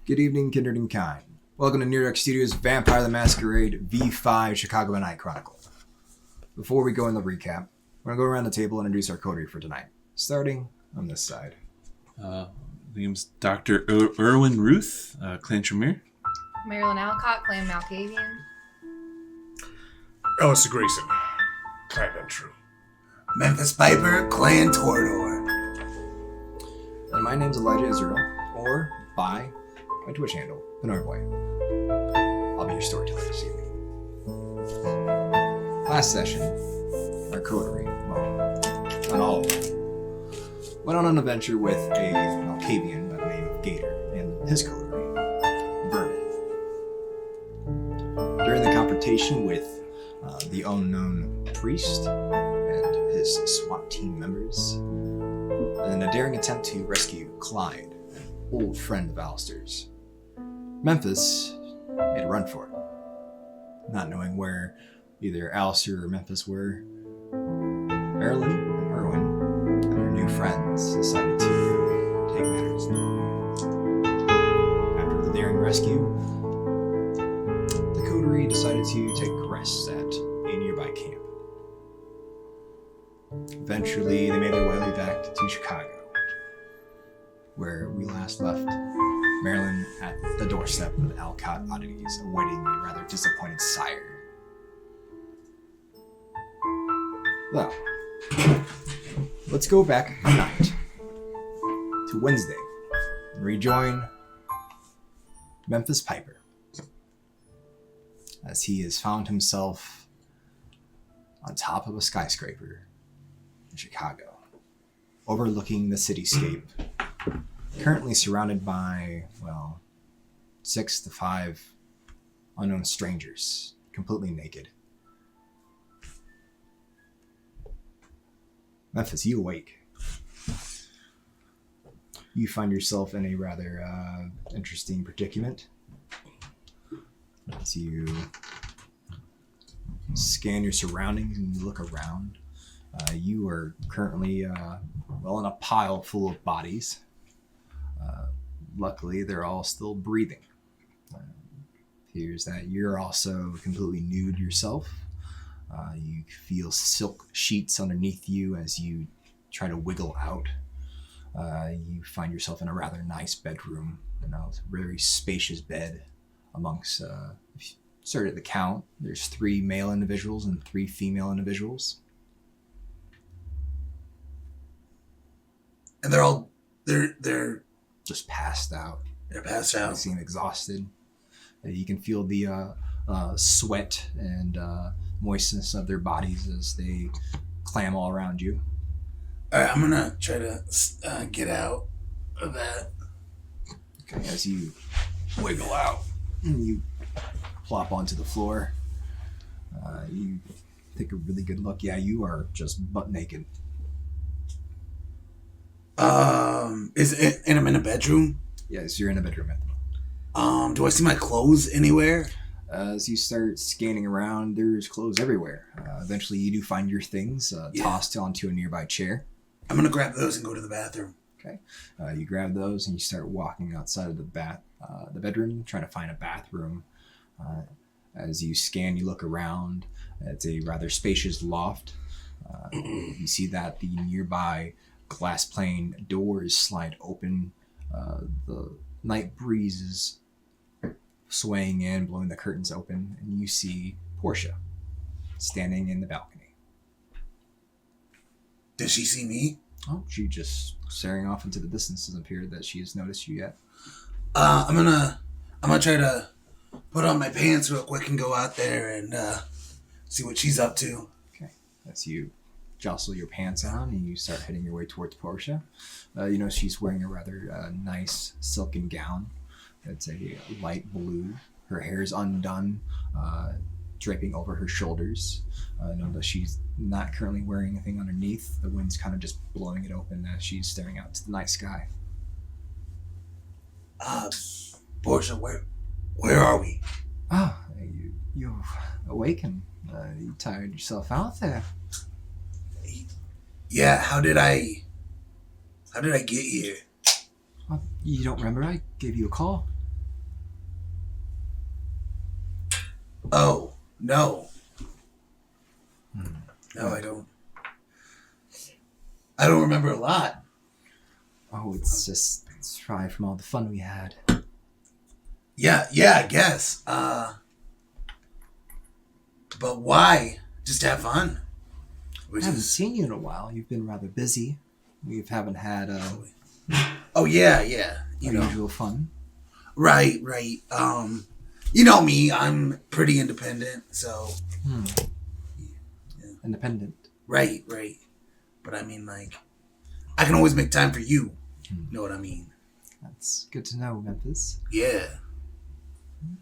Good evening, kindred and kind. Welcome to NearDark Studios Vampire the Masquerade V5 Chicago by Night Chronicle. Before we go in the recap, we're going to go around the table and introduce our coterie for tonight. Starting on this side. Name's Dr. Erwin Ruth, Clan Tremere. Marilyn Alcott, Clan Malkavian. Alistair Grayson, Clan True. Memphis Piper, Clan Torador. And my name's Elijah Israel, or by my Twitch handle, Boy. I'll be your storyteller this evening. Last session, our coterie, well, not all of them, went on an adventure with a Malkavian by the name of Gator and his coterie, Vermin. During the confrontation with the unknown priest and his SWAT team members, and in a daring attempt to rescue Clyde, an old friend of Alistair's, Memphis made a run for it. Not knowing where either Alistair or Memphis were, Marilyn and Erwin and their new friends decided to take matters in their own hand. After the daring rescue, the coterie decided to take rest at a nearby camp. Eventually, they made their way back to Chicago, where we last left Marilyn at the doorstep of Alcott Oddities, awaiting a rather disappointed sire. Well, let's go back a night to Wednesday and rejoin Memphis Piper, as he has found himself on top of a skyscraper in Chicago, overlooking the cityscape, currently surrounded by, 6 to 5 unknown strangers, completely naked. Memphis, you awake. You find yourself in a rather interesting predicament as you scan your surroundings and you look around. You are currently, in a pile full of bodies. Luckily, they're all still breathing. Appears that you're also completely nude yourself. You feel silk sheets underneath you as you try to wiggle out. You find yourself in a rather nice bedroom, a very spacious bed amongst, if you start at the count, there's 3 male individuals and 3 female individuals. And they're Just passed out. They're passed They out. seem exhausted. You can feel the sweat and moistness of their bodies as they clam all around you. All right, I'm gonna try to get out of that. Okay, as you wiggle out and you plop onto the floor, you take a really good look. Yeah, you are just butt naked. And I'm in a bedroom. Yes, you're in a bedroom at the moment. Do I see my clothes anywhere? As you start scanning around, there's clothes everywhere. Eventually, you do find your things tossed onto a nearby chair. I'm gonna grab those and go to the bathroom. Okay, you grab those and you start walking outside of the bedroom, trying to find a bathroom. As you scan, you look around. It's a rather spacious loft. You see that the nearby glass pane doors slide open. The night breeze is swaying in, blowing the curtains open, and you see Portia standing in the balcony. Does she see me? Oh, she just staring off into the distance. Doesn't appear that she has noticed you yet. I'm gonna try to put on my pants real quick and go out there and see what she's up to. Okay, as you jostle your pants on and you start heading your way towards Portia. You know she's wearing a rather nice silken gown. It's a light blue. Her hair is undone, draping over her shoulders. Notice she's not currently wearing anything underneath. The wind's kind of just blowing it open as she's staring out to the night sky. Portia, where are we? Oh, you awakened. You tired yourself out there. Yeah, how did I get here? You don't remember? I gave you a call. Oh, no. No, I don't. I don't remember a lot. Oh, it's just fried from all the fun we had. Yeah, I guess. But why? Just have fun? I haven't seen you in a while. You've been rather busy. We haven't had Oh, yeah. You our know. usual fun. Right. You know me, I'm pretty independent, so... Independent. Right. But I mean, like, I can always make time for you. You know what I mean? That's good to know, Memphis. Yeah.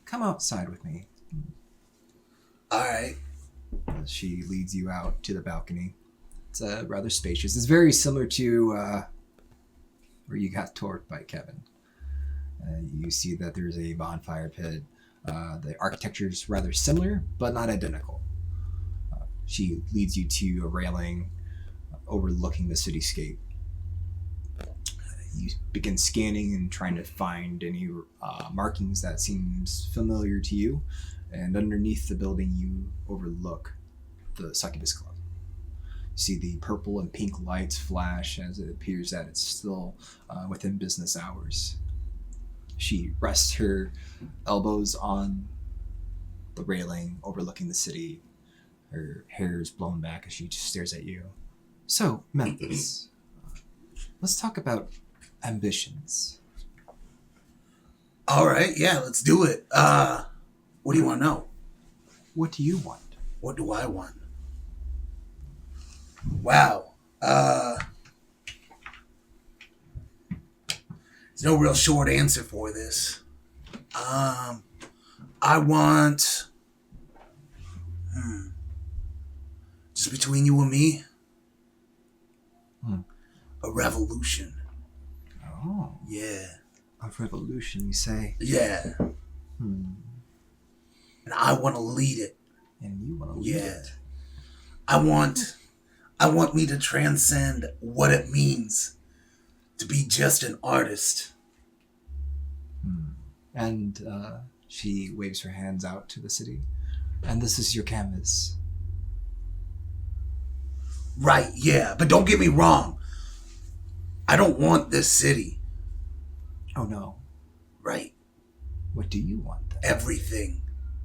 Come outside with me. Alright. She leads you out to the balcony. It's rather spacious. It's very similar to where you got torqued by Kevin. You see that there's a bonfire pit. The architecture is rather similar, but not identical. She leads you to a railing overlooking the cityscape. You begin scanning and trying to find any markings that seems familiar to you. And underneath the building, you overlook the Succubus Club. You see the purple and pink lights flash as it appears that it's still within business hours. She rests her elbows on the railing overlooking the city. Her hair is blown back as she just stares at you. So, Memphis, let's talk about ambitions. Alright, yeah, let's do it. What do you want to know? What do you want? What do I want? Wow. There's no real short answer for this. I want... Just between you and me? A revolution. Oh, Yeah. a revolution, you say? Yeah. And I want to lead it. And you want to lead Yeah. it? I want me to transcend what it means to be just an artist. And she waves her hands out to the city. And this is your canvas. Right, yeah. But don't get me wrong. I don't want this city. Oh no. Right. What do you want then? Everything.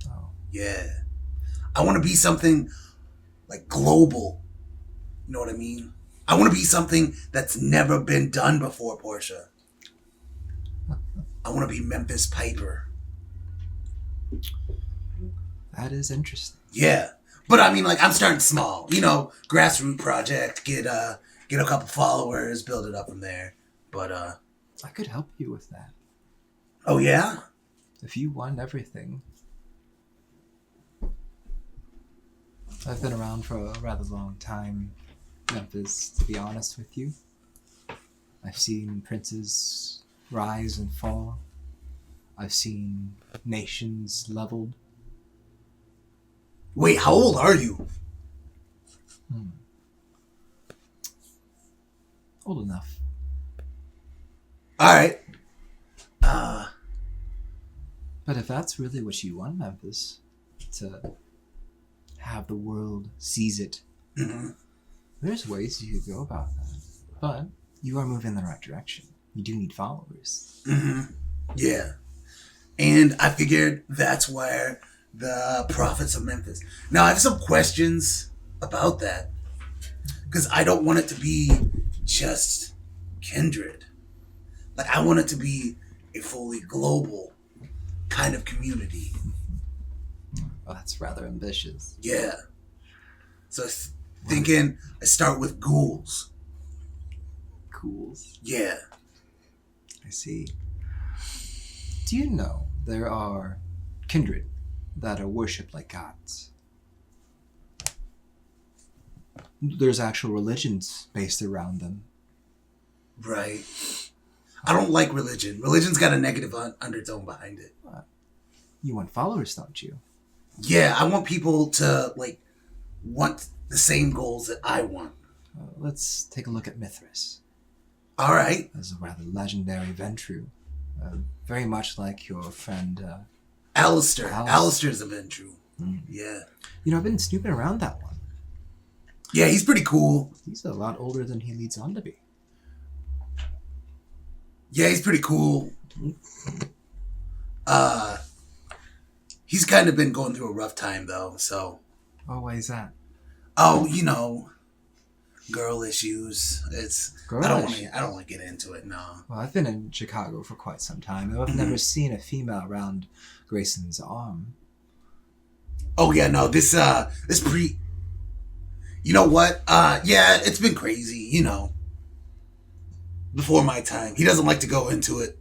Oh. Yeah. I want to be something like global. You know what I mean? I want to be something that's never been done before, Portia. I want to be Memphis Piper. That is interesting. Yeah. But I mean, like, I'm starting small. You know, grassroots project, get a couple followers, build it up from there. But, I could help you with that. oh yeah? If you want everything. I've been around for a rather long time, Memphis, to be honest with you. I've seen princes rise and fall. I've seen nations leveled. Wait, how old are you? Old enough. Alright. But if that's really what you want, Memphis, to have the world seize it, there's ways you could go about that. But you are moving in the right direction. You do need followers. Yeah. And I figured that's where the Prophets of Memphis. Now, I have some questions about that. Because I don't want it to be just kindred. Like, I want it to be a fully global kind of community. Well, that's rather ambitious. Yeah. So I was thinking I start with ghouls. Ghouls. Yeah. I see. Do you know there are kindred that are worshipped like gods? There's actual religions based around them. Right. I don't like religion. Religion's got a negative undertone behind it. You want followers, don't you? Yeah, I want people to, like, want the same goals that I want. Let's take a look at Mithras. All right. As a rather legendary Ventru. Very much like your friend... Alistair's a Ventru. Yeah. You know, I've been snooping around that one. Yeah, he's pretty cool. He's a lot older than he leads on to be. Yeah, he's pretty cool. He's kind of been going through a rough time though, so. Oh, why is that? Oh, you know, girl issues. I don't want to get into it. No. Well, I've been in Chicago for quite some time, and I've never seen a female around Grayson's arm. Oh yeah, no. You know what? Yeah, it's been crazy. You know, before my time. He doesn't like to go into it.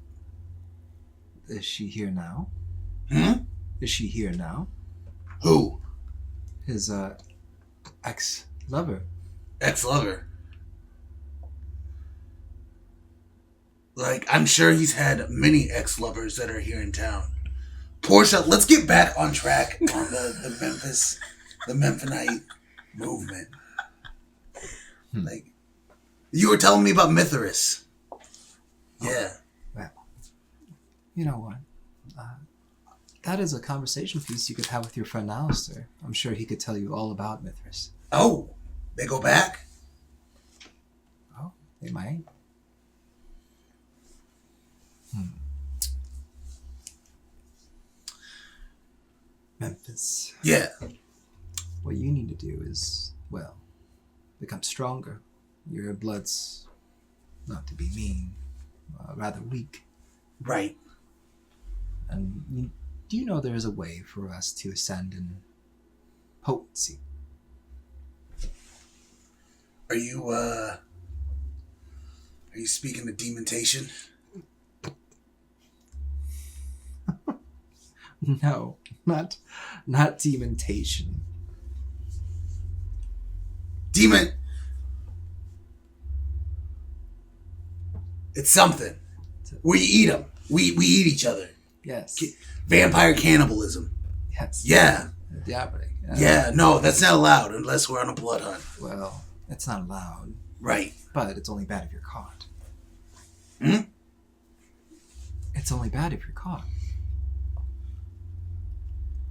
Is she here now? Is she here now? Who? His ex-lover. Ex-lover. Like, I'm sure he's had many ex-lovers that are here in town. Portia, let's get back on track on the Memphinite movement. Like, you were telling me about Mithras. Yeah. Well, you know what? That is a conversation piece you could have with your friend Alistair. I'm sure he could tell you all about Mithras. Oh, they go back? Oh, they might. Memphis. Yeah. What you need to do is, well, become stronger. Your blood's, not to be mean, rather weak. Right. And do you know there is a way for us to ascend in potency? Are you speaking of demontation? No, not demontation. Demon. It's something. We eat them. We eat each other. Yes. Vampire cannibalism. Yes. Yeah. Diabolic. Yeah, no, that's not allowed unless we're on a blood hunt. Well, it's not allowed. Right. But it's only bad if you're caught. Hmm? It's only bad if you're caught.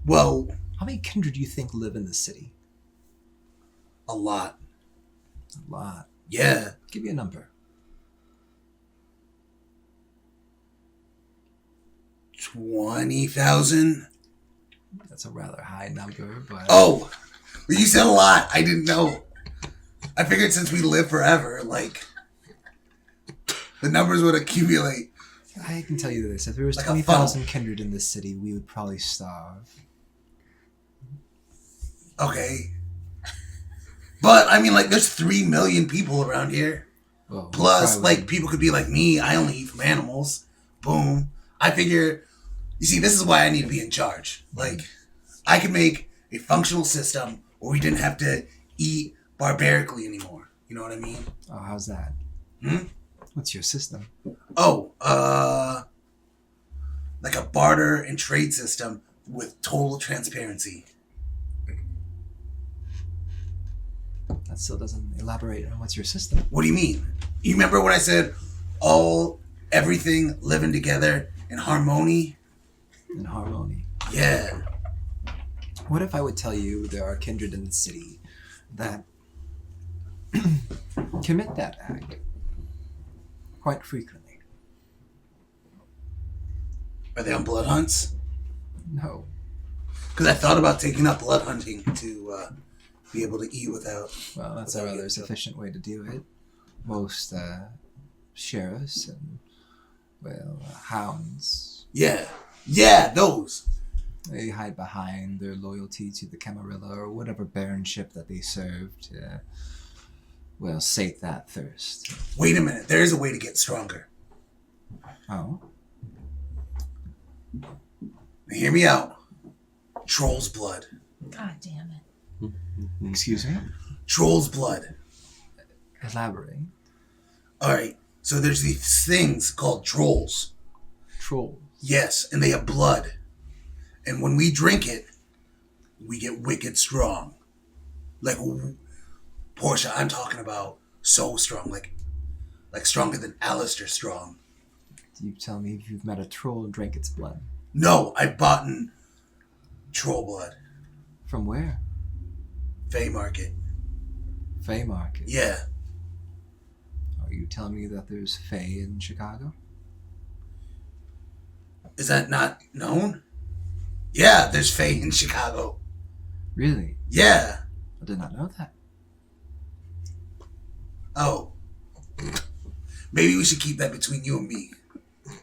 Well, how many kindred do you think live in the city? A lot. A lot. Yeah. Give me a number. 20,000. That's a rather high number, but... Oh! Well, you said a lot. I didn't know. I figured since we live forever, like, the numbers would accumulate. I can tell you this. If there was like 20,000 kindred in this city, we would probably starve. Okay. But, I mean, like, there's 3 million people around here. Well, Plus, probably. like, people could be like me. I only eat from animals. Boom. I figure... You see, this is why I need to be in charge. Like, I could make a functional system where we didn't have to eat barbarically anymore. You know what I mean? Oh, how's that? What's your system? Oh, like a barter and trade system with total transparency. That still doesn't elaborate on what's your system. What do you mean? You remember when I said everything living together in harmony? In harmony. Yeah. What if I would tell you there are kindred in the city that commit that act quite frequently? Are they on blood hunts? No. Because I thought about taking up blood hunting to be able to eat without... Well, that's a rather sufficient way to do it. Most sheriffs and, well, hounds... Yeah, those. They hide behind their loyalty to the Camarilla or whatever baronship that they serve to, well, sate that thirst. Wait a minute. There is a way to get stronger. Oh? Now hear me out. Troll's blood. God damn it. Excuse me? Troll's blood. Elaborate. Alright, so there's these things called trolls. Trolls. Yes, and they have blood. And when we drink it, we get wicked strong. Like, Portia, I'm talking about so strong. Like stronger than Alistair strong. You tell me if you've met a troll and drank its blood. No, I've bought troll blood. From where? Fay Market. Fay Market. Yeah. Are you telling me that there's Fay in Chicago? Is that not known? Yeah, there's Fay in Chicago. Really? Yeah. I did not know that. Oh. Maybe we should keep that between you and me,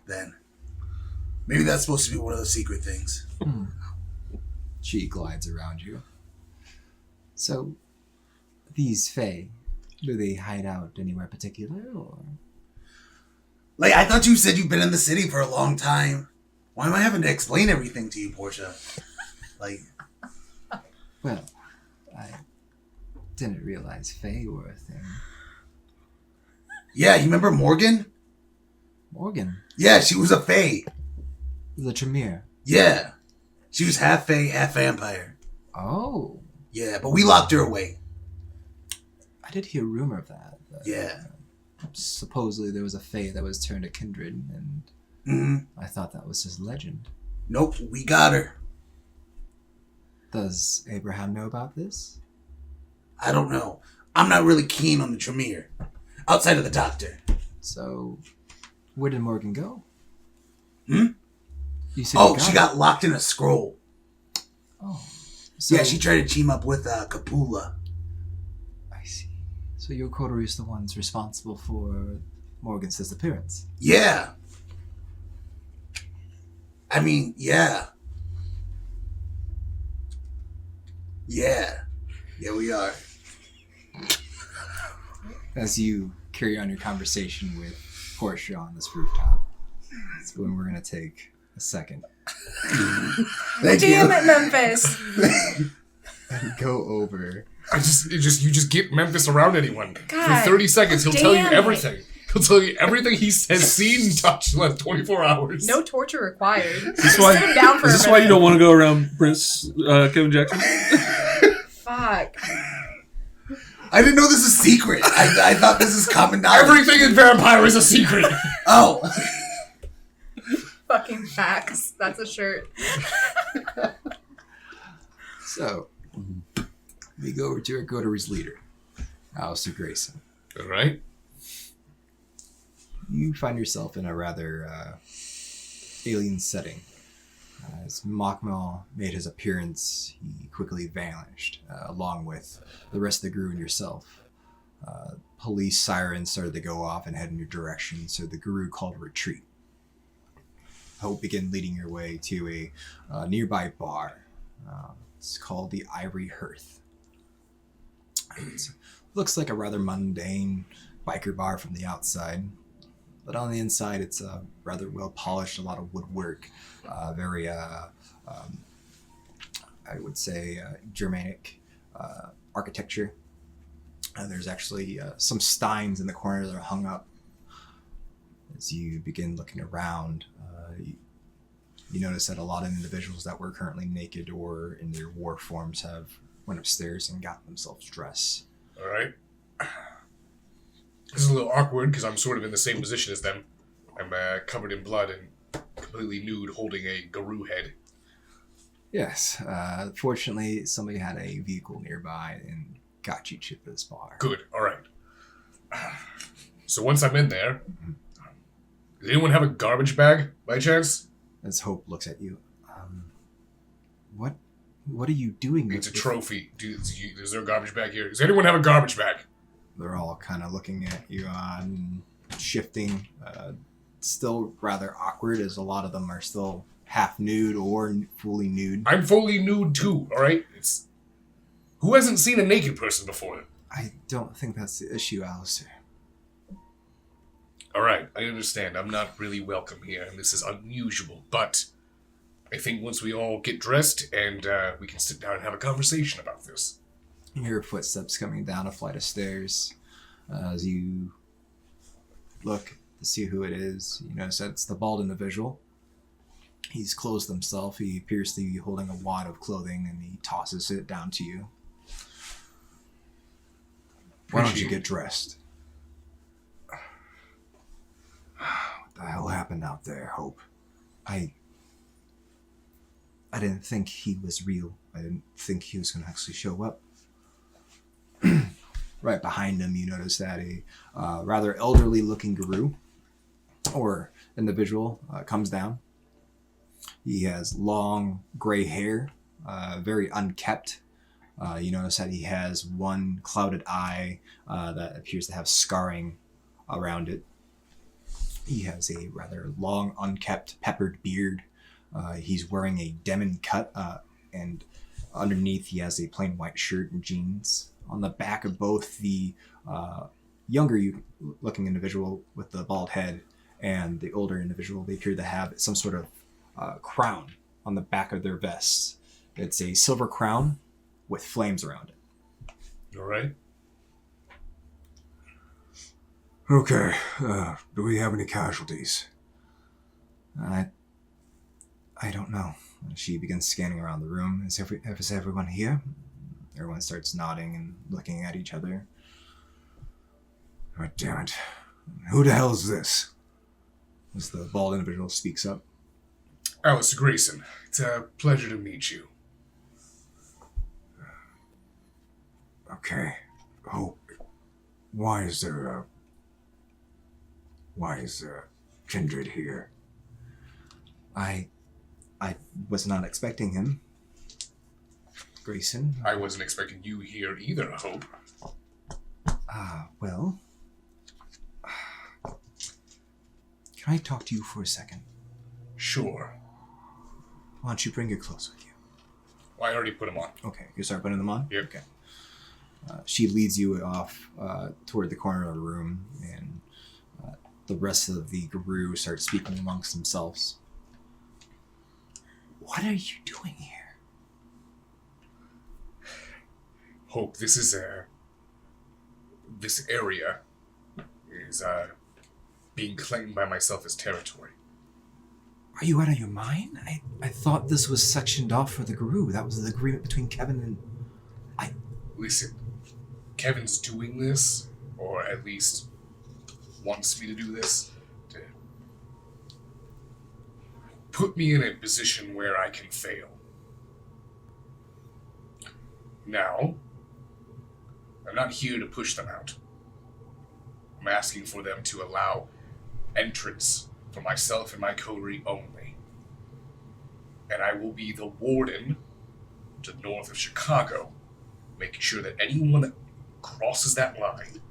then. Maybe that's supposed to be one of the secret things. She glides around you. So, these Fae, do they hide out anywhere particular, or? Like, I thought you said you've been in the city for a long time. Why am I having to explain everything to you, Portia? Like... Well, I didn't realize Fae were a thing. Yeah, you remember Morgan? Morgan? Yeah, she was a Fae. The Tremere? Yeah. She was half Fae, half vampire. Oh. Yeah, but we locked her away. I did hear a rumor of that. Yeah. Supposedly there was a Fae that was turned to kindred, and I thought that was just legend. Nope, we got her. Does Abraham know about this? I don't know. I'm not really keen on the Tremere. Outside of the doctor. So, where did Morgan go? You said she got locked in a scroll. Oh. So, Yeah, she tried to team up with Capula. I see. So your coterie is the ones responsible for Morgan's disappearance? Yeah. I mean, yeah. Yeah. Yeah, we are. As you carry on your conversation with Portia on this rooftop, that's when we're going to take a second. Thank Damn you. it, Memphis! And go over. You just get Memphis around anyone. God, For 30 seconds, he'll tell you damn it. everything. He'll tell you everything he has seen and touched in like 24 hours. No torture required. Is this why, Sit him down for is a this why you minute. don't want to go around Prince Kevin Jackson? Fuck. I didn't know this is secret. I thought this is common knowledge. Everything in Vampire is a secret. Oh. Fucking facts. That's a shirt. So, we go over to our coteries leader, Alistair Grayson. All right. You find yourself in a rather alien setting. As Mockmaw made his appearance, he quickly vanished, along with the rest of the Garou and yourself. Police sirens started to go off and head in your direction, so the Garou called retreat. Hope began leading your way to a nearby bar. It's called the Ivory Hearth. It looks like a rather mundane biker bar from the outside. But on the inside, it's rather well polished, a lot of woodwork, very, I would say, Germanic architecture. There's actually some steins in the corner that are hung up. As you begin looking around, you notice that a lot of individuals that were currently naked or in their war forms have went upstairs and got themselves dressed. All right. This is a little awkward because I'm sort of in the same position as them. I'm covered in blood and completely nude, holding a Garou head. Yes. Fortunately, somebody had a vehicle nearby and got you to this bar. Good. All right. So once I'm in there, does anyone have a garbage bag by chance? As Hope looks at you, what are you doing? It's a trophy. Is there a garbage bag here? Does anyone have a garbage bag? They're all kind of looking at you on shifting. Still rather awkward as a lot of them are still half nude or fully nude. I'm fully nude too, all right? Who hasn't seen a naked person before? I don't think that's the issue, Alistair. All right, I understand. I'm not really welcome here, and this is unusual. But I think once we all get dressed and we can sit down and have a conversation about this. You hear footsteps coming down a flight of stairs. As you look to see who it is, you notice that it's the bald individual. He's clothed himself. He appears to be holding a wad of clothing, and he tosses it down to you. Why don't you get dressed? What the hell happened out there, Hope? I I didn't think he was real. I didn't think he was going to actually show up. Right behind him, you notice that a rather elderly-looking Garou, or individual, comes down. He has long gray hair, very unkept. You notice that he has one clouded eye that appears to have scarring around it. He has a rather long, unkept, peppered beard. He's wearing a denim cut, and underneath he has a plain white shirt and jeans. On the back of both the younger-looking individual with the bald head and the older individual, they appear to have some sort of crown on the back of their vests. It's a silver crown with flames around it. All right. Okay, do we have any casualties? I don't know. She begins scanning around the room. Is everyone here? Everyone starts nodding and looking at each other. God damn it. Who the hell is this? As the bald individual speaks up. Mr. Grayson, it's a pleasure to meet you. Okay. Oh, why is there Kindred here? I was not expecting him. Grayson. I wasn't expecting you here either, I hope. Well. Can I talk to you for a second? Sure. Why don't you bring your clothes with you? Well, I already put them on. Okay, you start putting them on? Yep. Okay. She leads you off toward the corner of the room, and the rest of the Garou start speaking amongst themselves. What are you doing here? Hope this area is being claimed by myself as territory. Are you out of your mind? I thought this was sectioned off for the Garou. That was the agreement between Kevin and... Listen, Kevin's doing this, or at least wants me to do this, to put me in a position where I can fail. Now, I'm not here to push them out. I'm asking for them to allow entrance for myself and my coterie only. And I will be the warden to the north of Chicago, making sure that anyone that crosses that line,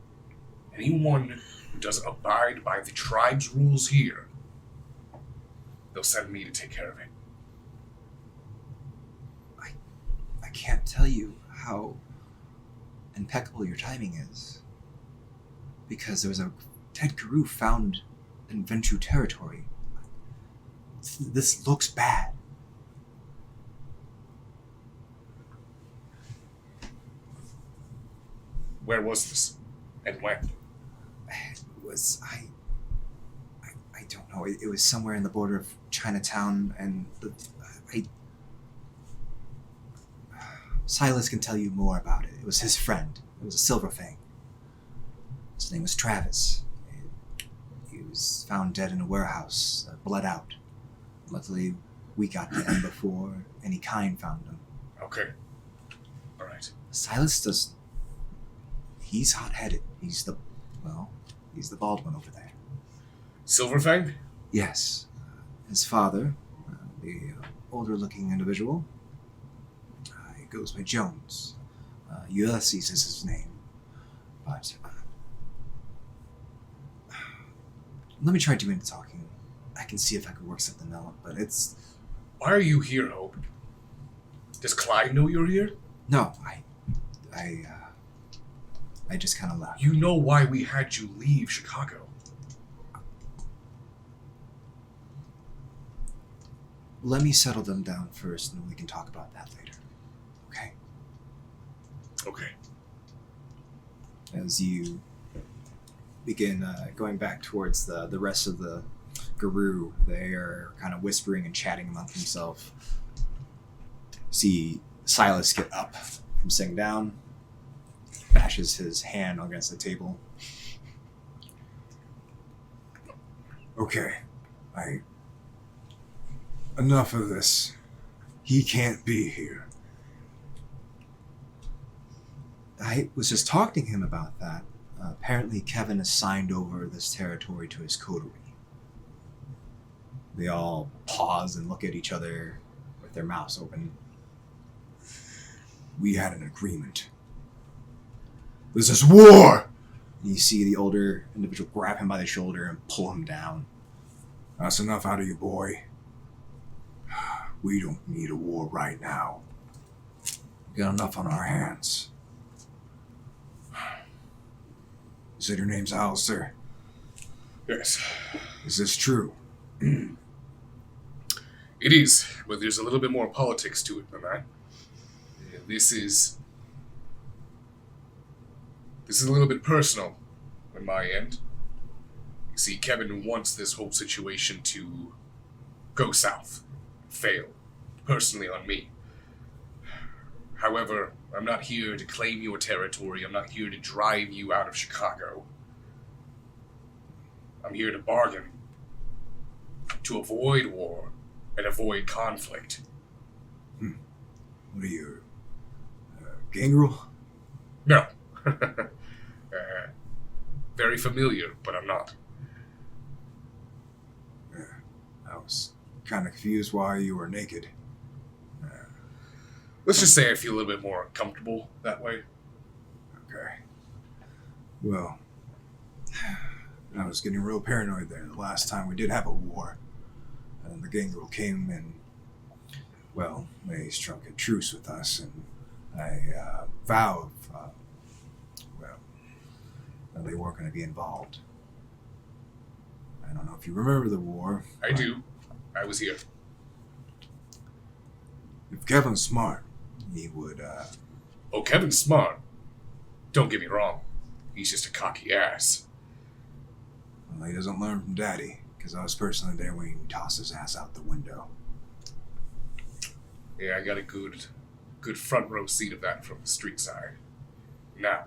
anyone who doesn't abide by the tribe's rules here, they'll send me to take care of it. I can't tell you how impeccable your timing is. Because there was a dead Garou found in Ventrue territory. This looks bad. Where was this? And when? It was... I don't know. It was somewhere in the border of Chinatown, and Silas can tell you more about it. It was his friend. It was a Silver Fang. His name was Travis. He was found dead in a warehouse, bled out. Luckily, we got to him before any kind found him. Okay. All right. Silas does... He's hot-headed. He's the bald one over there. Silverfang? Yes. His father, the older-looking individual, he goes by Jones. Ulysses is his name. But let me try doing the talking. I can see if I can work something out, but it's... Why are you here, Hope? Does Clyde know you're here? No, I just kind of left. You know why we had you leave Chicago. Let me settle them down first, and we can talk about that later. Okay? Okay. As you begin going back towards the rest of the Garou, they are kind of whispering and chatting amongst themselves. See Silas get up from sitting down, bashes his hand against the table. Okay, enough of this. He can't be here. I was just talking to him about that. Apparently, Kevin has signed over this territory to his coterie. They all pause and look at each other with their mouths open. We had an agreement. This is war! You see the older individual grab him by the shoulder and pull him down. That's enough out of you, boy. We don't need a war right now. We got enough on our hands. You said your name's Alistair. Yes. Is this true? It is, but there's a little bit more politics to it than that. This is a little bit personal on my end. You see, Kevin wants this whole situation to go south, fail, personally on me. However, I'm not here to claim your territory. I'm not here to drive you out of Chicago. I'm here to bargain, to avoid war and avoid conflict. What are you, gangrel? No. Very familiar, but I'm not. I was kind of confused why you were naked. Let's just say I feel a little bit more comfortable that way. Okay. Well, I was getting real paranoid there the last time we did have a war. And the gangrel came and, well, they struck a truce with us, and I vowed, that they weren't going to be involved. I don't know if you remember the war. I do. I was here. If Kevin's smart, he would, Oh, Kevin's smart. Don't get me wrong. He's just a cocky ass. well, he doesn't learn from Daddy, because I was personally there when he tossed his ass out the window. Yeah, I got a good front row seat of that from the street side. Now,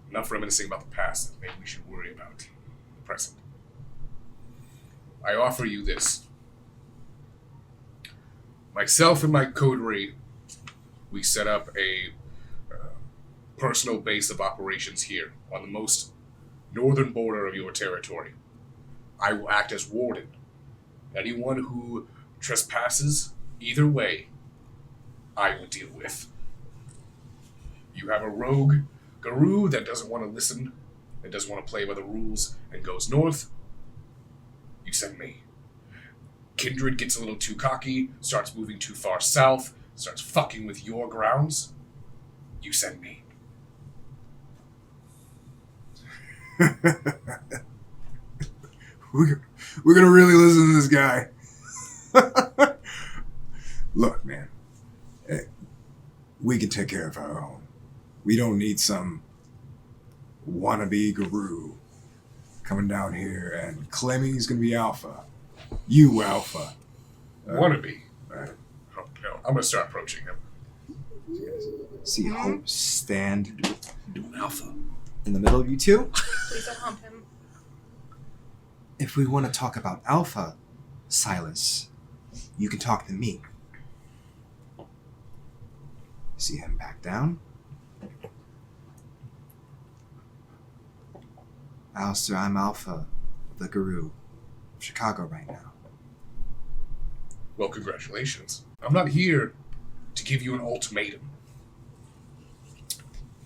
enough reminiscing about the past that maybe we should worry about the present. I offer you this. Myself and my coterie, we set up a personal base of operations here on the most northern border of your territory. I will act as warden. Anyone who trespasses either way, I will deal with. You have a rogue Garou that doesn't want to listen, that doesn't want to play by the rules, and goes north. You send me. Kindred gets a little too cocky, starts moving too far south, starts fucking with your grounds. You send me. We're gonna really listen to this guy. Look, man. We can take care of our own. We don't need some wannabe Garou coming down here and claiming he's gonna be alpha. You alpha. Wannabe. Right. Oh, no. I'm gonna start approaching him. See Hope stand doing alpha in the middle of you two. Please don't hump him. If we want to talk about alpha, Silas, you can talk to me. See him back down. Alistair, I'm Alpha of the Garou of Chicago right now. Well, congratulations. I'm not here to give you an ultimatum.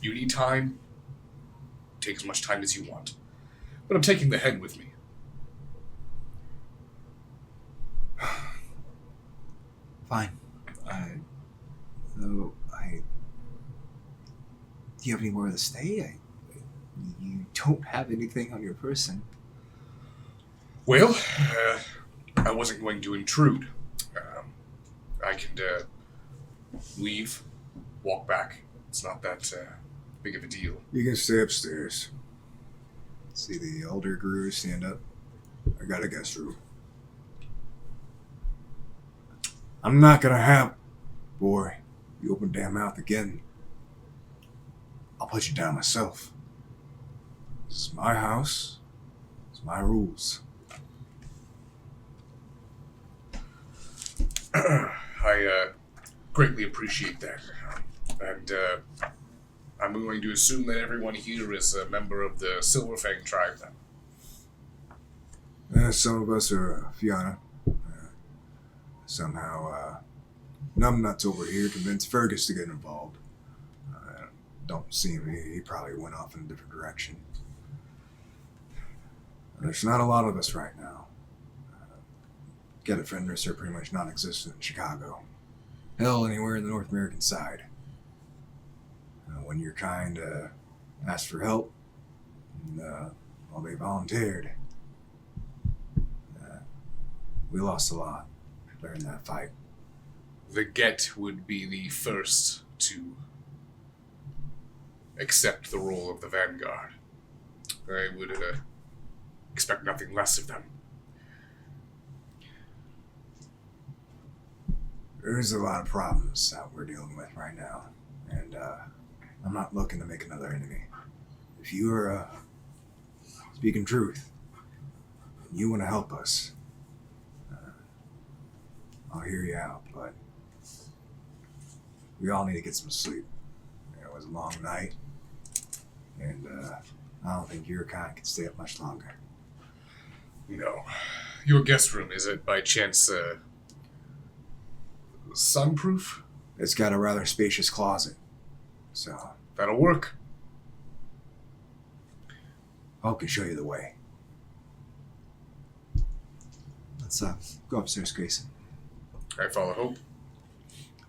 You need time. Take as much time as you want. But I'm taking the head with me. Fine. Do you have anywhere to stay? You don't have anything on your person. Well, I wasn't going to intrude. I can leave, walk back. It's not that big of a deal. You can stay upstairs. See the older Garou stand up. I got a guest room. I'm not gonna have... Boy, you open damn mouth again, I'll put you down myself. This is my house. It's my rules. I I greatly appreciate that. And I'm going to assume that everyone here is a member of the Silverfang tribe then. Some of us are Fianna. Somehow, Numbnuts over here convinced Fergus to get involved. Don't see him. He probably went off in a different direction. There's not a lot of us right now. Get offenders are pretty much non-existent in Chicago. Hell, anywhere in the North American side. When your kind asked for help, and, well, they volunteered. We lost a lot during that fight. The Get would be the first to accept the role of the Vanguard. I would expect nothing less of them. There's a lot of problems that we're dealing with right now, and I'm not looking to make another enemy. If you are speaking truth, and you want to help us, I'll hear you out, but we all need to get some sleep. It was a long night, and I don't think your kind can stay up much longer. No. Your guest room, is it by chance sunproof? It's got a rather spacious closet, so That'll work. Hope can show you the way. Let's go upstairs, Grayson. I follow Hope.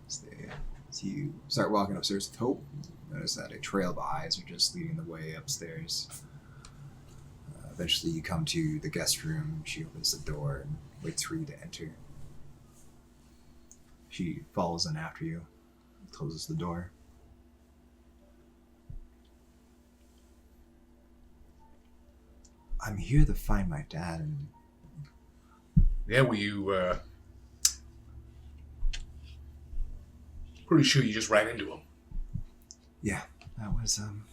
So you start walking upstairs with Hope. Notice that a trail of eyes are just leading the way upstairs. Eventually you come to the guest room. She opens the door and waits for you to enter. She follows in after you, closes the door. I'm here to find my dad, and Yeah, well, you, pretty sure you just ran into him. yeah, that was him.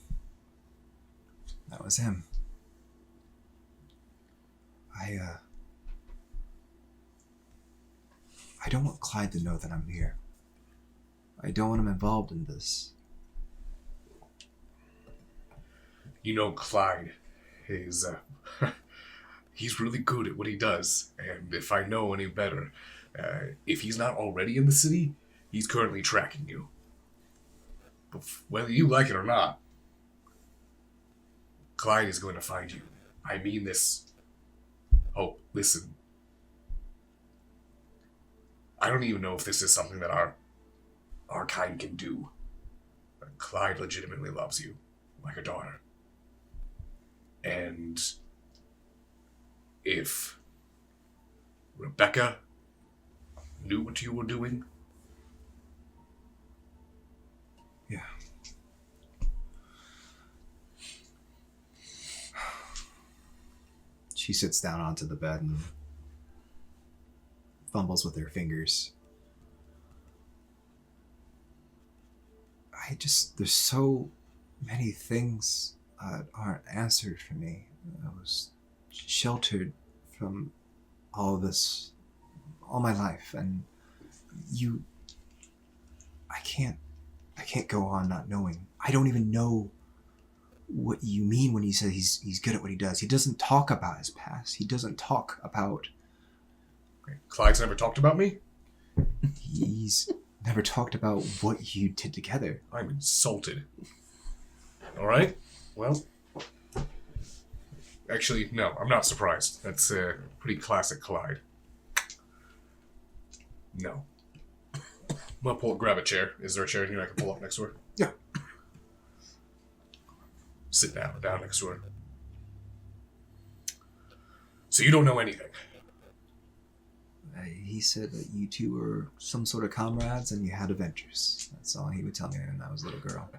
I don't want Clyde to know that I'm here. I don't want him involved in this. You know, Clyde is, he's really good at what he does. And if I know any better, if he's not already in the city, he's currently tracking you. But whether you like it or not, Clyde is going to find you. I mean this. Hope, listen. I don't even know if this is something that our kind can do. But Clyde legitimately loves you, like a daughter. And if Rebecca knew what you were doing, Yeah. She sits down onto the bed and fumbles with her fingers. There's so many things that aren't answered for me. I was sheltered from all of this all my life, and I can't go on not knowing. I don't even know what you mean when you say he's good at what he does. He doesn't talk about his past. He doesn't talk about... Clyde's never talked about me? He's never talked about what you did together. I'm insulted. Alright, well... Actually, no, I'm not surprised. That's pretty classic Clyde. No. I'm gonna grab a chair. Is there a chair in here I can pull up next to her? Yeah. Sit down next to her. So you don't know anything? He said that you two were some sort of comrades and you had adventures. That's all he would tell me when I was a little girl.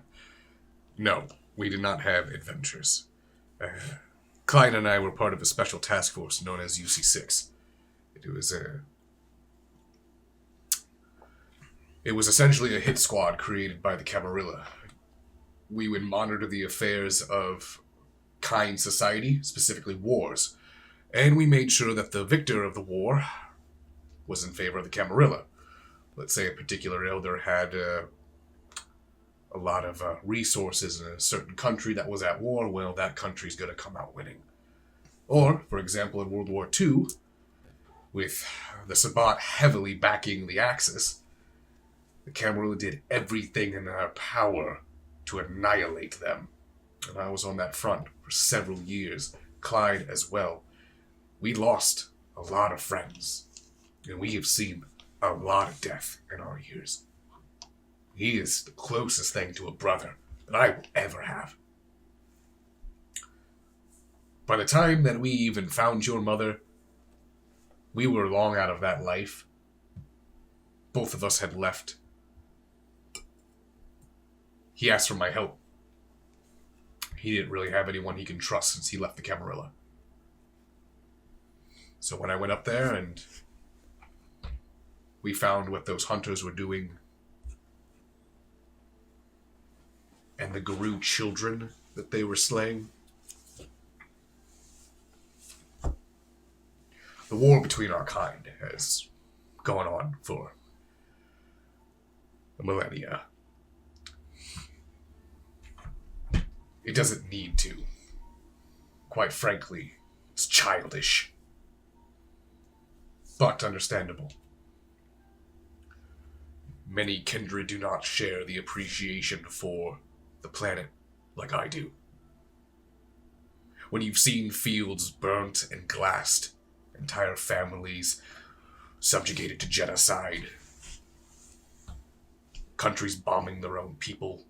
No, we did not have adventures. Clyde and I were part of a special task force known as UC6. It was essentially a hit squad created by the Camarilla. We would monitor the affairs of kind society, specifically wars, and we made sure that the victor of the war was in favor of the Camarilla. let's say a particular elder had a lot of resources in a certain country that was at war, well, that country's going to come out winning. Or, for example, in World War II, with the Sabbat heavily backing the Axis, the Camarilla did everything in their power to annihilate them. And I was on that front for several years. Clyde as well. We lost a lot of friends, and we have seen a lot of death in our years. He is the closest thing to a brother that I will ever have. By the time that we even found your mother, we were long out of that life. Both of us had left. He asked for my help. He didn't really have anyone he can trust since he left the Camarilla. So when I went up there and we found what those hunters were doing and the Garou children that they were slaying, the war between our kind has gone on for a millennia. It doesn't need to. Quite frankly, it's childish. But understandable. Many kindred do not share the appreciation for the planet like I do. When you've seen fields burnt and glassed, entire families subjugated to genocide, countries bombing their own people,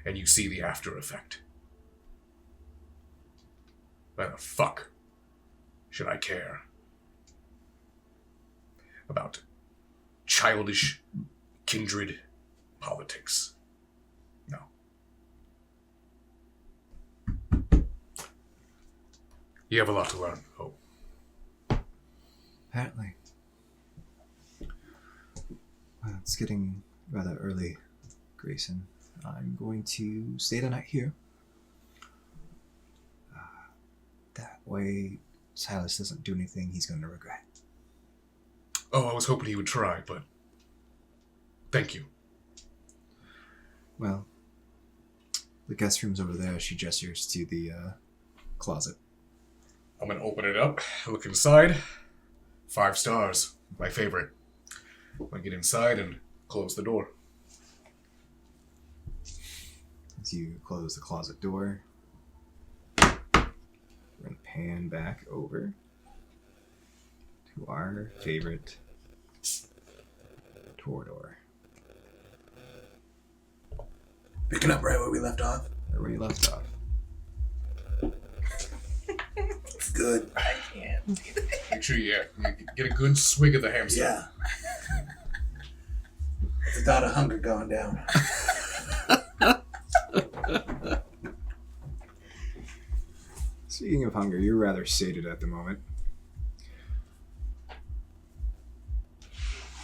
and you see the after effect. Why the fuck should I care about childish kindred politics? No. You have a lot to learn, Hope. Apparently. Well, it's getting rather early, Grayson. I'm going to stay the night here. That way, Silas doesn't do anything he's going to regret. Oh, I was hoping he would try, but thank you. Well, the guest room's over there. She gestures to the closet. I'm going to open it up, look inside. 5 stars, my favorite. I get inside and close the door. As you close the closet door, we're going to pan back over to our favorite Torador. Picking up right where we left off. Where we left off. It's good. I can't. Make sure you get a good swig of the hamster. Yeah. It's a dot of hunger going down. Speaking of hunger, you're rather sated at the moment.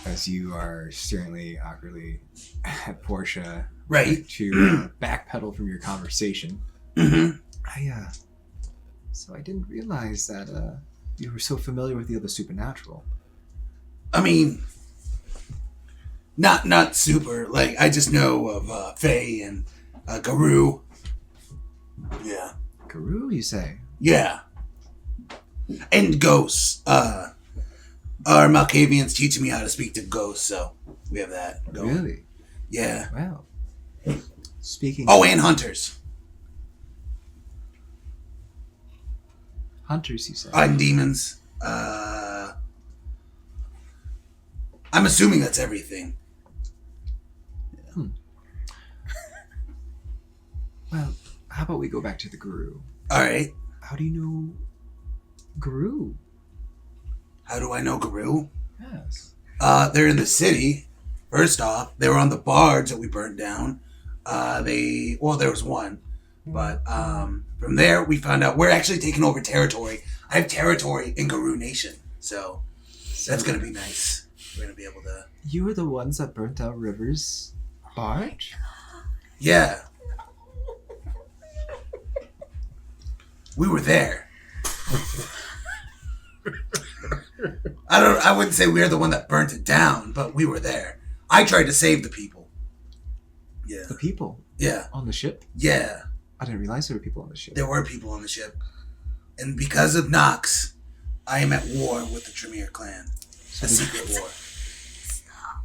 As you are staring awkwardly at Portia. Right. To backpedal from your conversation. Mm-hmm. So I didn't realize that you were so familiar with the other supernatural. I mean, not super. Like, I just know of Faye and Garou. Yeah. Garou, you say? Yeah. And ghosts. Our Malkavians teaching me how to speak to ghosts, so we have that going. Really? Yeah. Well, speaking. Oh, and hunters. Hunters, you say? And demons. I'm assuming that's everything. Well, how about we go back to the Garou? All right. How do you know Garou? How do I know Garou? Yes. They're in the city. First off, they were on the barge that we burnt down. There was one. But from there, we found out we're actually taking over territory. I have territory in Garou Nation. So that's going to be nice. We're going to be able to... You were the ones that burnt out River's barge? Yeah. We were there. I wouldn't say we were the one that burnt it down, but we were there. I tried to save the people. Yeah. The people Yeah. on the ship? Yeah. I didn't realize there were people on the ship. There were people on the ship. And because of Nox, I am at war with the Tremere clan. A secret war.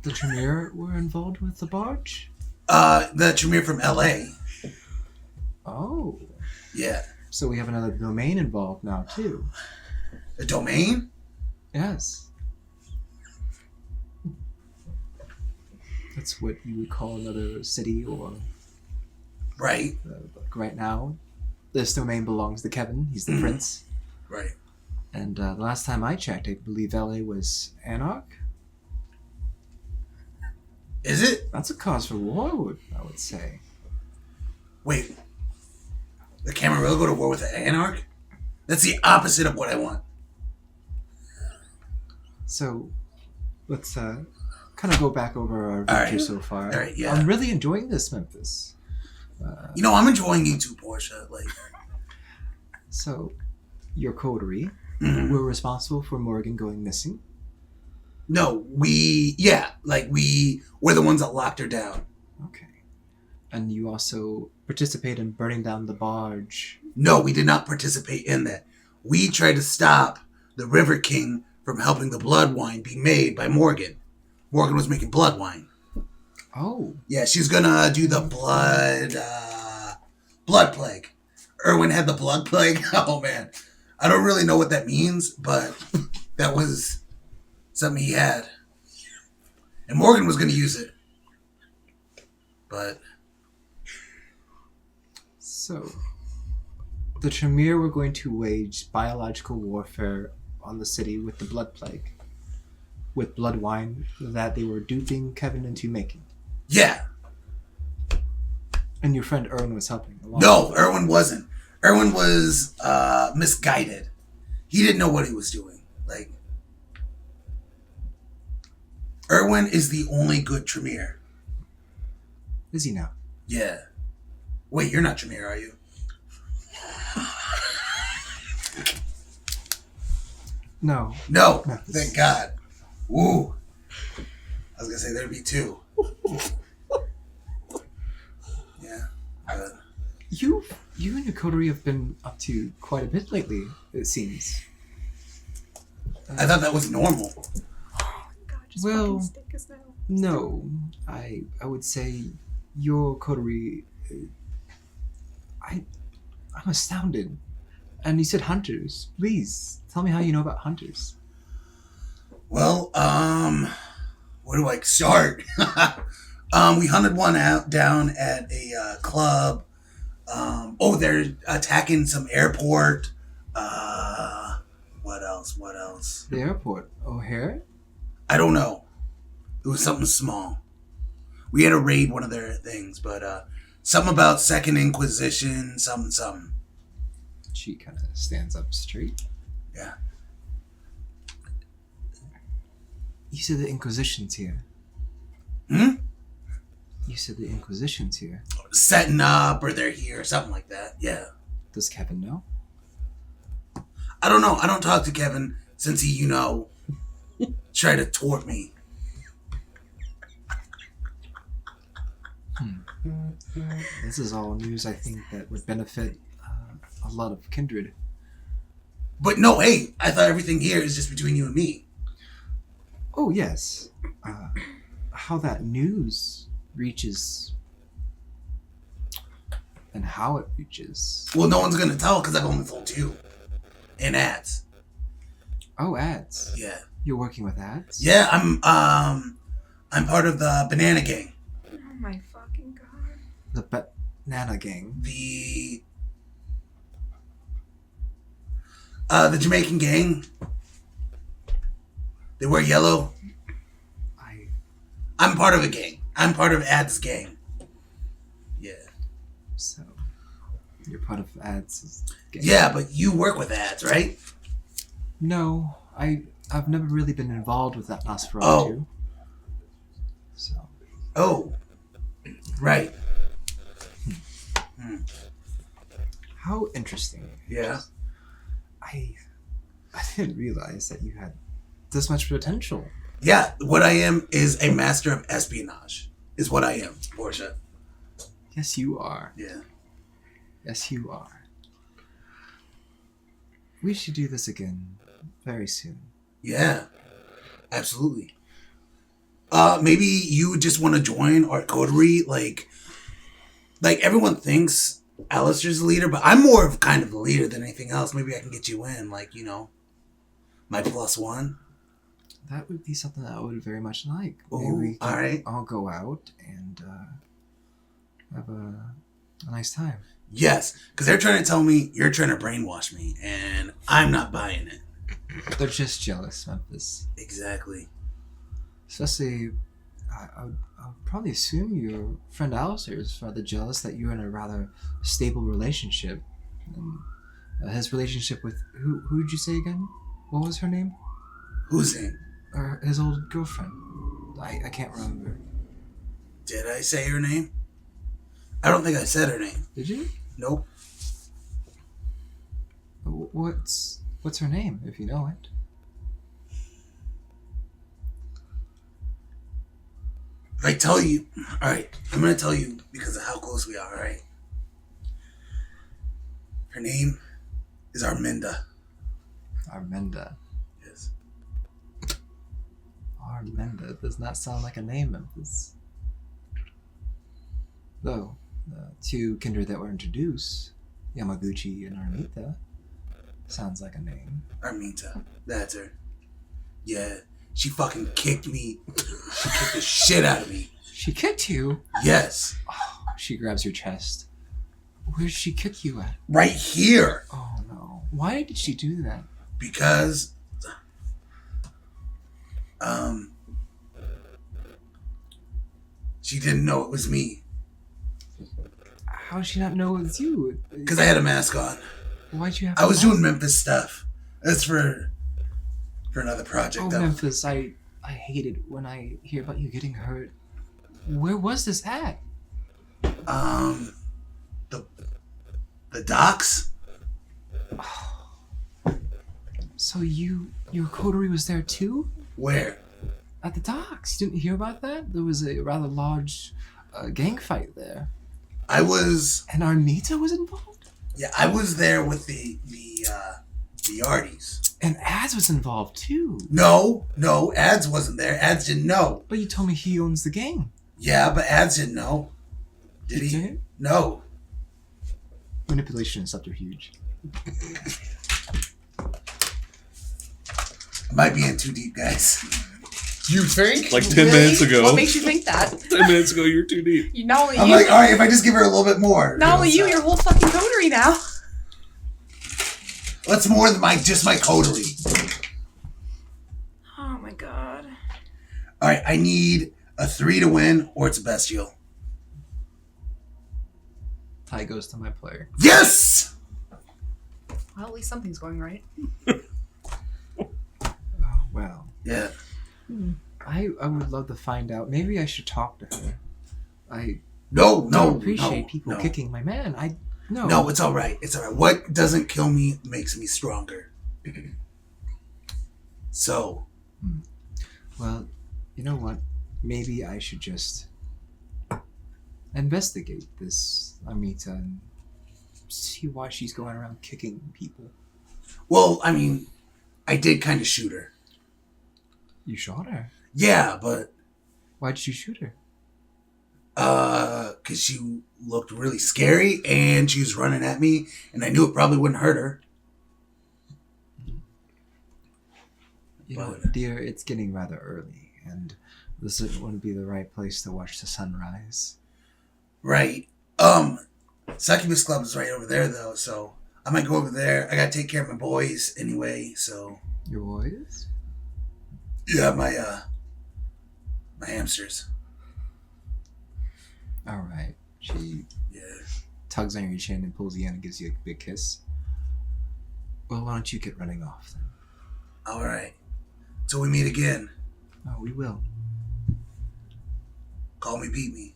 The Tremere were involved with the barge? The Tremere from LA. Oh. Yeah. So we have another domain involved now, too. A domain? Yes. That's what you would call another city, or... Right. Like right now, this domain belongs to Kevin. He's the prince. Right. And the last time I checked, I believe LA was Anarch. Is it? That's a cause for war, I would say. Wait. The Camarilla go to war with the Anarch? That's the opposite of what I want. So, let's kind of go back over our All adventure right. so far. All right, yeah. I'm really enjoying this, Memphis. You know, I'm enjoying you too, Portia. Like, So, your coterie mhm. were responsible for Morgan going missing. No, we're the ones that locked her down. Okay. And you also participate in burning down the barge. No, we did not participate in that. We tried to stop the River King from helping the blood wine be made by Morgan. Morgan was making blood wine. Oh. Yeah, she's gonna do the blood plague. Erwin had the blood plague. Oh man, I don't really know what that means, but that was something he had, and Morgan was gonna use it, but So, the Tremere were going to wage biological warfare on the city with the blood plague, with blood wine that they were duping Kevin into making. yeah, And your friend Erwin was helping along. no, Erwin wasn't. Erwin was misguided. He didn't know what he was doing. Like, Erwin is the only good Tremere. Is he now? Yeah. Wait, you're not Tremere, are you? No. No. Memphis. Thank God. Woo. I was gonna say there'd be two. Yeah. But You and your coterie have been up to quite a bit lately, it seems. I thought that was normal. God, just Well, fucking stick us now. No, I would say your coterie. I'm astounded. And you said hunters. Please tell me how you know about hunters. Well, where do I start? We hunted one out down at a club. They're attacking some airport. What else? The airport, O'Hare. I don't know. It was something small. We had to raid one of their things, but something about Second Inquisition, something. She kind of stands up straight. Yeah. You said the Inquisition's here. Hmm? You said the Inquisition's here. Setting up, or they're here, something like that. Yeah. Does Kevin know? I don't know. I don't talk to Kevin since he, tried to tort me. This is all news, I think, that would benefit a lot of kindred. But no, hey, I thought everything here is just between you and me. Oh, yes. How that news reaches and how it reaches. Well, no one's gonna tell because I've only told you. In ads. Oh, ads. Yeah. You're working with ads? Yeah, I'm part of the Banana Gang. Oh my fucking god. The Banana Gang. The Jamaican gang. They wear yellow. I'm part of a gang. I'm part of Ad's gang. Yeah. So, you're part of ads. Gang. Yeah, but you work with Ads, right? No, I've never really been involved with that Nosferatu. Oh. So. Oh. Right. How interesting. Yeah. I didn't realize that you had this much potential. Yeah, what I am is a master of espionage. Is what I am, Portia. Yes, you are. Yeah. Yes, you are. We should do this again very soon. Yeah. Absolutely. Maybe you just want to join our coterie. Like everyone thinks Alistair's the leader, but I'm more of kind of the leader than anything else. Maybe I can get you in, like, you know, my +1. That would be something that I would very much like. Maybe Ooh, we can all right. all go out and have a nice time. Yes, because they're trying to tell me you're trying to brainwash me, and I'm not buying it. They're just jealous, Memphis. Exactly. Especially, I would probably assume your friend Alistair is rather jealous that you're in a rather stable relationship. And, his relationship with who did you say again? What was her name? Who's in? Or his old girlfriend. I can't remember. Did I say her name? I don't think I said her name. Did you? Nope. What's her name, if you know it? If I tell you, alright, I'm going to tell you because of how close we are, alright? Her name is Arminda. Arminda. Yes. Arminda does not sound like a name, Memphis. Though, the two kindred that were introduced, Yamaguchi and Armita, sounds like a name. Arminta. That's her. Yeah. She fucking kicked me. She kicked the shit out of me. She kicked you? Yes. Oh, she grabs your chest. Where did she kick you at? Right here. Oh no. Why did she do that? Because she didn't know it was me. How did she not know it was you? Because I had a mask on. Why'd you have I was a mask? doing Memphis stuff. That's for another project, Oh, though. Memphis, I hate it when I hear about you getting hurt. Where was this at? The docks? So your coterie was there too? Where? At the docks. You didn't hear about that? There was a rather large gang fight there. I was... And Armita was involved? Yeah, I was there with the Yardies. And Ads was involved too. No, Ads wasn't there. Ads didn't know. But you told me he owns the gang. Yeah, but Ads didn't know. Did he? didn't? No. Manipulation and subterfuge. I might be in too deep, guys. You think? Like 10 minutes ago. What makes you think that? 10 minutes ago, you're too deep. You not only I'm you, like, all right, if I just give her a little bit more. not only you, so- your whole fucking coterie now. What's more than my coterie? Oh my god. All right, I need a 3 to win, or it's a bestial. Tie goes to my player. Yes! Well, at least something's going right. Oh, well. Yeah. I would love to find out. Maybe I should talk to her. I No, don't appreciate no, people no. kicking my man. No. No, it's all right. It's all right. What doesn't kill me makes me stronger. So, Well, you know what? Maybe I should just investigate this Amita and see why she's going around kicking people. well, I mean, I did kind of shoot her. You shot her? Yeah, but Why did you shoot her? because she looked really scary and she was running at me, and I knew it probably wouldn't hurt her. You know, But- dear, it's getting rather early, and this wouldn't be the right place to watch the sunrise. Right. Succubus Club is right over there, though, so I might go over there. I gotta take care of my boys anyway, so Your boys? yeah, my hamsters. All right. She Yeah. tugs on your chin and pulls you in and gives you a big kiss. Well, why don't you get running off then? All right. Till we meet again. Oh, we will. Call me, beat me.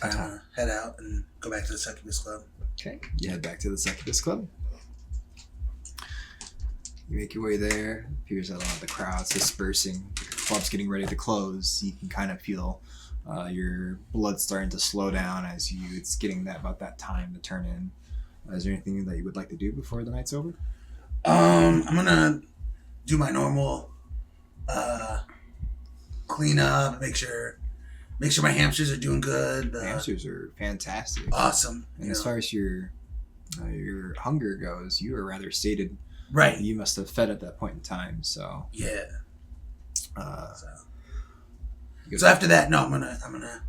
I'm gonna head out and go back to the Succubus Club. Okay. You head back to the Succubus Club. You make your way there. Appears that a lot of the crowd's dispersing. The club's getting ready to close. You can kind of feel your blood starting to slow down as it's getting about that time to turn in. Is there anything that you would like to do before the night's over? I'm gonna do my normal clean up, make sure my hamsters are doing good. Hamsters are fantastic. Awesome. And as far as your hunger goes, you are rather sated. Right. You must have fed at that point in time, so. Yeah. So after that, no, I'm gonna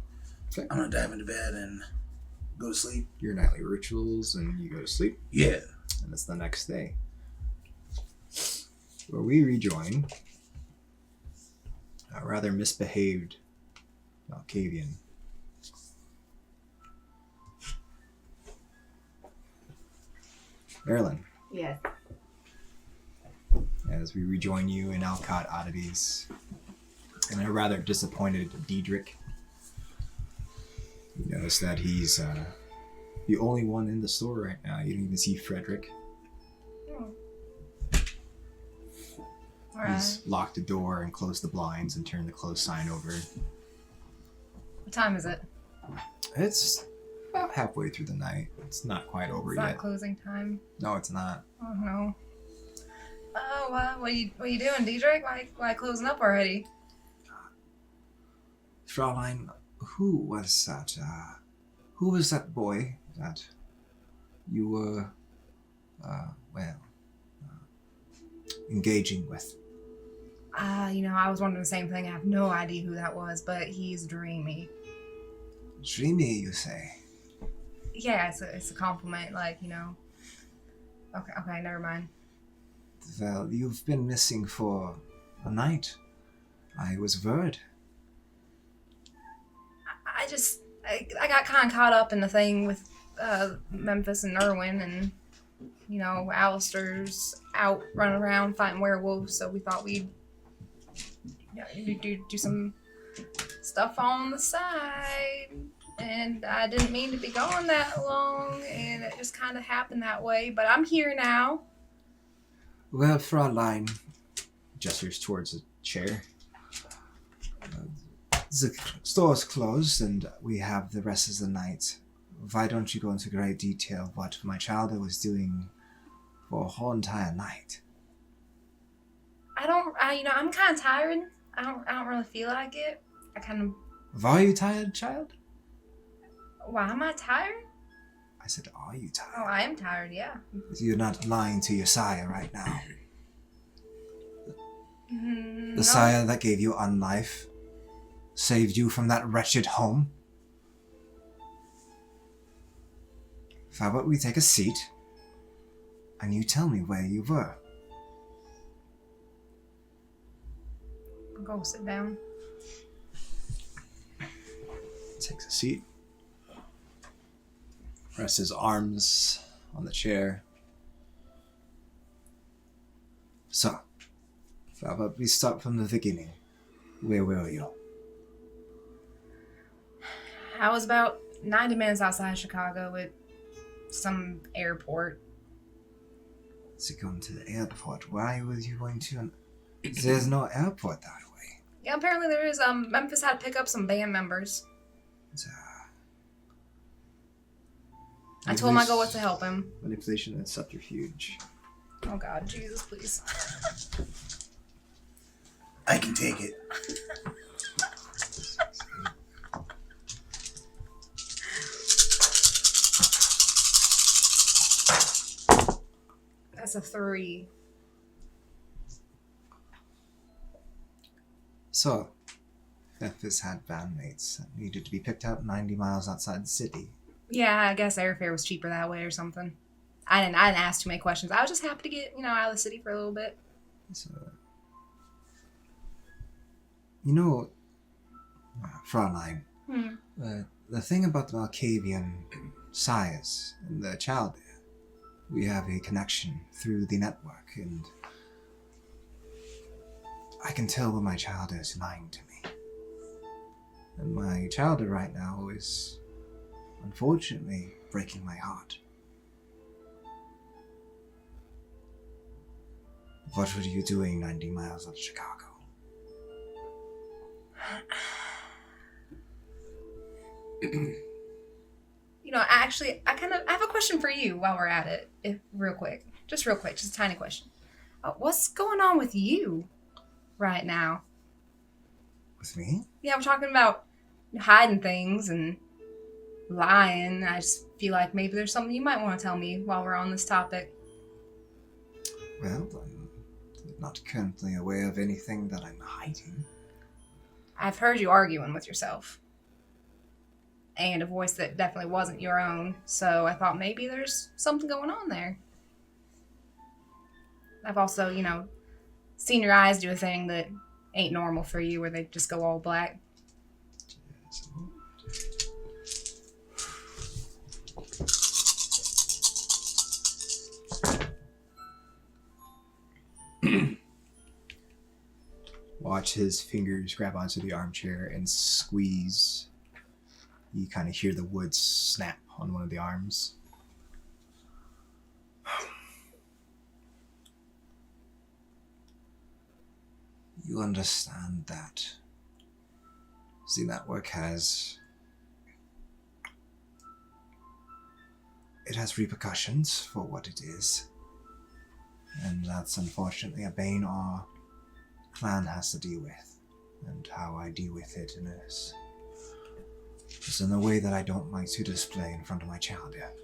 Okay. dive into bed and go to sleep. Your nightly rituals, and you go to sleep. Yeah. And it's the next day, where we rejoin a rather misbehaved Malkavian. Marilyn, Yes. as we rejoin you in Alcott Oddities, and a rather disappointed Diedrich. You notice that he's the only one in the store right now. You don't even see Frederick. Alright. He's locked the door and closed the blinds and turned the close sign over. What time is it? It's about halfway through the night. It's not quite over It's yet. not closing time. No, it's not. Oh no. Oh, what are you doing, Diedrich? Why closing up already? Fraulein, who was that? Who was that boy that you were, engaging with? I was wondering the same thing. I have no idea who that was, but he's dreamy. Dreamy, you say? Yeah, it's a compliment, Okay, never mind. Well, you've been missing for a night. I was worried. I got kind of caught up in the thing with Memphis and Irwin, and Alistair's out running around fighting werewolves, so we thought we'd do some stuff on the side. And I didn't mean to be gone that long, and it just kind of happened that way. But I'm here now. Well, Fraulein, gestures towards a chair. The store's closed, and we have the rest of the night. Why don't you go into great detail what my child was doing for a whole entire night? I'm kind of tired. I don't really feel like it. Are you tired, child? Why am I tired? I said, are you tired? Oh, I am tired, yeah. You're not lying to your sire right now. No. The sire that gave you unlife, saved you from that wretched home. How about we take a seat, and you tell me where you were? Go sit down. Takes a seat. Rests his arms on the chair. So, how about we start from the beginning? Where were you? I was about 90 minutes outside Chicago at some airport. So going to the airport. Why was you going to? There's no airport that way. Yeah, apparently there is. Memphis had to pick up some band members. I told him I'd go with to help him. Manipulation and subterfuge. Oh God, Jesus, please. I can take it. That's a 3. So, Memphis had bandmates that needed to be picked up 90 miles outside the city. Yeah, I guess airfare was cheaper that way or something. I didn't ask too many questions. I was just happy to get, out of the city for a little bit. So, Fraulein, the thing about the Malkavian sires and the child there, we have a connection through the network, and I can tell when my child is lying to me. And my child right now is, unfortunately, breaking my heart. What were you doing 90 miles out of Chicago? You know, actually, I have a question for you while we're at it, real quick, just a tiny question. What's going on with you right now? With me? Yeah, we're talking about hiding things and lying. I just feel like maybe there's something you might want to tell me while we're on this topic. Well, I'm not currently aware of anything that I'm hiding. I've heard you arguing with yourself. And a voice that definitely wasn't your own. So I thought maybe there's something going on there. I've also, seen your eyes do a thing that ain't normal for you, where they just go all black. Watch his fingers grab onto the armchair and squeeze. You kind of hear the wood snap on one of the arms. You understand that the network has repercussions for what it is. And that's unfortunately a bane our clan has to deal with. And how I deal with it is in a way that I don't like to display in front of my child yet.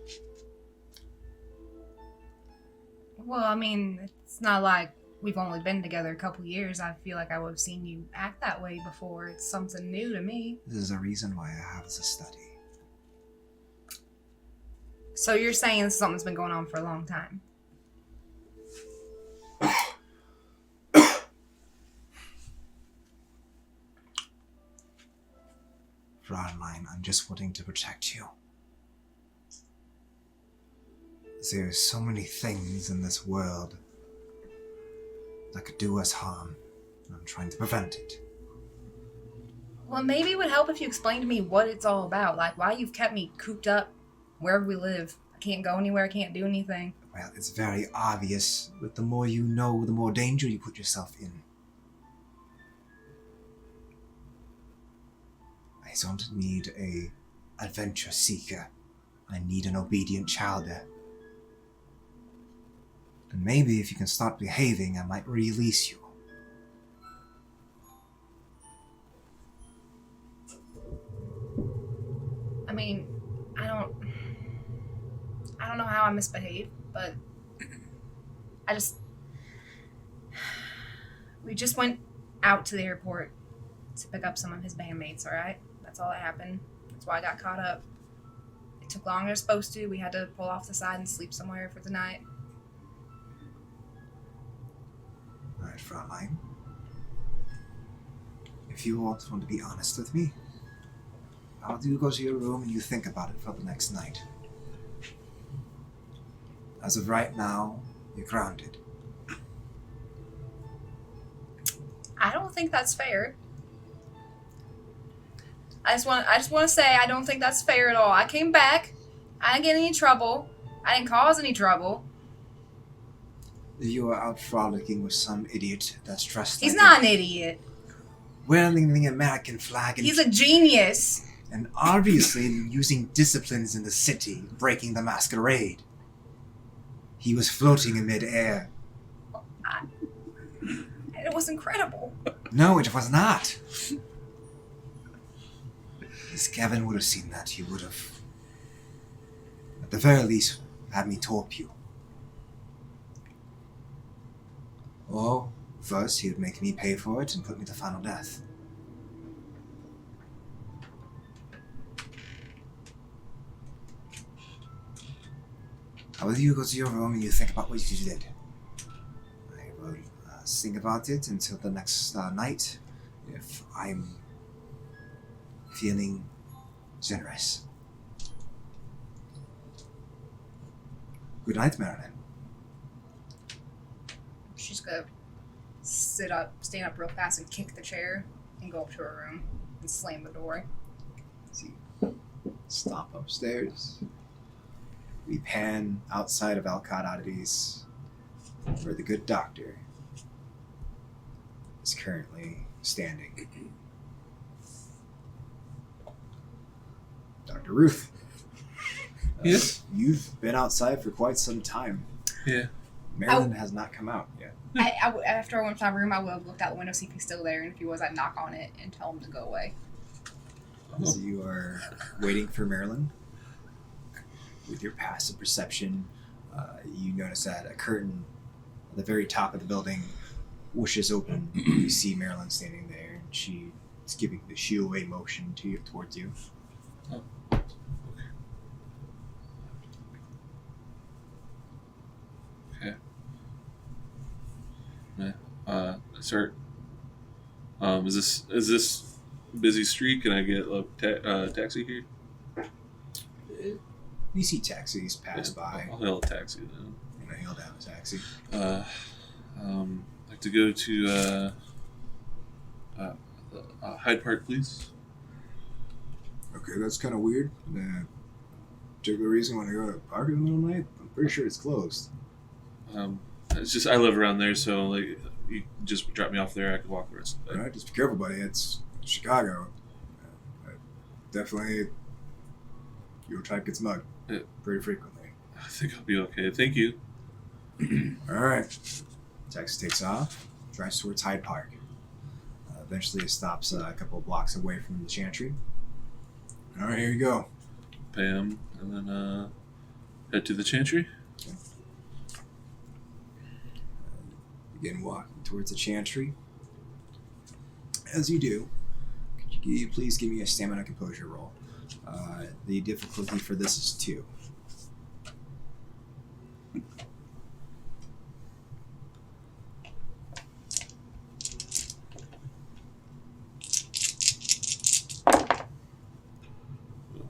Well, I mean, it's not like we've only been together a couple years. I feel like I would have seen you act that way before. It's something new to me. This is a reason why I have to study. So you're saying something's been going on for a long time? Fraulein, I'm just wanting to protect you. There's so many things in this world that could do us harm. I'm trying to prevent it. Well, maybe it would help if you explained to me what it's all about. Like, why you've kept me cooped up wherever we live. I can't go anywhere, I can't do anything. Well, it's very obvious. With the more you know, the more danger you put yourself in. I don't need a adventure seeker. I need an obedient childer. And maybe if you can start behaving, I might release you. I mean, I don't know how I misbehaved, but we just went out to the airport to pick up some of his bandmates, alright? That's all that happened. That's why I got caught up. It took longer than it was supposed to. We had to pull off the side and sleep somewhere for the night. Alright, Fraulein. If you want to be honest with me, how do you go to your room and you think about it for the next night? As of right now, you're grounded. I don't think that's fair. I just want to say I don't think that's fair at all. I came back. I didn't get any trouble. I didn't cause any trouble. You are out frolicking with some idiot that's dressed He's like not an idiot. wearing the American flag and, He's a genius. and obviously using disciplines in the city, breaking the Masquerade. He was floating in mid-air. It was incredible. No, it was not. If Kevin would have seen that, he would have, at the very least, had me torp you. Or, first, he would make me pay for it and put me to final death. How will you go to your room and you think about what you did? I will think about it until the next night, if I'm feeling generous. Good night, Marilyn. She's gonna stand up real fast and kick the chair and go up to her room and slam the door. Stop upstairs. We pan outside of Alcott Oddities, where the good doctor is currently standing. Dr. Ruth. Yes? You've been outside for quite some time. Yeah. Marilyn has not come out yet. After I went to my room, I would have looked out the window, see if he's still there, and if he was, I'd knock on it and tell him to go away. So you are waiting for Marilyn. With your passive perception, you notice that a curtain at the very top of the building whooshes open. You see Marilyn standing there, and she is giving the shoo away motion towards you. Oh. Okay. Yeah. Sir. Is this busy street? Can I get a taxi here? You see taxis pass by. I'll hail a taxi then. I'm gonna hail down a taxi. Like to go to Hyde Park, please. Okay, that's kind of weird. Particular reason when I go to the park in the middle of the night? I'm pretty sure it's closed. It's just I live around there, so like you just drop me off there. I can walk the rest of the All day. right, just be careful, buddy. It's Chicago. Definitely, your type gets mugged pretty frequently. I think I'll be okay. Thank you. All right. Taxi takes off, drives towards Hyde Park. Eventually, it stops a couple of blocks away from the Chantry. All right, here you go. Pay him, and then head to the Chantry. Begin walking towards the Chantry. As you do, could you please give me a stamina composure roll? The difficulty for this is 2.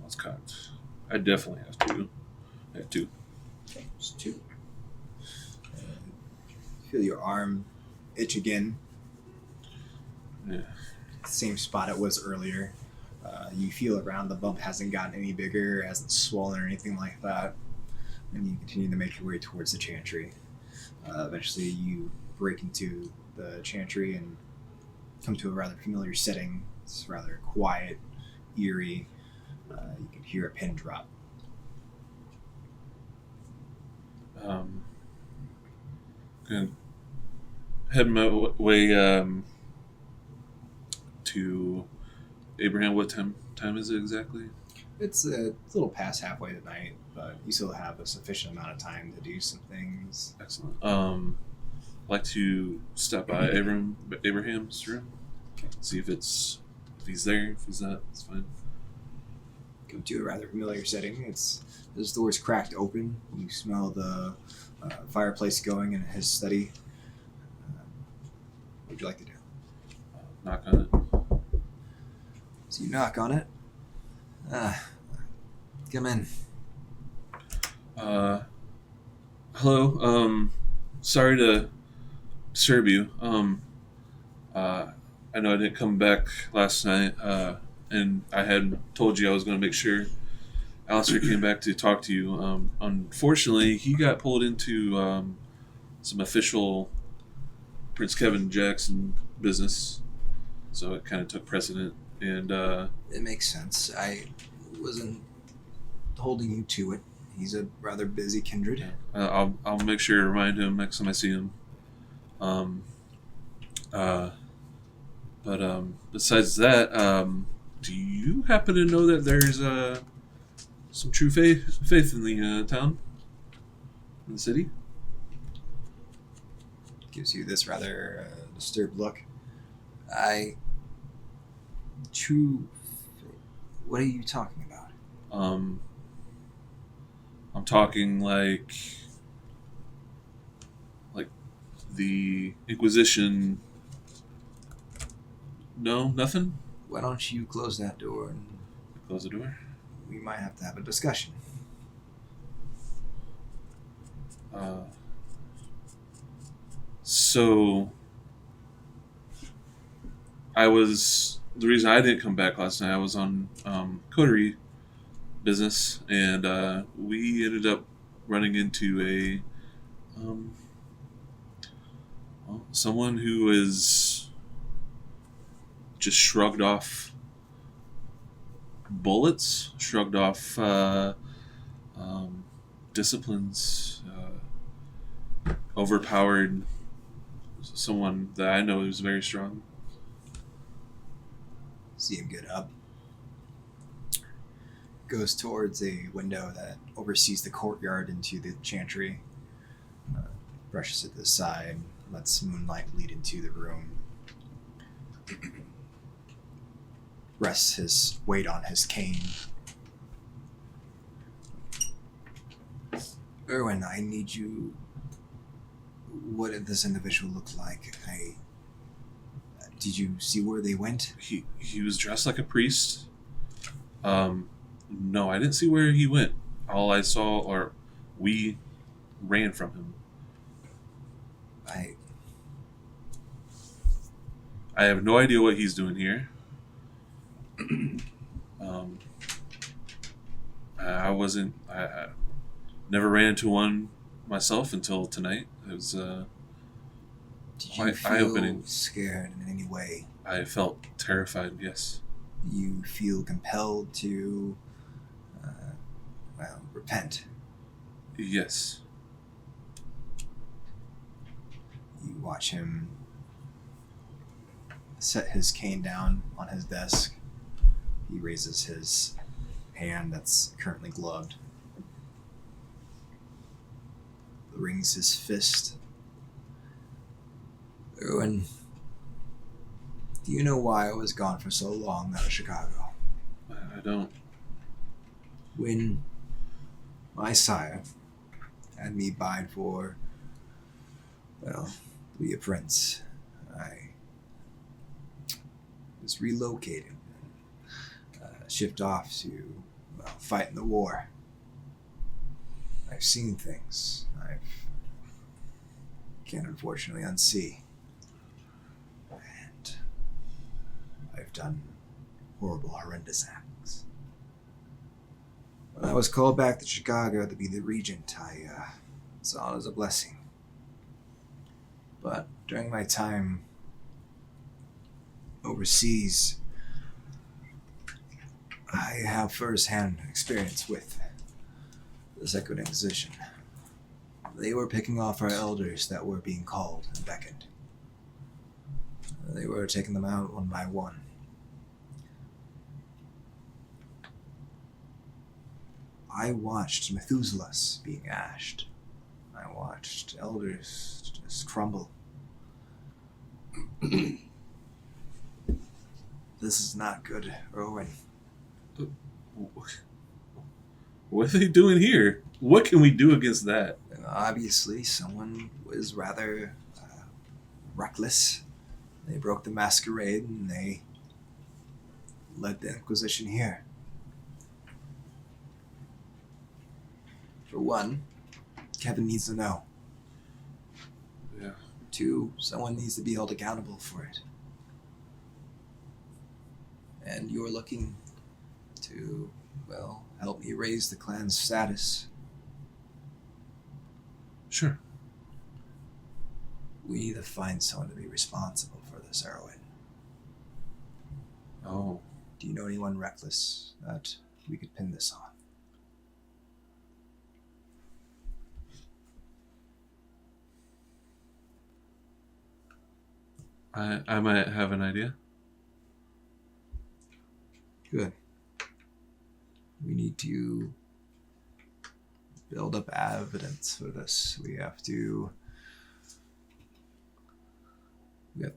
That's cocked. I definitely have 2. I have 2. Okay, it's 2. Feel your arm itch again. Yeah. Same spot it was earlier. You feel around the bump hasn't gotten any bigger, hasn't swollen or anything like that. And you continue to make your way towards the Chantry. Eventually you break into the Chantry and come to a rather familiar setting. It's rather quiet, eerie. You can hear a pin drop. Gonna head my way to Abraham. What time is it exactly? It's a little past halfway tonight, but you still have a sufficient amount of time to do some things. Excellent. I'd like to stop by Abraham's room. Okay. See if he's there. If he's not, it's fine. Come to a rather familiar setting. His door's cracked open. You smell the fireplace going in his study. What would you like to do? Knock on it. So you knock on it. Come in. Hello. Sorry to disturb you. I know I didn't come back last night, and I had told you I was going to make sure Alistair came back to talk to you. Unfortunately, he got pulled into some official Prince Kevin Jackson business, so it kind of took precedent. And It makes sense. I wasn't holding you to it. He's a rather busy kindred. I'll make sure to remind him next time I see him. But besides that, do you happen to know that there's some true faith in the town, in the city? Gives you this rather disturbed look. What are you talking about? I'm talking like the Inquisition. No, nothing? Why don't you close that door and Close the door. we might have to have a discussion. So the reason I didn't come back last night, I was on coterie business, and we ended up running into someone who is just shrugged off bullets, shrugged off disciplines, overpowered someone that I know is very strong. See him get up. Goes towards a window that oversees the courtyard into the chantry. Brushes it to the side, lets moonlight lead into the room. Rests his weight on his cane. Erwin, I need you. What did this individual look like? Did you see where they went? He was dressed like a priest. No, I didn't see where he went. All I saw, or we ran from him. I have no idea what he's doing here. I never ran into one myself until tonight. It was Did you quite feel eye-opening. scared in any way? I felt terrified, yes. You feel compelled to, repent. Yes. You watch him set his cane down on his desk. He raises his hand that's currently gloved. Rings his fist. Erwin, do you know why I was gone for so long out of Chicago? I don't. When my sire had me bide for, be a prince, I was relocated, shipped off to fight in the war. I've seen things I can't unfortunately unsee, and I've done horrible, horrendous acts. When I was called back to Chicago to be the regent, I saw it as a blessing. But during my time overseas, I have first-hand experience with the Second Inquisition. They were picking off our elders that were being called and beckoned. They were taking them out one by one. I watched Methuselahs being ashed. I watched elders just crumble. This is not good, Erwin. What are they doing here? What can we do against that? Obviously, someone was rather reckless. They broke the Masquerade and they led the Inquisition here. For one, Kevin needs to know. Yeah. 2, someone needs to be held accountable for it. And you're looking to, help me raise the clan's status. Sure. We need to find someone to be responsible for this, Erwin. Oh. Do you know anyone reckless that we could pin this on? I might have an idea. Good. We need to build up evidence for this. We have to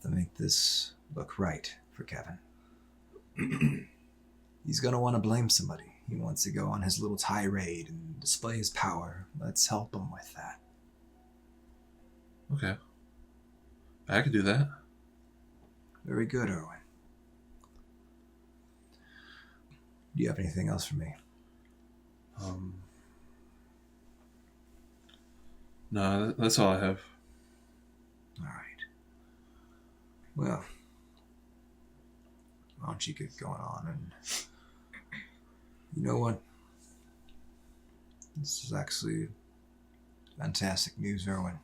make this look right for Kevin. He's going to want to blame somebody. He wants to go on his little tirade and display his power. Let's help him with that. Okay. I could do that. Very good, Erwin. Do you have anything else for me? No, that's all I have. All right. Well, why don't you get going on? And you know what? This is actually fantastic news, Erwin.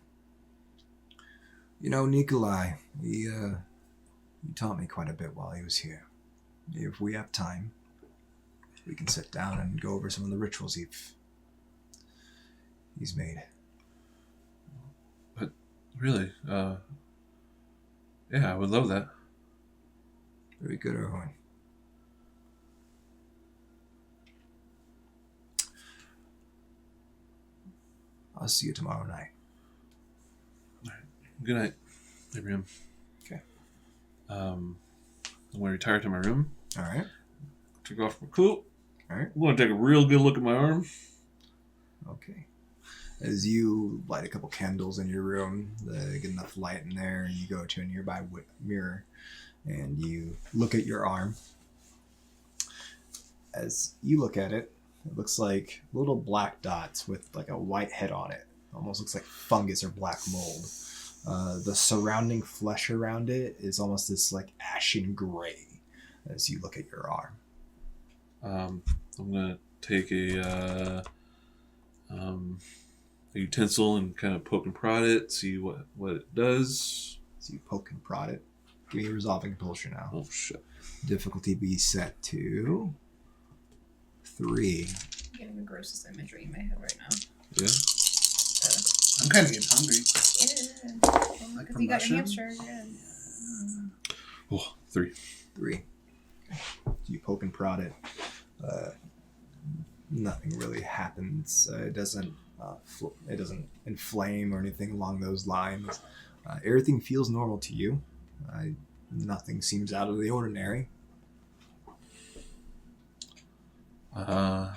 You know, Nikolai, we He taught me quite a bit while he was here. If we have time, we can sit down and go over some of the rituals he's made. But really, yeah, I would love that. Very good, Erwin. I'll see you tomorrow night. All right. Good night, Abraham. Okay. I'm going to retire to my room. All right. Take off my coat. All right. I'm going to take a real good look at my arm. Okay. As you light a couple candles in your room, get enough light in there, and you go to a nearby mirror, and you look at your arm. As you look at it, it looks like little black dots with like a white head on it. Almost looks like fungus or black mold. The surrounding flesh around it is almost this like ashen gray as you look at your arm. I'm going to take a utensil and kind of poke and prod it, see what it does. So you poke and prod it. Give me a resolving compulsion now. Oh, shit. Difficulty be set to 3. I'm getting the grossest imagery in my head right now. Yeah? I'm kind of getting hungry. Yeah. Like Because from you got Russia? your hamster. Yeah. Oh, 3. 3. So you poke and prod it. Nothing really happens. It doesn't inflame or anything along those lines. Everything feels normal to you. Nothing seems out of the ordinary. I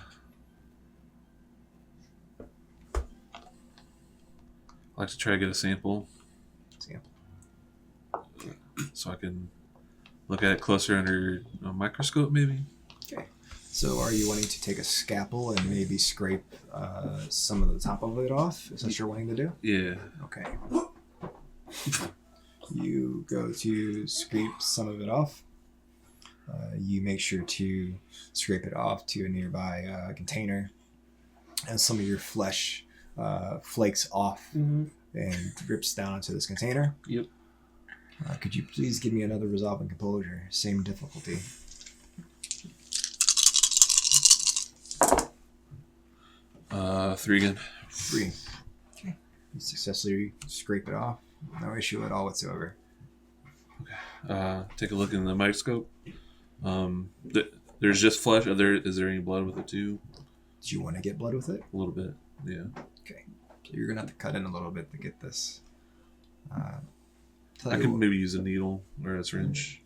like to try to get a sample so I can look at it closer under a microscope, maybe. Okay. So are you wanting to take a scalpel and maybe scrape some of the top of it off? Is that what you're wanting to do? Yeah. Okay. You go to scrape some of it off. You make sure to scrape it off to a nearby container. And some of your flesh flakes off and drips down into this container. Yep. Could you please give me another resolving composure? Same difficulty. 3 again. 3. Okay. You successfully scrape it off. No issue at all whatsoever. Take a look in the microscope. There's just flesh. Is there any blood with it too? Do you want to get blood with it? A little bit. Yeah. Okay. So you're going to have to cut in a little bit to get this. I could maybe use a needle or a syringe.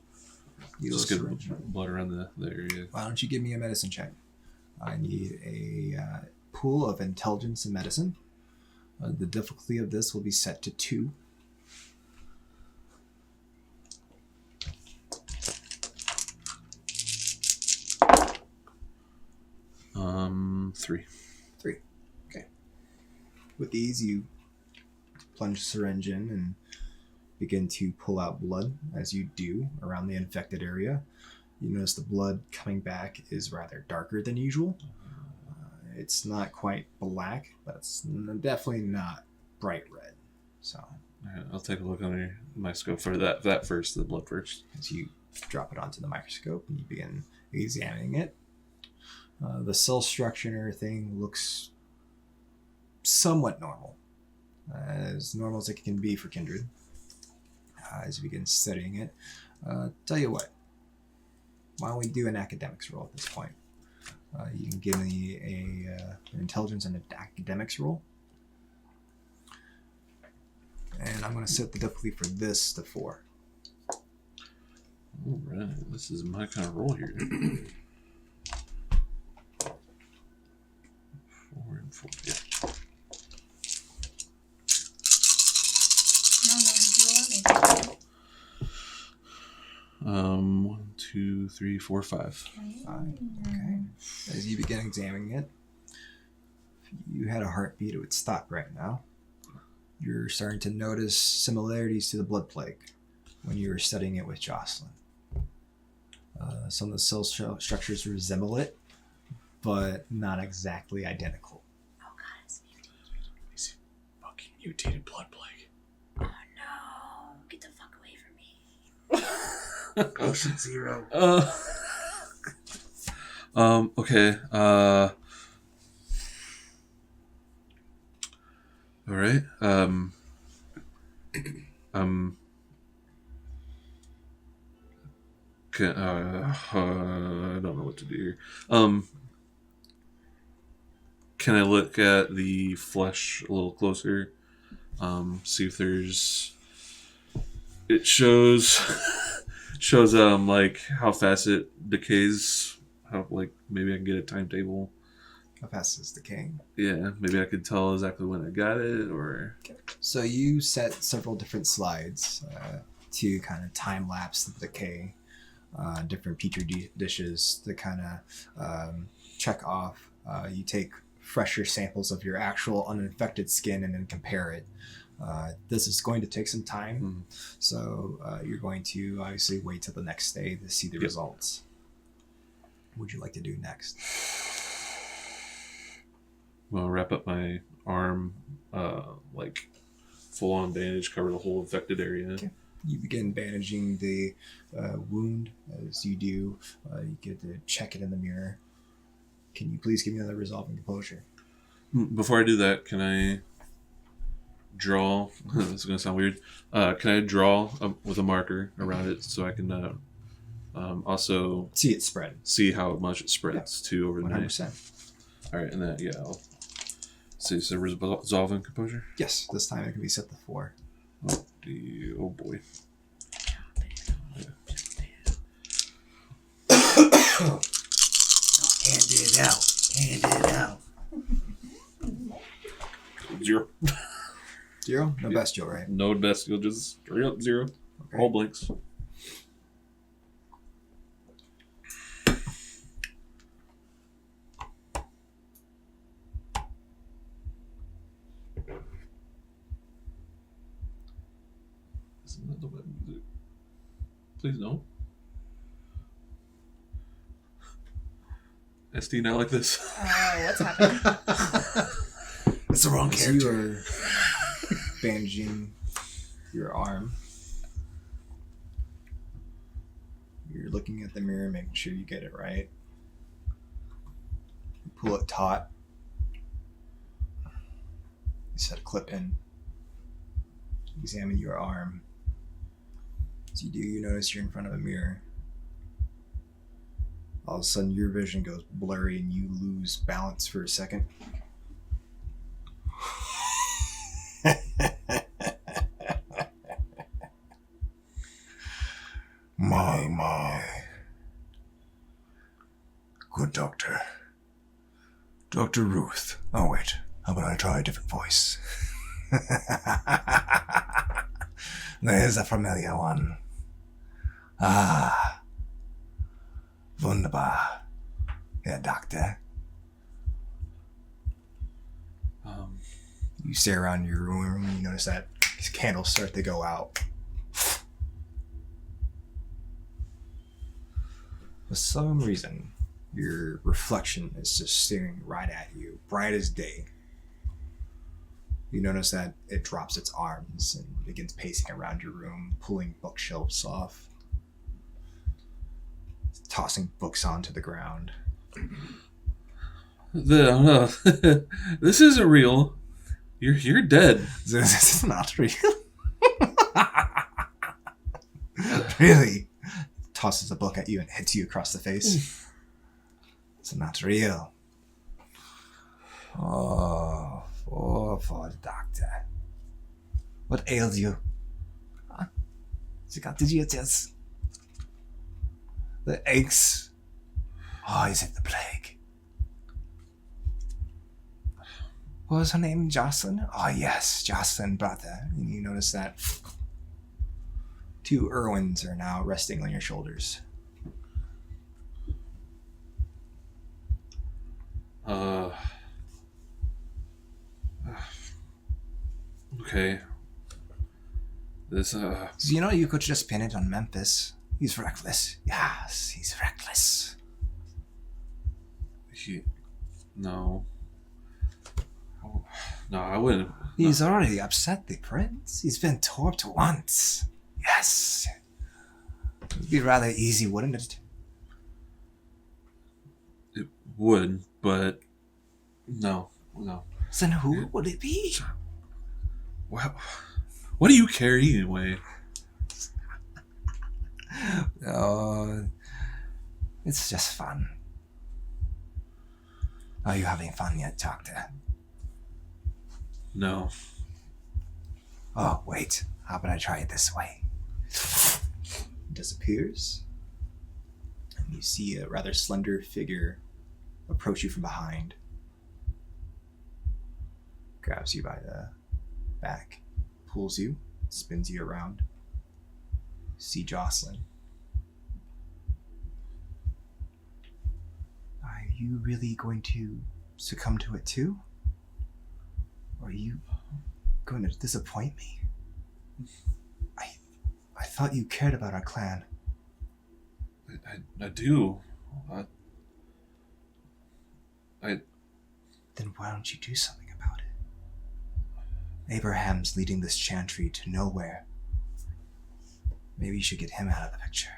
Needle Just get syringe. blood around the area. Why don't you give me a medicine check? I need a pool of intelligence and medicine. The difficulty of this will be set to 2. Three. 3. Okay. With these, you plunge the syringe in and begin to pull out blood. As you do around the infected area, you notice the blood coming back is rather darker than usual. It's not quite black, but it's definitely not bright red. So, Alright, I'll take a look under the microscope for that first, the blood first. as you drop it onto the microscope and you begin examining it, the cell structure and everything looks somewhat normal, as normal as it can be for kindred. As you begin studying it, tell you what, why don't we do an academics roll at this point? You can give me an intelligence and an academics roll. And I'm going to set the difficulty for this to 4. Alright, this is my kind of roll here. 4 and 4. Yeah. No, you allow me. 1, 2, 3, 4, 5. 5. Okay. As you begin examining it, if you had a heartbeat, it would stop right now. You're starting to notice similarities to the blood plague when you were studying it with Jocelyn. Some of the cell structures resemble it, but not exactly identical. Oh god, it's mutated. It's a fucking mutated blood plague. Oh no, get the fuck away from me. Ocean Zero. Okay. All right. I don't know what to do here. Can I look at the flesh a little closer? See if there's. It shows like how fast it decays. How like maybe I can get a timetable. How fast is decaying? Yeah, maybe I could tell exactly when I got it, or. So you set several different slides to kind of time lapse the decay, different petri dishes to kind of check off. You take fresher samples of your actual uninfected skin and then compare it. This is going to take some time, so you're going to obviously wait till the next day to see the results. What would you like to do next? Well, wrap up my arm, like full-on bandage, cover the whole infected area. Okay. You begin bandaging the wound. As you do, you get to check it in the mirror. Can you please give me another resolve and composure? Before I do that, can I draw? This is gonna sound weird. Can I draw with a marker around it so I can also See it spread. see how much it spreads to over the night? 100%. All right, and then I'll see. So resolve and composure. Yes, this time it can be set to 4. Oh boy. Hand it out. Hand it out. 0. 0? No bestial, right? No bestial, just straight up 0. Okay. All blanks. Isn't that the web music? Please no. SD not like this. What's happening? That's the wrong So character. you are bandaging your arm. You're looking at the mirror, making sure you get it right. You pull it taut. You set a clip in. Examine your arm. As you do, you notice you're in front of a mirror. All of a sudden, your vision goes blurry and you lose balance for a second. My. Good doctor. Dr. Ruth. Oh, wait. How about I try a different voice? There's a familiar one. Ah. Wunderbar. Herr Doctor. You stare around your room and you notice that these candles start to go out. For some reason, your reflection is just staring right at you, bright as day. You notice that it drops its arms and begins pacing around your room, pulling bookshelves off, tossing books onto the ground. This isn't real. You're dead. This is not real. Really? Tosses a book at you and hits you across the face. It's not real. Oh, for the doctor. What ails you? Huh? Did you just... The aches? Oh, is it the plague? What was her name? Jocelyn? Oh, yes, Jocelyn, brother. And you notice that 2 Irwins are now resting on your shoulders. Okay. This, So you know you could just pin it on Memphis. He's reckless. Yes, he's reckless. No. Oh, no, I wouldn't. He's already upset the prince. He's been torped once. Yes. It'd be rather easy, wouldn't it? It would, but no. Then who would it be? Wow. What do you carry anyway? Oh, it's just fun. Are you having fun yet, Doctor? No. Oh, wait. How about I try it this way? Disappears. And you see a rather slender figure approach you from behind. Grabs you by the back, pulls you, spins you around. See Jocelyn. Are you really going to succumb to it too? Or are you going to disappoint me? I thought you cared about our clan. I do. Then why don't you do something about it? Abraham's leading this chantry to nowhere. Maybe you should get him out of the picture.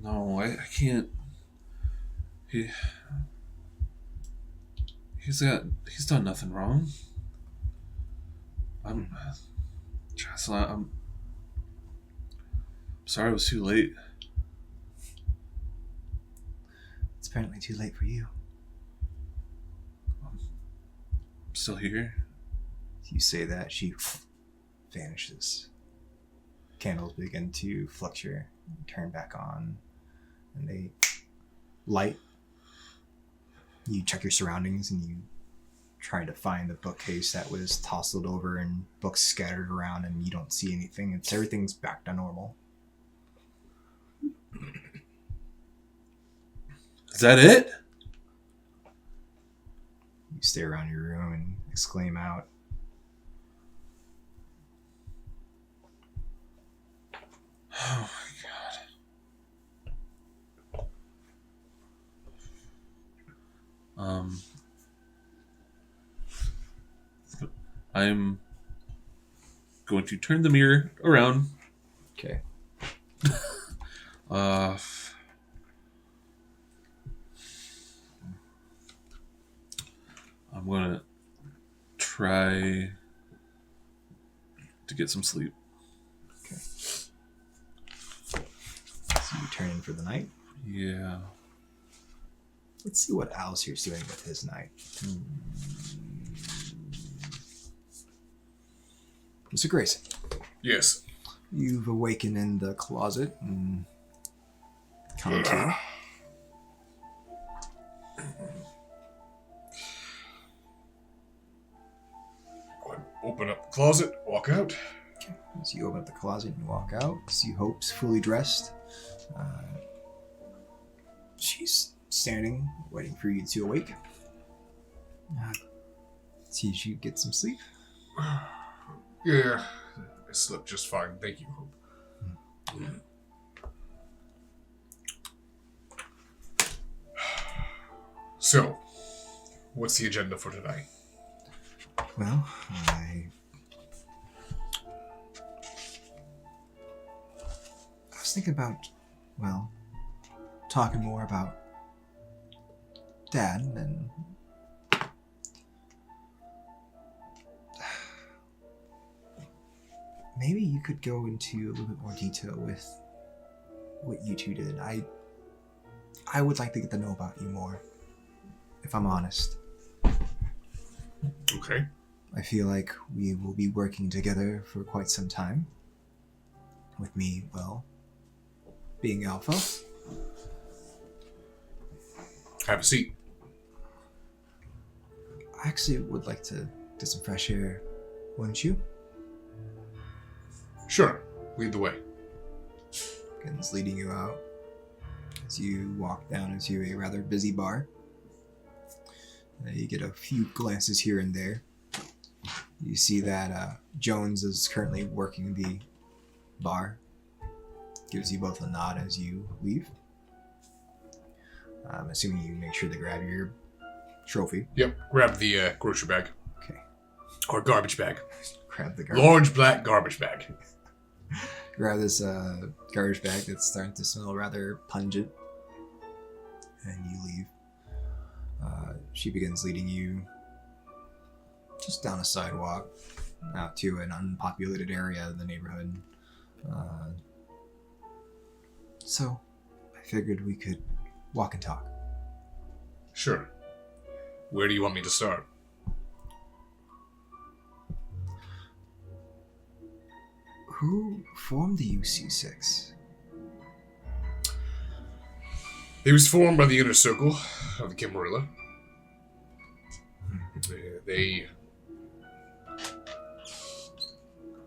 No, I can't. He's done nothing wrong. Jocelyn, I'm sorry I was too late. It's apparently too late for you. I'm still here. You say that, she vanishes. Candles begin to fluctuate, turn back on, and they light. You check your surroundings and you try to find the bookcase that was tousled over and books scattered around, and you don't see anything. Everything's back to normal. Is that it? You stare around your room and exclaim out, Oh my god. I'm going to turn the mirror around. okay. I'm gonna try to get some sleep. So you turn in for the night. Yeah. Let's see what Alistair's doing with his night. Mr. Grayson, Yes. you've awakened in the closet and come to. Open up the closet, walk out. So you open up the closet and walk out. See Hope's fully dressed. She's standing, waiting for you to awake. See if you get some sleep. Yeah, I slept just fine. Thank you, Hope. So, what's the agenda for tonight? Well, I was thinking about, well, talking more about Dad and maybe you could go into a little bit more detail with what you two did. I would like to get to know about you more, if I'm honest. Okay. I feel like we will be working together for quite some time. With me, well, being Alpha. Have a seat. I actually would like to get some fresh air, wouldn't you? Sure. Lead the way. Ken's leading you out as you walk down into a rather busy bar. You get a few glances here and there. You see that Jones is currently working the bar. Gives you both a nod as you leave. I'm assuming you make sure to grab your trophy. Yep. Grab the grocery bag. Okay. Or garbage bag. grab the garbage. Large black garbage bag. Grab this garbage bag that's starting to smell rather pungent, and you leave. She begins leading you just down a sidewalk out to an unpopulated area of the neighborhood. So I figured we could walk and talk. Sure. Where do you want me to start? Who formed the UC6? It was formed by the inner circle of the Camarilla. They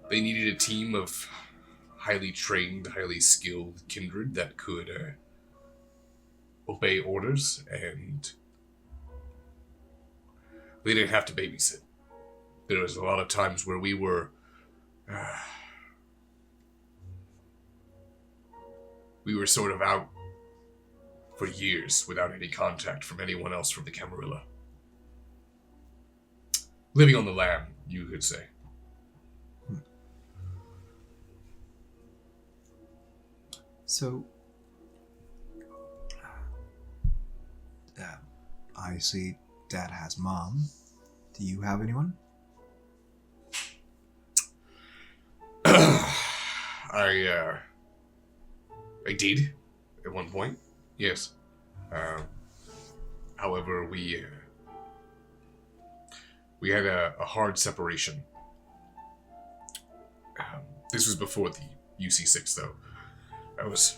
needed a team of highly trained, highly skilled kindred that could obey orders, and they didn't have to babysit. There was a lot of times where we were sort of out for years without any contact from anyone else from the Camarilla. Living on the lam, you could say. So, obviously, Dad has Mom. Do you have anyone? I did at one point, yes. However, we had a hard separation. This was before the UC6, though. I was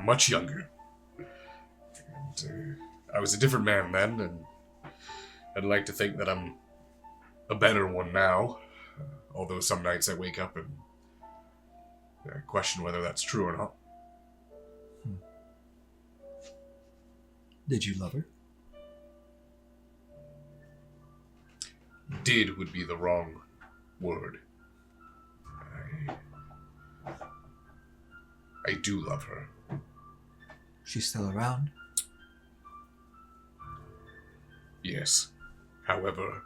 much younger. And, I was a different man then, and I'd like to think that I'm a better one now. Although some nights I wake up and question whether that's true or not. Did you love her? Did would be the wrong word. I do love her. She's still around? Yes. However,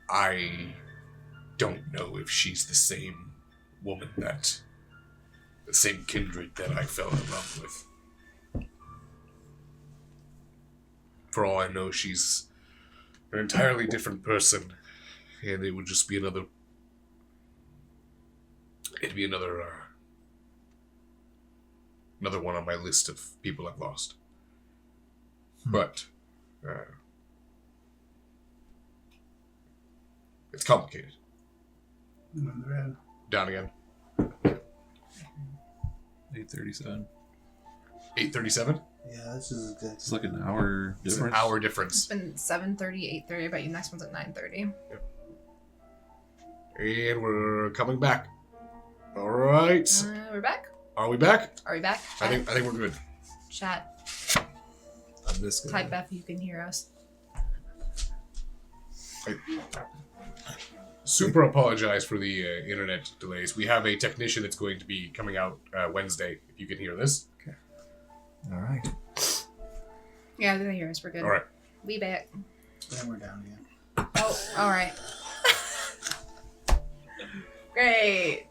I don't know if she's the same woman the same kindred that I fell in love with. For all I know, she's an entirely different person, and it would just be another one on my list of people I've lost. But it's complicated. Down again. 8:37. 8:37. Yeah, this is exactly. It's like an hour It's difference. an hour It's difference. been 7:30, 8:30. I bet you next one's at 9:30. And we're coming back. All right. We're back. Are we back? Are we back? I think we're good. Chat. I'm just gonna... Type F. You can hear us. Super apologize for the internet delays. We have a technician that's going to be coming out Wednesday, if you can hear this. All right. Yeah, they can hear us. We're good. All right. We back. Then we're down again. Oh, all right. Great.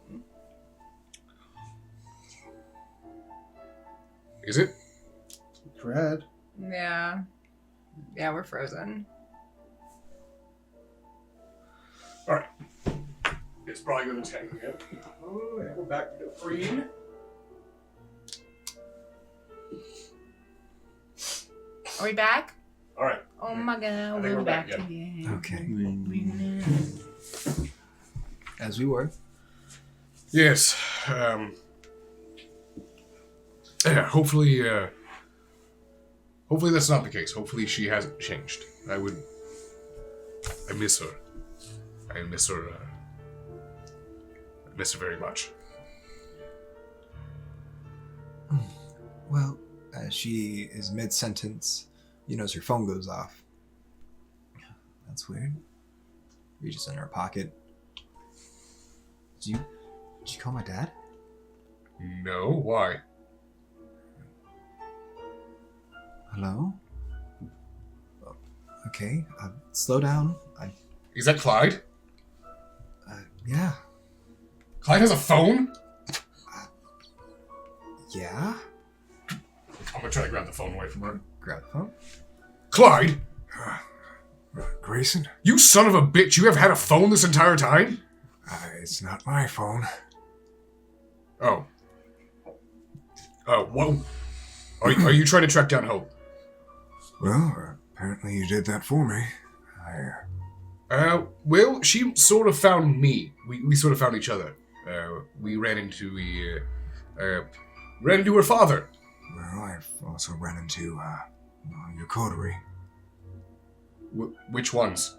Is it? Fred. Yeah. Yeah, we're frozen. All right. It's probably going to take again. Oh, yeah, we're back to green. Are we back? All right. Oh my god, I think we're we're back back again. again. Okay. As we were. Yes. Yeah, hopefully that's not the case. Hopefully she hasn't changed. I miss her. I miss her. I miss her very much. Well, she is mid-sentence. You notice her phone goes off. That's weird. Reaches in her pocket. Did you call my dad? No, why? Hello? Oh, okay, slow down. Is that Clyde? Yeah. Clyde has a phone? Yeah? I'm gonna try to grab the phone away from her. Grab the phone. Clyde! Grayson? You son of a bitch, you have had a phone this entire time? It's not my phone. Oh. Oh, well. Are you trying to track down Hope? Well, apparently you did that for me. Well, she sort of found me. We sort of found each other. We ran into her father. Well, I've also run into, your coterie. Which ones?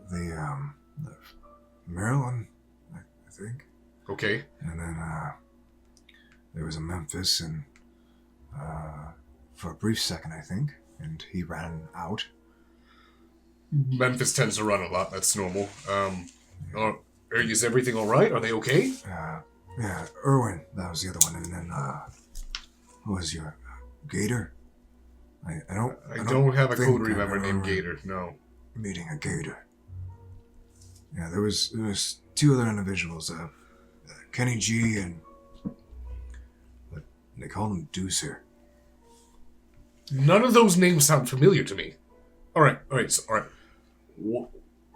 The Marilyn, I think. Okay. And then, there was a Memphis, and, for a brief second, I think, and he ran out. Memphis tends to run a lot, that's normal. Is everything alright? Are they okay? Yeah, Erwin, that was the other one, and then, who was your, Gator? I don't have a coterie member remember named Gator, no. Meeting a Gator. Yeah, there was two other individuals, Kenny G and they called him Deucer. None of those names sound familiar to me. Alright.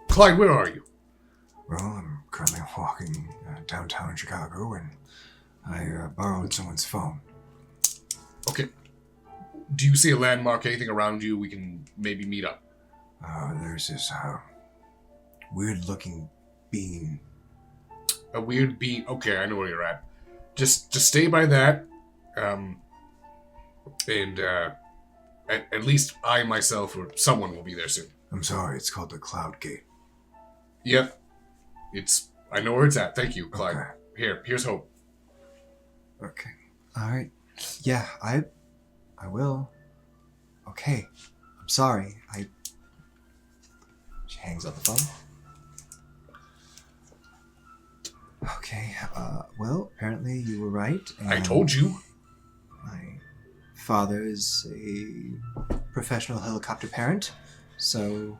Clyde, where are you? Well, I'm currently walking downtown in Chicago, and I borrowed someone's phone. Okay. Do you see a landmark, anything around you we can maybe meet up? There's this weird-looking bean. A weird bean? Okay, I know where you're at. Just stay by that. At least I myself or someone will be there soon. I'm sorry, it's called the Cloud Gate. Yep. I know where it's at. Thank you, Clyde. Okay. Here's Hope. Okay. All right. Yeah, I will. Okay. I'm sorry. She hangs up the phone. Okay. Well, apparently you were right. I told you. My father is a professional helicopter parent, so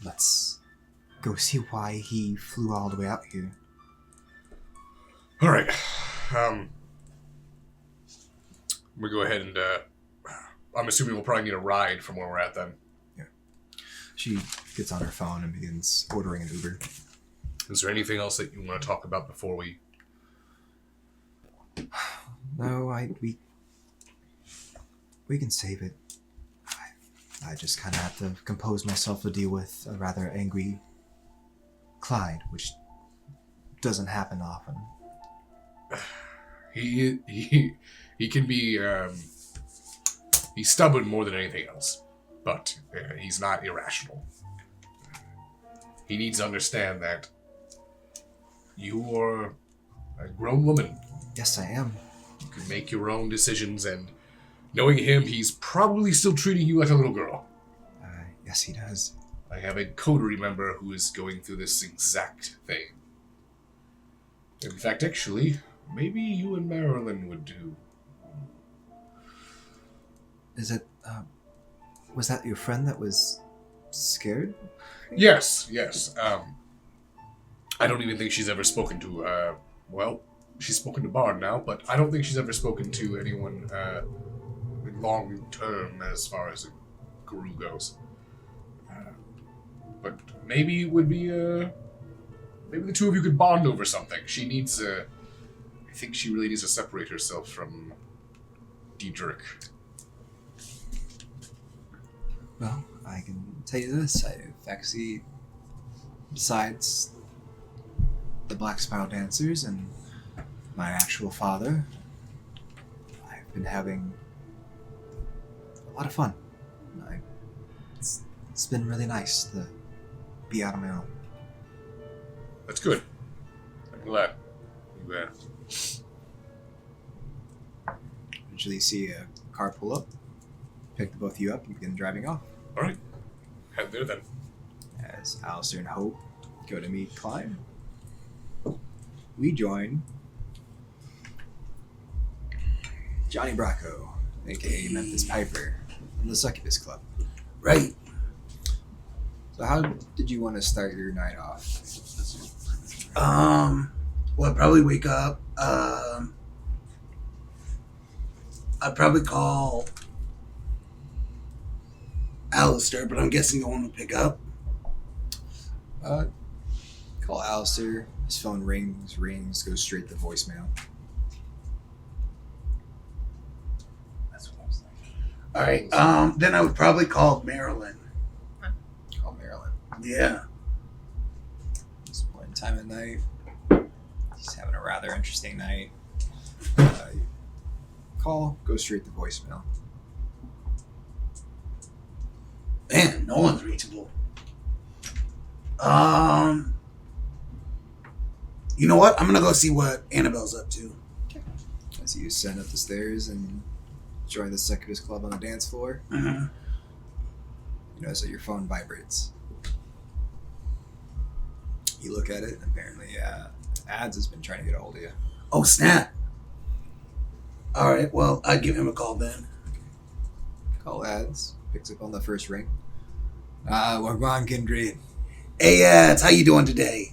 let's go see why he flew all the way out here. All right. We go ahead and I'm assuming we'll probably need a ride from where we're at then. Yeah. She gets on her phone and begins ordering an Uber. Is there anything else that you want to talk about before we... No, we can save it. I just kind of have to compose myself to deal with a rather angry Clyde, which doesn't happen often. He can be he's stubborn more than anything else, but he's not irrational. He needs to understand that you are a grown woman. Yes, I am. You can make your own decisions, and knowing him, he's probably still treating you like a little girl. Yes, he does. I have a coterie member who is going through this exact thing. In fact, actually, maybe you and Marilyn would do. Is it, was that your friend that was scared? Yes. I don't even think she's ever spoken to, she's spoken to Bard now, but I don't think she's ever spoken to anyone, long term as far as Garou goes. But maybe it would be, maybe the two of you could bond over something. She needs, I think she really needs to separate herself from Diedrich. Well, I can tell you this. I've actually, besides the Black Spiral Dancers and my actual father, I've been having a lot of fun. It's been really nice to be out on my own. That's good. I'm glad. Eventually see a car pull up, pick the both of you up, and begin driving off. All right. Head there then. As Alistair and Hope go to meet Clyde, we join Johnny Bracco, aka Memphis Piper, from the Succubus Club. Right. So how did you want to start your night off? Well, I'd probably wake up. I'd probably call Alistair, but I'm guessing no one will pick up. Call Alistair. His phone rings, goes straight to voicemail. That's what I was thinking. All right. Then I would probably call Marilyn. Call Marilyn. Yeah. This one time of night. He's having a rather interesting night. Call, go straight to voicemail. Man, no one's reachable. You know what? I'm gonna go see what Annabelle's up to. As you ascend up the stairs and join the Succubus Club on the dance floor, Mm-hmm. you notice that your phone vibrates. You look at it, and apparently, Ads has been trying to get a hold of you. Oh, snap. All right, well, I'd give him a call then. Call Ads, picks up on the first ring. We're gone, Kindred. Hey, Ads, how you doing today?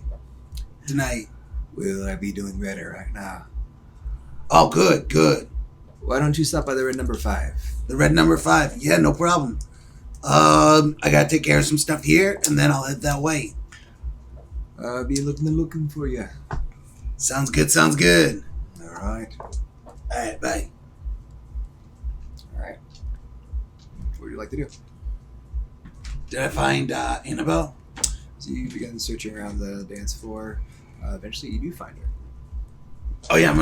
Tonight? Will I be doing better right now? Oh, good, good. Why don't you stop by the red number 5? The red number 5. Yeah, no problem. I gotta take care of some stuff here, and then I'll head that way. I'll be looking for you. Sounds good, sounds good. All right. All right, bye. All right. What would you like to do? Did I find Annabelle? So you begin searching around the dance floor. Eventually, you do find her. Oh yeah, I'm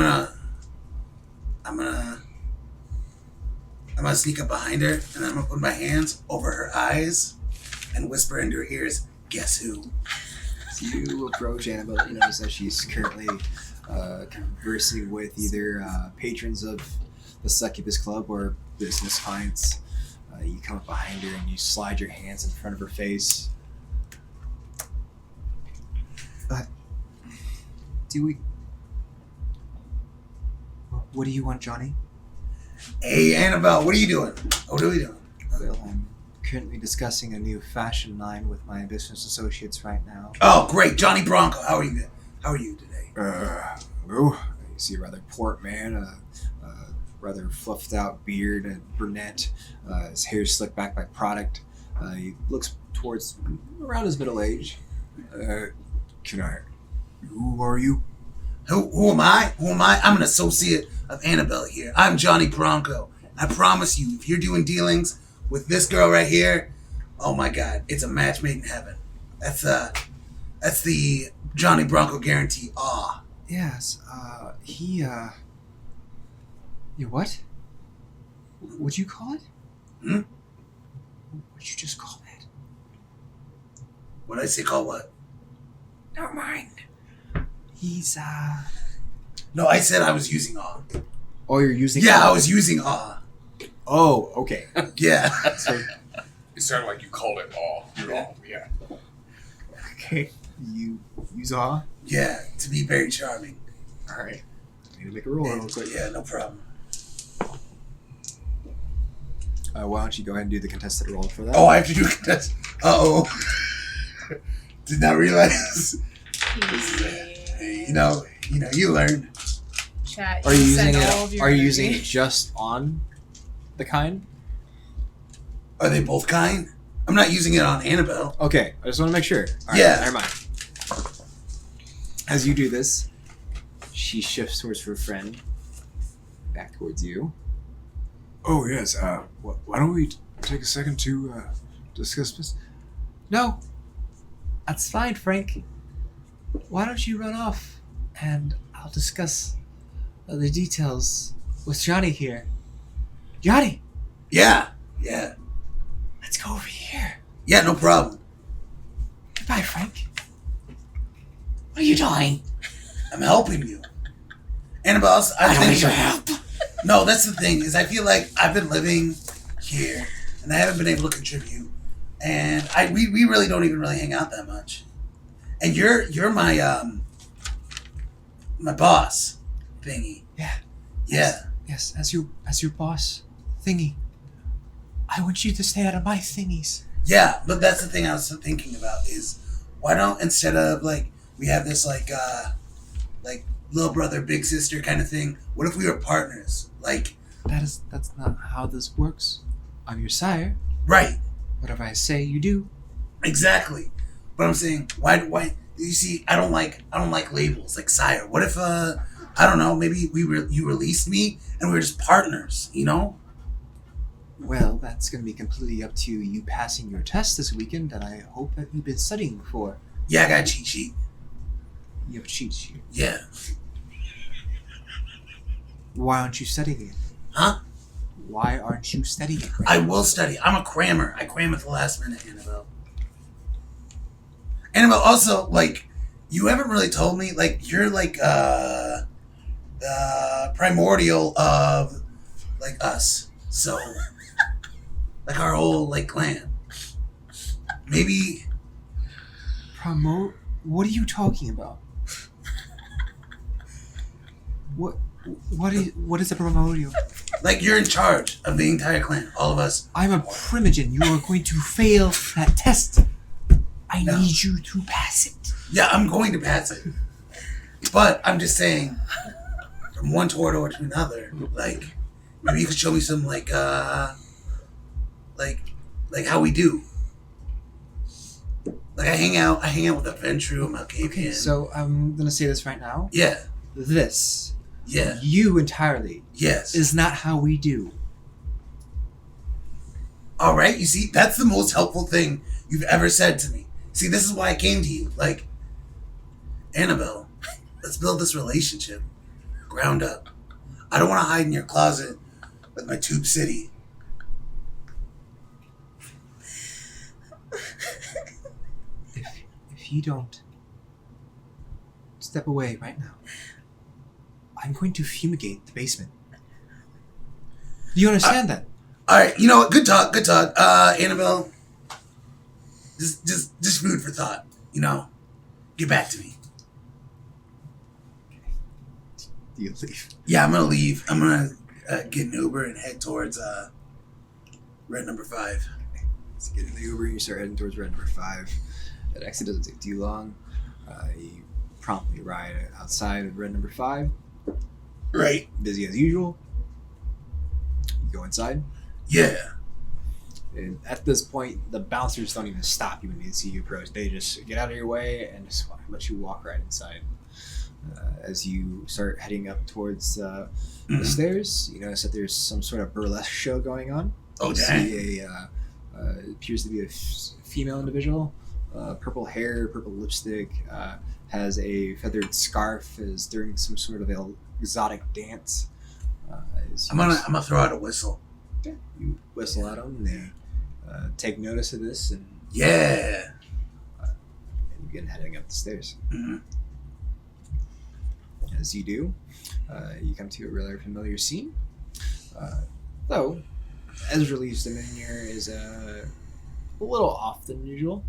gonna sneak up behind her, and I'm gonna put my hands over her eyes and whisper into her ears, "Guess who?" So you approach Annabelle. You notice that she's currently conversing with either patrons of the Succubus Club or business clients. You come up behind her and you slide your hands in front of her face. What do you want, Johnny? Hey, Annabelle, what are you doing? What are we doing? Well, I'm currently discussing a new fashion line with my business associates right now. Oh, great, Johnny Bronco. How are you? How are you today? You see a rather port man, a rather fluffed out beard, a brunette, his hair slicked back by product. He looks towards around his middle age. Who are you? Who am I? Who am I? I'm an associate of Annabelle here. I'm Johnny Bronco. I promise you, if you're doing dealings with this girl right here, oh my God, it's a match made in heaven. That's the Johnny Bronco guarantee. Ah. Yes, what? What'd you call it? Hmm? What'd you just call it? What'd I say call what? Never mind. He's, No, I said I was using awe. Oh, you're using... Yeah, I was using awe. Oh, okay. Yeah. So, It sounded like you called it all. You're all, yeah. okay. You use awe? Yeah, to be very charming. All right. I need to make a roll. Yeah, It looks like... yeah, no problem. Why don't you go ahead and do the contested roll for that? Oh, I have to do a contest. Uh-oh. Did not realize. You know, you learn. Chat. Are you using send all of it? your Are you using energy. it just on the kind? Are they both kind? I'm not using it on Annabelle. Okay, I just want to make sure. All right, Yeah. never mind. As you do this, she shifts towards her friend, back towards you. Oh, yes. Why don't we take a second to discuss this? No, that's fine, Frank. Why don't you run off, and I'll discuss the details with Johnny here. Johnny, Yeah. let's go over here. Yeah, no problem. Goodbye, Frank. What are you doing? I'm helping you. Annabelle, I don't need your help. No, that's the thing, is I feel like I've been living here, and I haven't been able to contribute. And we really don't even really hang out that much. And you're my my boss thingy. Yeah. Yeah. Yes, as your boss thingy. I want you to stay out of my thingies. Yeah, but that's the thing I was thinking about is why don't instead of like we have this like little brother big sister kind of thing, what if we were partners? Like That's not how this works. I'm your sire. right, Whatever I say, you do. exactly. But I'm saying why you see I don't like labels like sire. What if I don't know, maybe you released me and we were just partners, you know? Well, that's going to be completely up to you passing your test this weekend, and I hope that you've been studying for. Yeah, I got a cheat sheet. You have a cheat sheet. Yeah. Why aren't you studying it? Huh? Why aren't you studying it? I will study. I'm a crammer. I cram at the last minute, Annabelle. Annabelle, also, like, you haven't really told me, like, you're like the primordial of like us. So like our whole like clan. Maybe Promote? What are you talking about? What is a primordial? like you're in charge of the entire clan. All of us. I'm a primogen. You are going to fail that test. I No. need you to pass it. Yeah, I'm going to pass it. But I'm just saying, from one Torador to another, like maybe you could show me some like how we do. Like I hang out with the Ventru and Malkavian. Okay, so I'm gonna say this right now. Yeah, This, yeah, you entirely, yes. is not how we do. All right, you see, that's the most helpful thing you've ever said to me. See, this is why I came to you. Like, Annabelle, let's build this relationship. Ground up. I don't want to hide in your closet with my tube city. If you don't step away right now, I'm going to fumigate the basement. Do you understand that? All right, you know what? Good talk. Annabelle, just food for thought. You know, get back to me. Do you leave? Yeah, I'm gonna leave. I'm gonna get an Uber and head towards red number 5. So you get in the Uber, you start heading towards red number 5. That exit doesn't take too long. You promptly ride outside of red number 5. Right. Busy as usual. You go inside. Yeah. And at this point, the bouncers don't even stop you when they see you approach. They just get out of your way and just let you walk right inside. As you start heading up towards the stairs, you notice that there's some sort of burlesque show going on. Oh, You dang. see it appears to be a female individual. Purple hair, purple lipstick, has a feathered scarf, is doing some sort of exotic dance. I'm gonna throw out a whistle. You whistle at them, and they take notice of this, and Yeah. you begin heading up the stairs. Mhm. As you do, you come to a rather familiar scene. Though, Ezralee's demeanor is a little off than usual.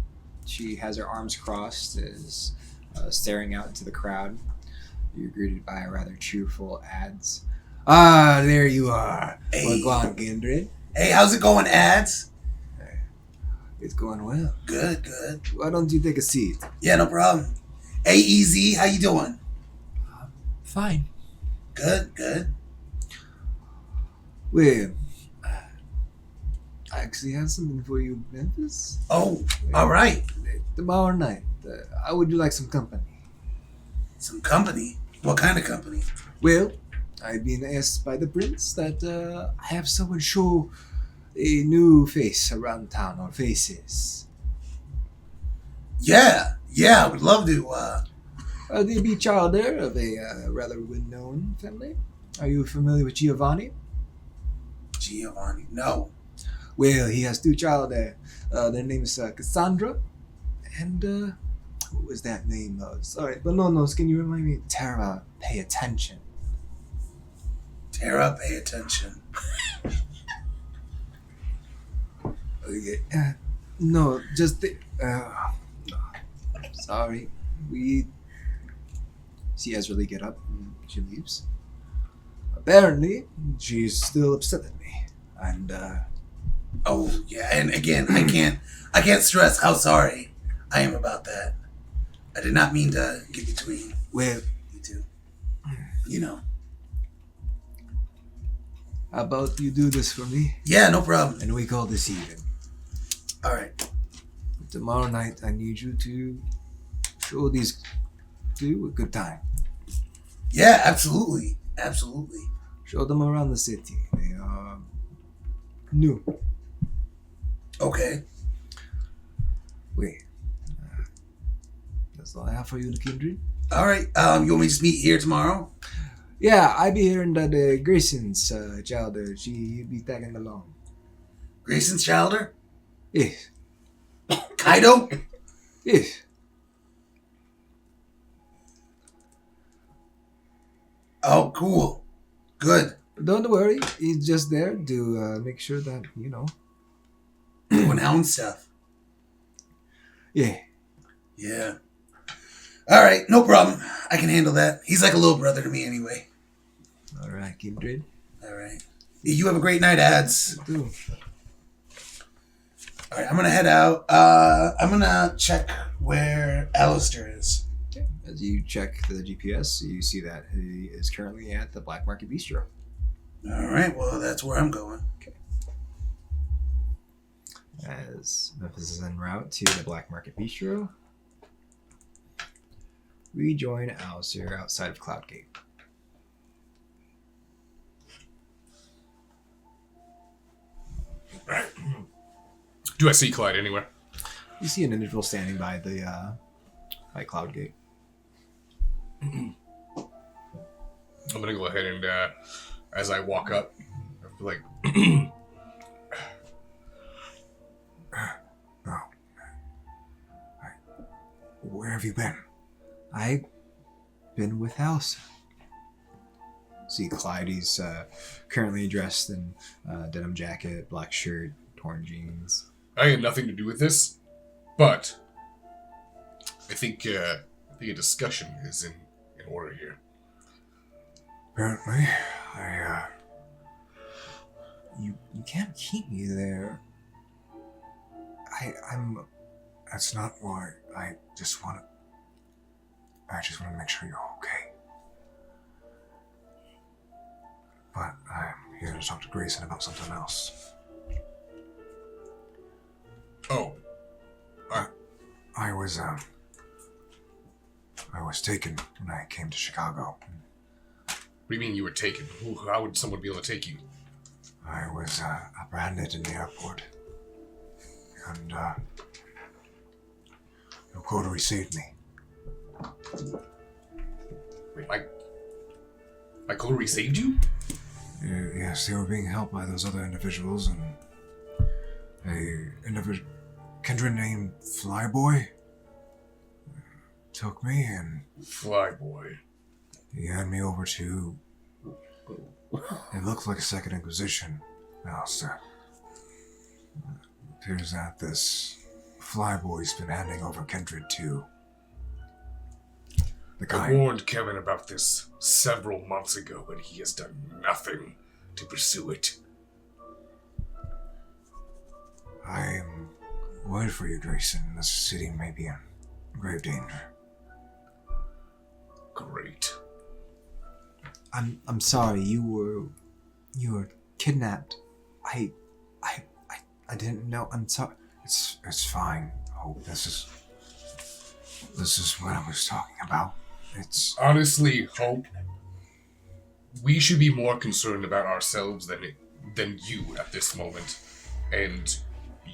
She has her arms crossed, is staring out into the crowd. You're greeted by a rather cheerful ads. Ah, there you are. Hey. Well, go on, Kindred. Hey, how's it going, ads? It's going well. Good. Why don't you take a seat? Yeah, no problem. Hey, EZ, how you doing? Fine. Good. Well, I actually have something for you, Memphis. Oh, all right. Tomorrow night, how would you like some company? Some company. What kind of company? Well, I've been asked by the prince that I have someone show a new face around town, or faces. Yeah, I would love to. They be child heir of a rather well-known family. Are you familiar with Giovani? Giovani. No. Well, he has 2 child heir. Their name is Cassandra, and what was that name? Sorry, but no, can you remind me? Tara, pay attention. Tara, pay attention. Okay. No, just the. Sorry, we see Ezra get up and she leaves. Apparently, she's still upset at me, and Oh yeah, and again, I can't stress how sorry I am about that. I did not mean to get between Well, you two. You know. how about you do this for me, Yeah, no problem. and we call this even. All right. Tomorrow night, I need you to show these two a good time. Yeah, absolutely, absolutely. Show them around the city. They are new. Okay. Wait. That's all I have for you, Kindred. All right. You want me to just meet here tomorrow? Yeah, I be hearing that Grayson's child, she be tagging along. Grayson's Childer? Yes, Kaido? yes. Oh, cool. Good. Don't worry, he's just there to make sure that, you know. Doing hound stuff. Yeah. Yeah. All right, no problem. I can handle that. He's like a little brother to me anyway. All right, Kindred. All right. You have a great night, Ads. Do. All right, I'm going to head out. I'm going to check where Alistair is. As you check the GPS, you see that he is currently at the Black Market Bistro. All right, well, that's where I'm going. As Memphis is en route to the Black Market Bistro, we join Alistair outside of Cloudgate. Do I see Clyde anywhere? You see an individual standing by the by Cloudgate. I'm gonna go ahead and as I walk up, I feel like Oh. Where have you been? I've been with Alistair. See Clyde, he's currently dressed in denim jacket, black shirt, torn jeans. I had nothing to do with this, but I think a discussion is in order here. Apparently, You can't keep me there. I'm. That's not why. I just want to make sure you're okay. But I'm here to talk to Grayson about something else. Oh, I was taken when I came to Chicago. what do you mean you were taken? How would someone be able to take you? I was apprehended in the airport. And your coterie saved me. Wait, my coterie saved you? Yes, they were being helped by those other individuals, and kindred named Flyboy took me, and Flyboy. he handed me over to. It looked like a second Inquisition, Alistair. It appears that this Flyboy's been handing over kindred to the I guy. warned Kevin about this several months ago, and he has done nothing to pursue it. I'm worried for you, Grayson. This city may be in grave danger. Great. I'm sorry. You were kidnapped. I didn't know. I'm sorry. It's fine. Hope this is what I was talking about. It's Honestly, Hope, we should be more concerned about ourselves than you at this moment. And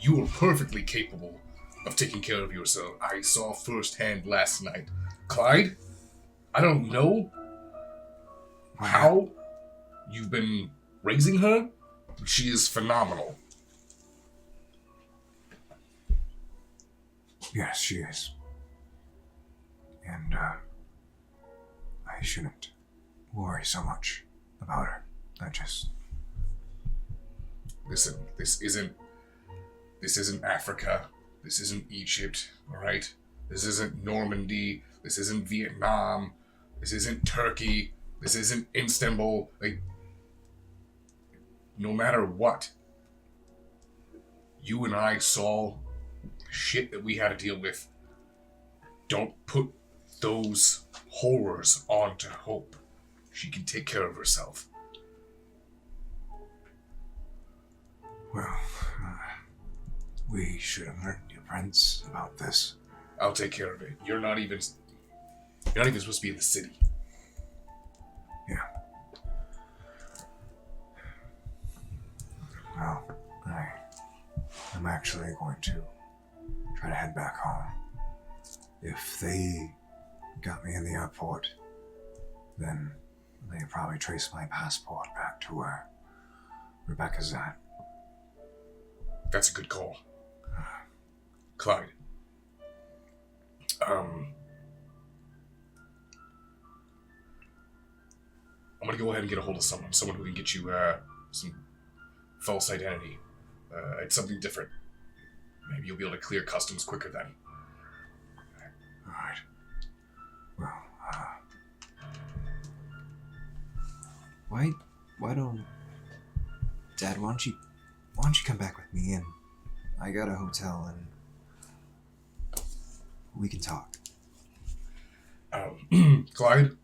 you are perfectly capable of taking care of yourself. I saw firsthand last night. Clyde, I don't know how you've been raising her, but she is phenomenal. yes, she is. And I shouldn't worry so much about her. Listen, this isn't Africa. This isn't Egypt, alright? This isn't Normandy. This isn't Vietnam. This isn't Turkey. This isn't Istanbul. Like, no matter what, You and I saw shit that we had to deal with. Don't put those horrors onto Hope. She can take care of herself. Well, we should alert your friends about this. I'll take care of it. You're not even supposed to be in the city. Yeah. Well, I'm actually going to try to head back home. If they got me in the airport, then they probably trace my passport back to where Rebecca's at. That's a good call. Clyde. I'm gonna go ahead and get a hold of someone who can get you some false identity. It's something different. Maybe you'll be able to clear customs quicker then. Alright. Well, why don't... Dad, why don't you come back with me, and I got a hotel and we can talk. Clyde,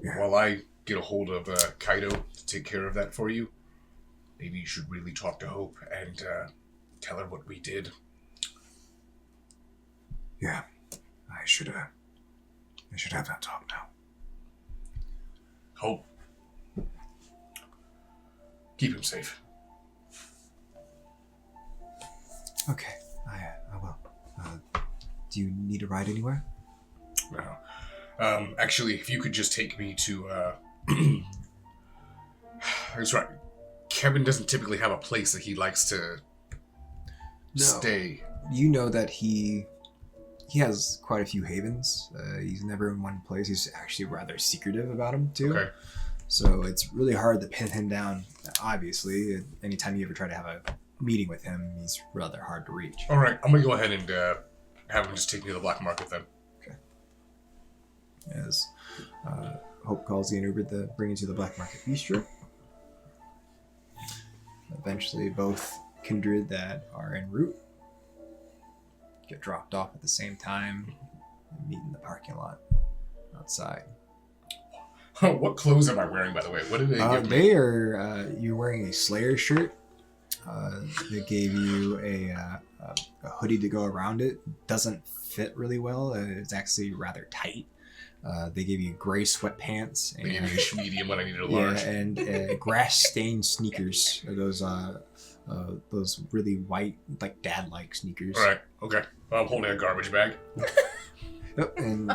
Yeah. while I get a hold of Kaido to take care of that for you, maybe you should really talk to Hope and tell her what we did. Yeah. I should have that talk now. Hope. Keep him safe. Okay, I will. Do you need a ride anywhere? No. Actually, if you could just take me to, that's right. Kevin doesn't typically have a place that he likes to stay. You know that he has quite a few havens. He's never in one place. He's actually rather secretive about them, too. Okay. So it's really hard to pin him down, obviously. Anytime you ever try to have a meeting with him, he's rather hard to reach. All right, I'm going to go ahead and have him just take me to the black market then. Okay. As Hope calls you an Uber to bring you to the black market bistro. Eventually, both kindred that are en route get dropped off at the same time and meet in the parking lot outside. What clothes am I wearing, by the way? What did they give me? They are, you're wearing a Slayer shirt. They gave you a hoodie to go around it. Doesn't fit really well. It's actually rather tight. They gave you gray sweatpants. They gave me a medium when I needed a large. Yeah, and grass-stained sneakers. Those really white, like dad-like sneakers. All right, okay. I'm holding a garbage bag. Yep, and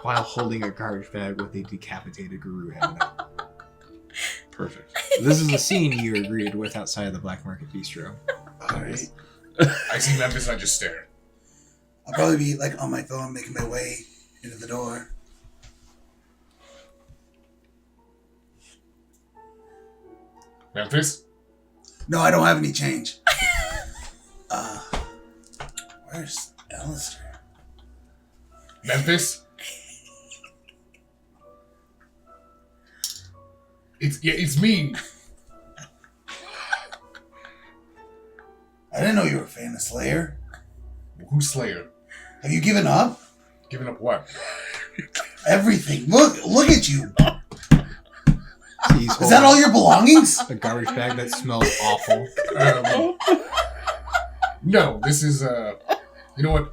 while holding a garbage bag with a decapitated Garou head on it. Perfect. This is the scene you agreed with outside of the Black Market Bistro. Alright. I see Memphis and I just stare. I'll probably be like on my phone making my way into the door. Memphis? No, I don't have any change. Where's Alistair? Memphis? It's me. I didn't know you were a fan of Slayer. Who's Slayer? Have you given up? Giving up what? Everything. Look at you. He's Is that all your belongings? a garbage bag that smells awful? No, this is, you know what?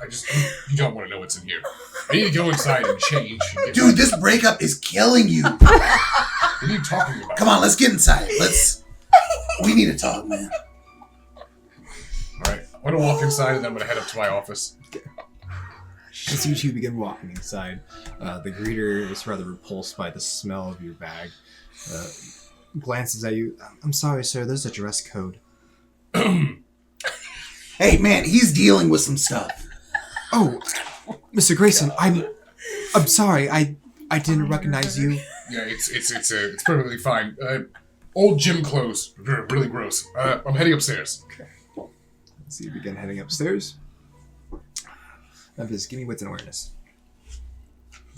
You don't want to know what's in here. I need to go inside and change. And Dude, this breakup is killing you. What are you talking about? Come on, let's get inside. We need to talk, man. Alright, I'm going to walk inside and then I'm going to head up to my office. As you two begin walking inside, the greeter is rather repulsed by the smell of your bag. Glances at you. I'm sorry, sir. There's a dress code. Hey, man, he's dealing with some stuff. Oh, Mr. Grayson, I'm sorry. I didn't recognize you. Yeah, it's perfectly fine. Old gym clothes, really gross. I'm heading upstairs. Okay. So you begin heading upstairs. Memphis, give me wits and awareness.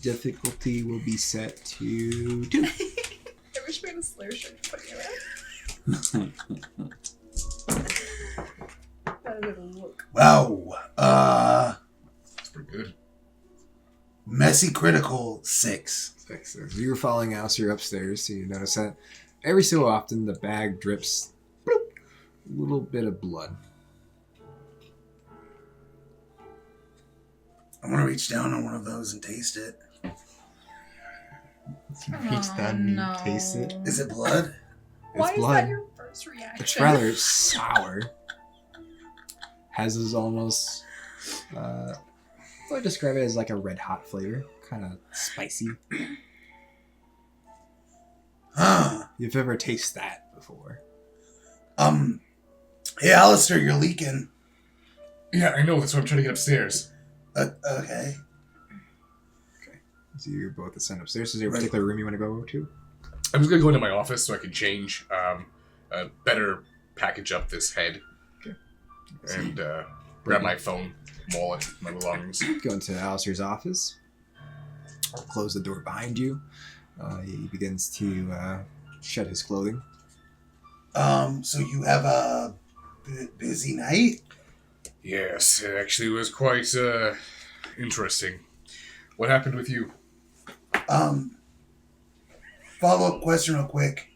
Difficulty will be set to 2. I wish we had a Slayer shirt to put you in. How does it look? Wow. That's pretty good. Messy critical 6. 6. So you're following Alistair upstairs, so you notice that every so often the bag drips bloop, a little bit of blood. I want to reach down on one of those and taste it. Reach down and taste it. Is it blood? Why It's blood. is that your first reaction? It's rather sour. Has this almost, I would describe it as like a red hot flavor, kind of spicy. Huh. You've ever tasted that before? Hey, Alistair, you're leaking. Yeah, I know. That's why I'm trying to get upstairs. Okay. So you're both ascend upstairs. Is there a particular room you want to go to? I'm just gonna go into my office so I can change, better package up this head, and grab my phone, wallet, my belongings. Go into Alistair's office. Close the door behind you. He begins to shed his clothing. So you have a busy night? Yes, it actually was quite interesting. What happened with you? Follow-up question real quick.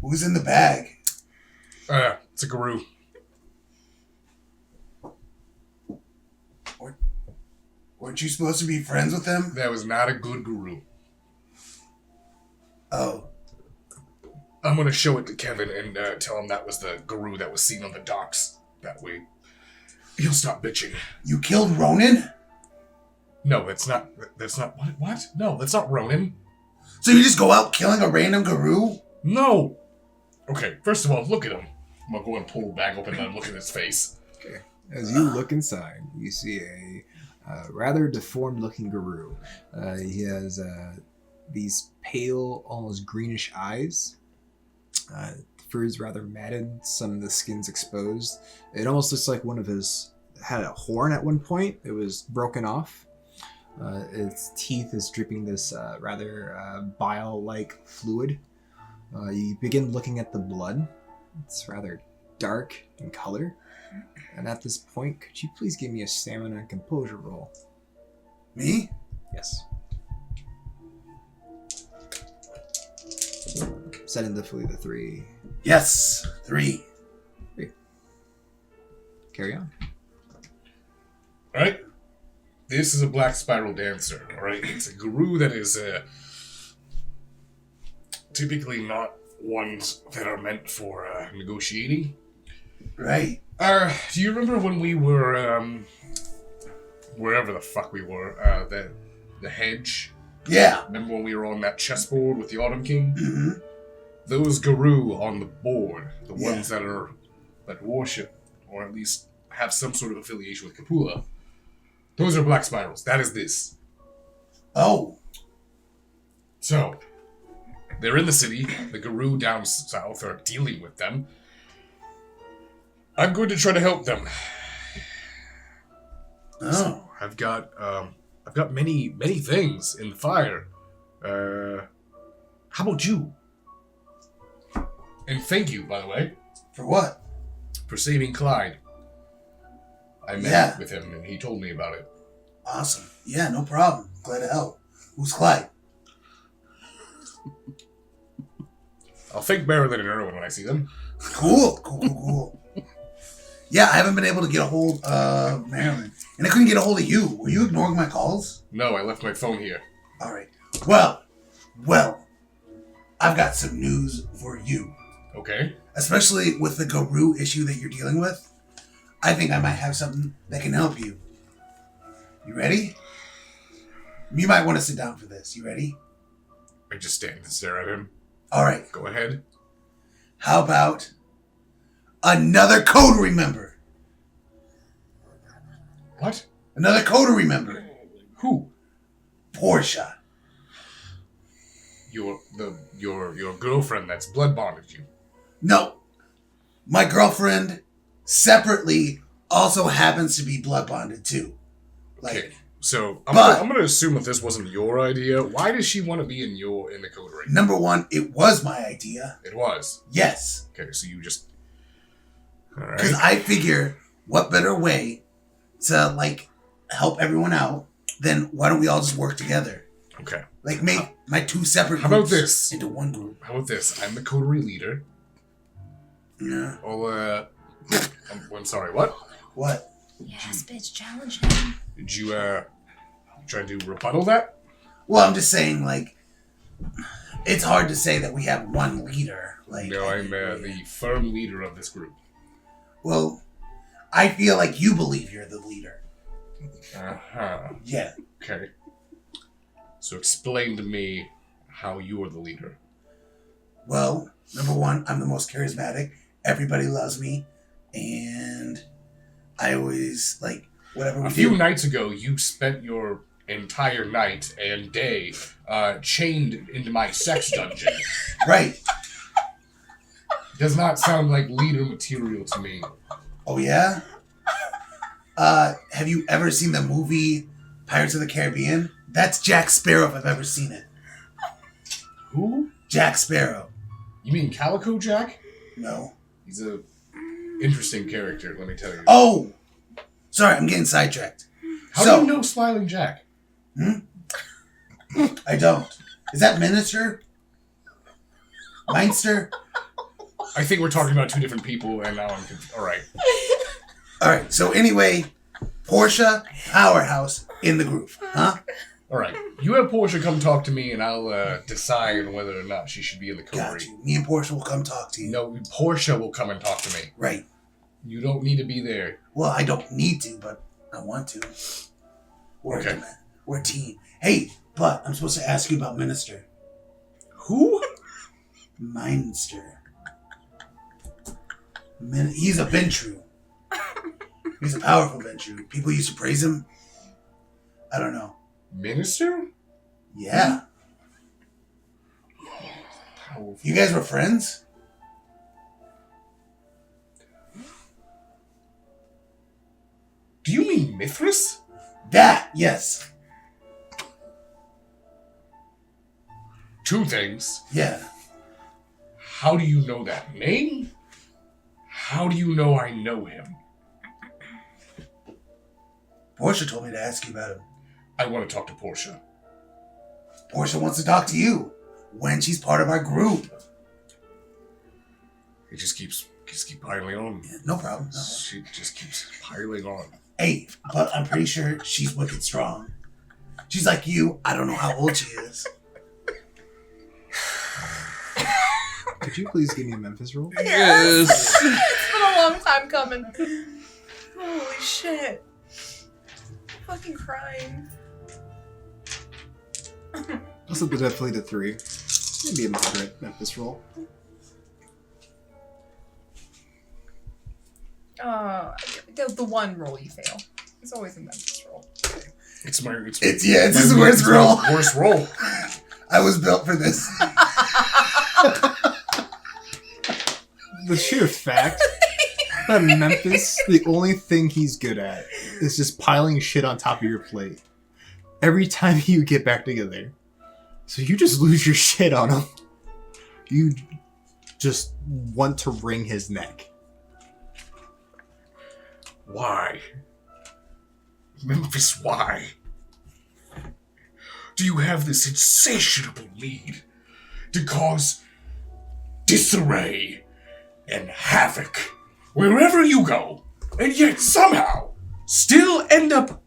Who's in the bag? It's a Garou. Weren't you supposed to be friends with him? That was not a good Garou. Oh. I'm gonna show it to Kevin and tell him that was the Garou that was seen on the docks. That way, he'll stop bitching. You killed Ronan? No, that's not. What? No, that's not Ronan. So you just go out killing a random Garou? No. Okay, first of all, look at him. I'm gonna go and pull the bag open and look at his face. Okay. As you look inside, you see a rather deformed-looking Garou. He has these pale, almost greenish eyes. The fur is rather matted. Some of the skin's exposed. It almost looks like one of his had a horn at one point. It was broken off. Its teeth is dripping this rather bile-like fluid. You begin looking at the blood. It's rather dark in color. And at this point, could you please give me a stamina and composure roll? Me? Yes. Set in definitely the 3. Yes. 3. Carry on. Alright? This is a black spiral dancer, alright? It's a Garou that is typically not ones that are meant for negotiating. Right. Do you remember when we were, wherever the fuck we were, the hedge? Yeah. Remember when we were on that chessboard with the Autumn King? Mm-hmm. Those Garou on the board, the Yeah. ones that worship, or at least have some sort of affiliation with Capula, those are black spirals. That is this. Oh. So, they're in the city. The Garou down south are dealing with them. I'm going to try to help them. Oh. So, I've got many things in the fire. How about you? And thank you, by the way, For what? for saving Clyde. I met with him and he told me about it. Awesome. Yeah, no problem. Glad to help. Who's Clyde? I'll thank Marilyn and Erwin when I see them. Cool. Yeah, I haven't been able to get a hold of Marilyn. And I couldn't get a hold of you. Were you ignoring my calls? No, I left my phone here. All right. Well, I've got some news for you. Okay. Especially with the Garou issue that you're dealing with. I think I might have something that can help you. You ready? You might want to sit down for this. You ready? I just stand and stare at him. All right. Go ahead. How about another coterie member? What? Another coterie member. Who? Portia. Your girlfriend that's blood bonded you. No. My girlfriend separately also happens to be blood bonded too. Okay. So I'm But- gonna assume that this wasn't your idea. Why does she want to be in the coterie? Number one, it was my idea. It was. Yes. Okay, so you just All Because right. I figure, what better way to like help everyone out than why don't we all just work together? Okay. Like make my two separate How about groups this? into one group. How about this? I'm the coterie leader. Yeah. I'm sorry, what? What? Yes, bitch, challenge him. Did you, try to rebuttal that? Well, I'm just saying, like, it's hard to say that we have one leader. Like, No, I'm, the firm leader of this group. Well, I feel like you believe you're the leader. Uh-huh. Yeah. Okay. So explain to me how you're the leader. Well, number one, I'm the most charismatic. Everybody loves me. And I always, like, whatever we A few do. nights ago, you spent your entire night and day chained into my sex dungeon. Right. Does not sound like leader material to me. Oh, yeah? Have you ever seen the movie Pirates of the Caribbean? That's Jack Sparrow if I've ever seen it. Who? Jack Sparrow. You mean Calico Jack? No. He's a interesting character, let me tell you. Oh! Sorry, I'm getting sidetracked. How so, do you know Smiling Jack? I don't. Is that Minister? Meinster? I think we're talking about two different people, and now I'm confused. All right. Alright, so anyway, Portia, powerhouse in the group. Huh? All right. You have Portia come talk to me, and I'll decide whether or not she should be in the Got coterie. you. Me and Portia will come talk to you. No, Portia will come and talk to me. Right. You don't need to be there. Well, I don't need to, but I want to. Okay. We're a team. Hey, but I'm supposed to ask you about Minister. Who? Meinster. He's a Ventru. He's a powerful Ventru. People used to praise him. I don't know. Minister? Yeah. Powerful. You guys were friends? Do you mean Mithras? That, yes. Two things. Yeah. How do you know that name? How do you know I know him? Portia told me to ask you about him. I want to talk to Portia. Portia wants to talk to you when she's part of our group. It just keeps piling on. Yeah, no problem. No. She just keeps piling on. Hey, but I'm pretty sure she's wicked strong. She's like you. I don't know how old she is. Could you please give me a Memphis roll? Yes. It's been a long time coming. Holy shit. I'm fucking crying. Also, definitely the 3. Maybe a moderate Memphis roll. The one roll you fail. It's always a Memphis roll. It's It's his worst roll. Worst roll. I was built for this. The sheer fact that Memphis, the only thing he's good at is just piling shit on top of your plate. Every time you get back together. So you just lose your shit on him. You just want to wring his neck. Why? Memphis, why? Do you have this insatiable need to cause disarray and havoc wherever you go, and yet somehow still end up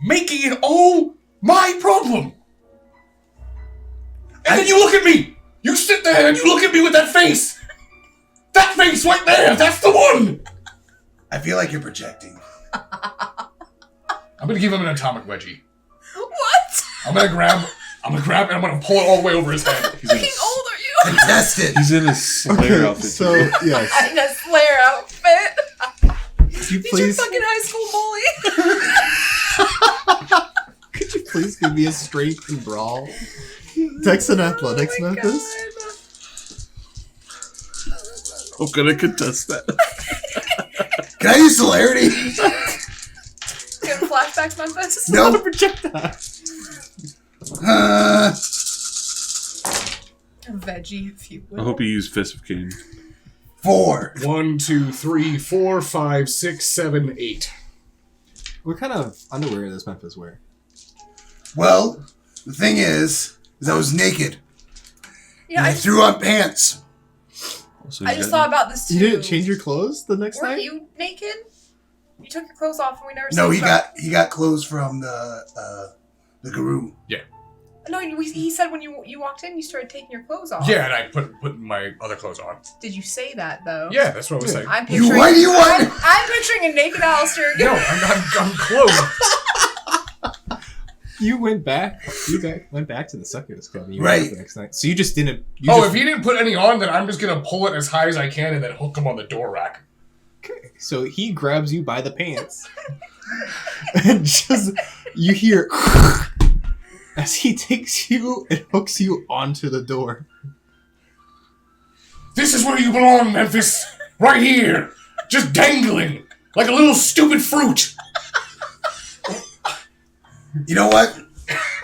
making it all my problem? And then you look at me! You sit there and you look at me with that face! That face right there! That's the one! I feel like you're projecting. I'm gonna give him an atomic wedgie. What? I'm gonna grab and I'm gonna pull it all the way over his head. He's in Fucking a, old are you? Contested. he's in a Slayer outfit. So, yes. In a Slayer outfit. Could you He's your please, fucking high school bully. could you please give me a strength and brawl? Dex and athletics, Oh my Memphis? I'm gonna contest that. Can I use celerity? Getting flashbacks, Memphis? No. Projectile. A veggie, if you I will. hope you use Fist of Cain. 4. 1, 2, 3, 4, 5, 6, 7, 8. What kind of underwear does Memphis wear? Well, the thing is I was naked. Yeah, And I threw on pants. So I just thought about this too. You didn't change your clothes the next Were night? you naked? You took your clothes off and we never No, saw he got clothes from the Garou. No, he said when you walked in, you started taking your clothes off. Yeah, and I put my other clothes on. Did you say that though? Yeah, that's what I was saying. I'm picturing. Why do you want? I'm picturing a naked Alistair again. No, I'm clothed. You went back. Went back to the Suckers Club. And you Right. went the next night. So you just didn't. If he didn't put any on, then I'm just gonna pull it as high as I can and then hook him on the door rack. Okay. So he grabs you by the pants, and just you hear as he takes you and hooks you onto the door. This is where you belong, Memphis. Right here, just dangling like a little stupid fruit. You know what?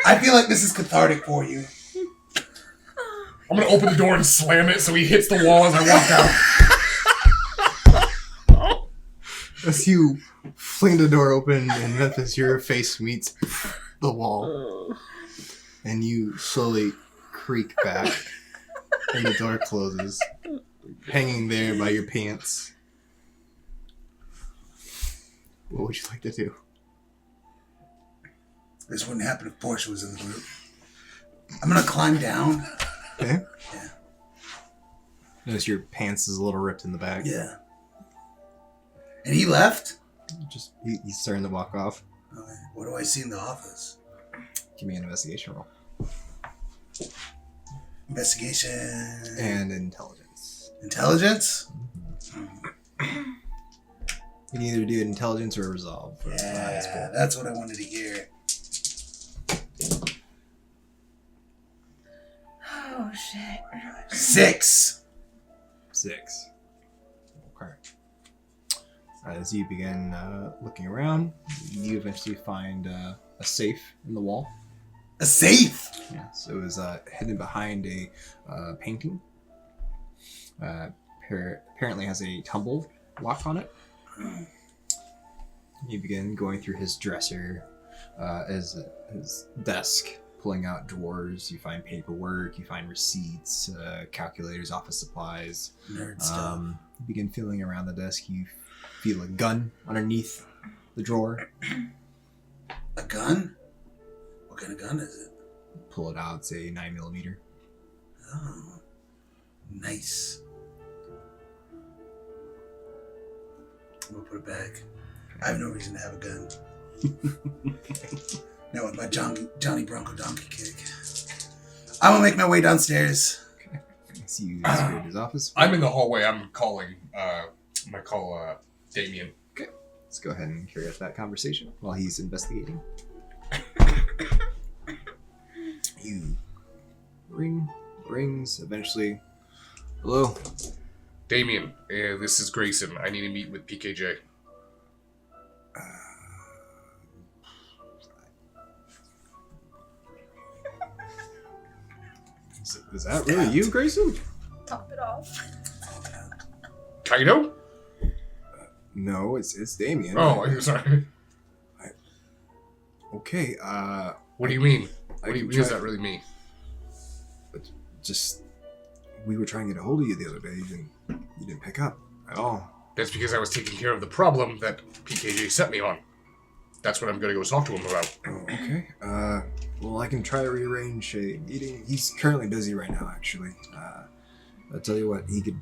I feel like this is cathartic for you. I'm gonna open the door and slam it so he hits the wall as I walk out. As you fling the door open and Memphis, your face meets the wall. And you slowly creak back and the door closes, hanging there by your pants. What would you like to do? This wouldn't happen if Portia was in the group. I'm gonna climb down. Okay. Yeah. Notice your pants is a little ripped in the back. Yeah. And he left? Just he's starting to walk off. Okay. What do I see in the office? Give me an investigation roll. Investigation. And intelligence. Intelligence? You can either do intelligence or resolve. For the highest Yeah, roll. that's what I wanted to hear. Oh shit. 6. 6. Okay. As you begin looking around, you eventually find a safe in the wall. A safe? Yeah, so it was hidden behind a painting. Apparently has a tumble lock on it. You begin going through his dresser, his desk, pulling out drawers. You find paperwork, you find receipts, calculators, office supplies. Nerd stuff. You begin feeling around the desk. You feel a gun underneath the drawer. A gun? What kind of gun is it? Pull it out, it's a 9mm. Oh. Nice. I'm gonna put it back. I have no reason to have a gun. Now with my Johnny Bronco donkey kick. I'm gonna make my way downstairs. Okay. So you escort his office. I'm in the hallway. I'm calling. Damien. Okay. Let's go ahead and carry out that conversation while he's investigating. You rings eventually. Hello. Damien, this is Grayson. I need to meet with PKJ. Is that really you, Grayson? Top it off. Kaido? No, it's Damien. Oh, I'm sorry. Okay. What do you mean? I What can does try- that really mean? Just we were trying to get a hold of you the other day. You didn't pick up at all. That's because I was taking care of the problem that PKJ set me on. That's what I'm going to go talk to him about. Oh, okay. Well, I can try to rearrange a meeting. He's currently busy right now, actually. I'll tell you what, he could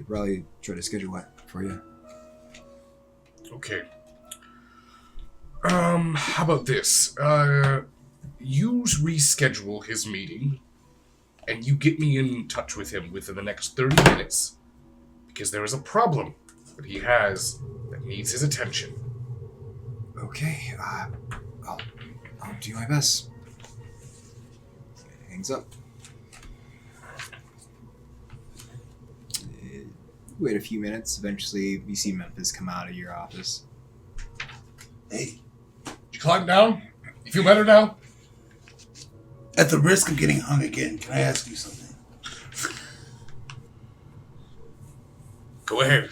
probably try to schedule it for you. Okay. How about this? You reschedule his meeting, and you get me in touch with him within the next 30 minutes. Because there is a problem that he has that needs his attention. Okay. I'll do my best. Hangs up. Wait a few minutes. Eventually, you see Memphis come out of your office. Hey, Did you climb down? You feel better now? at the risk of getting hung again, can I ask you something? Go ahead.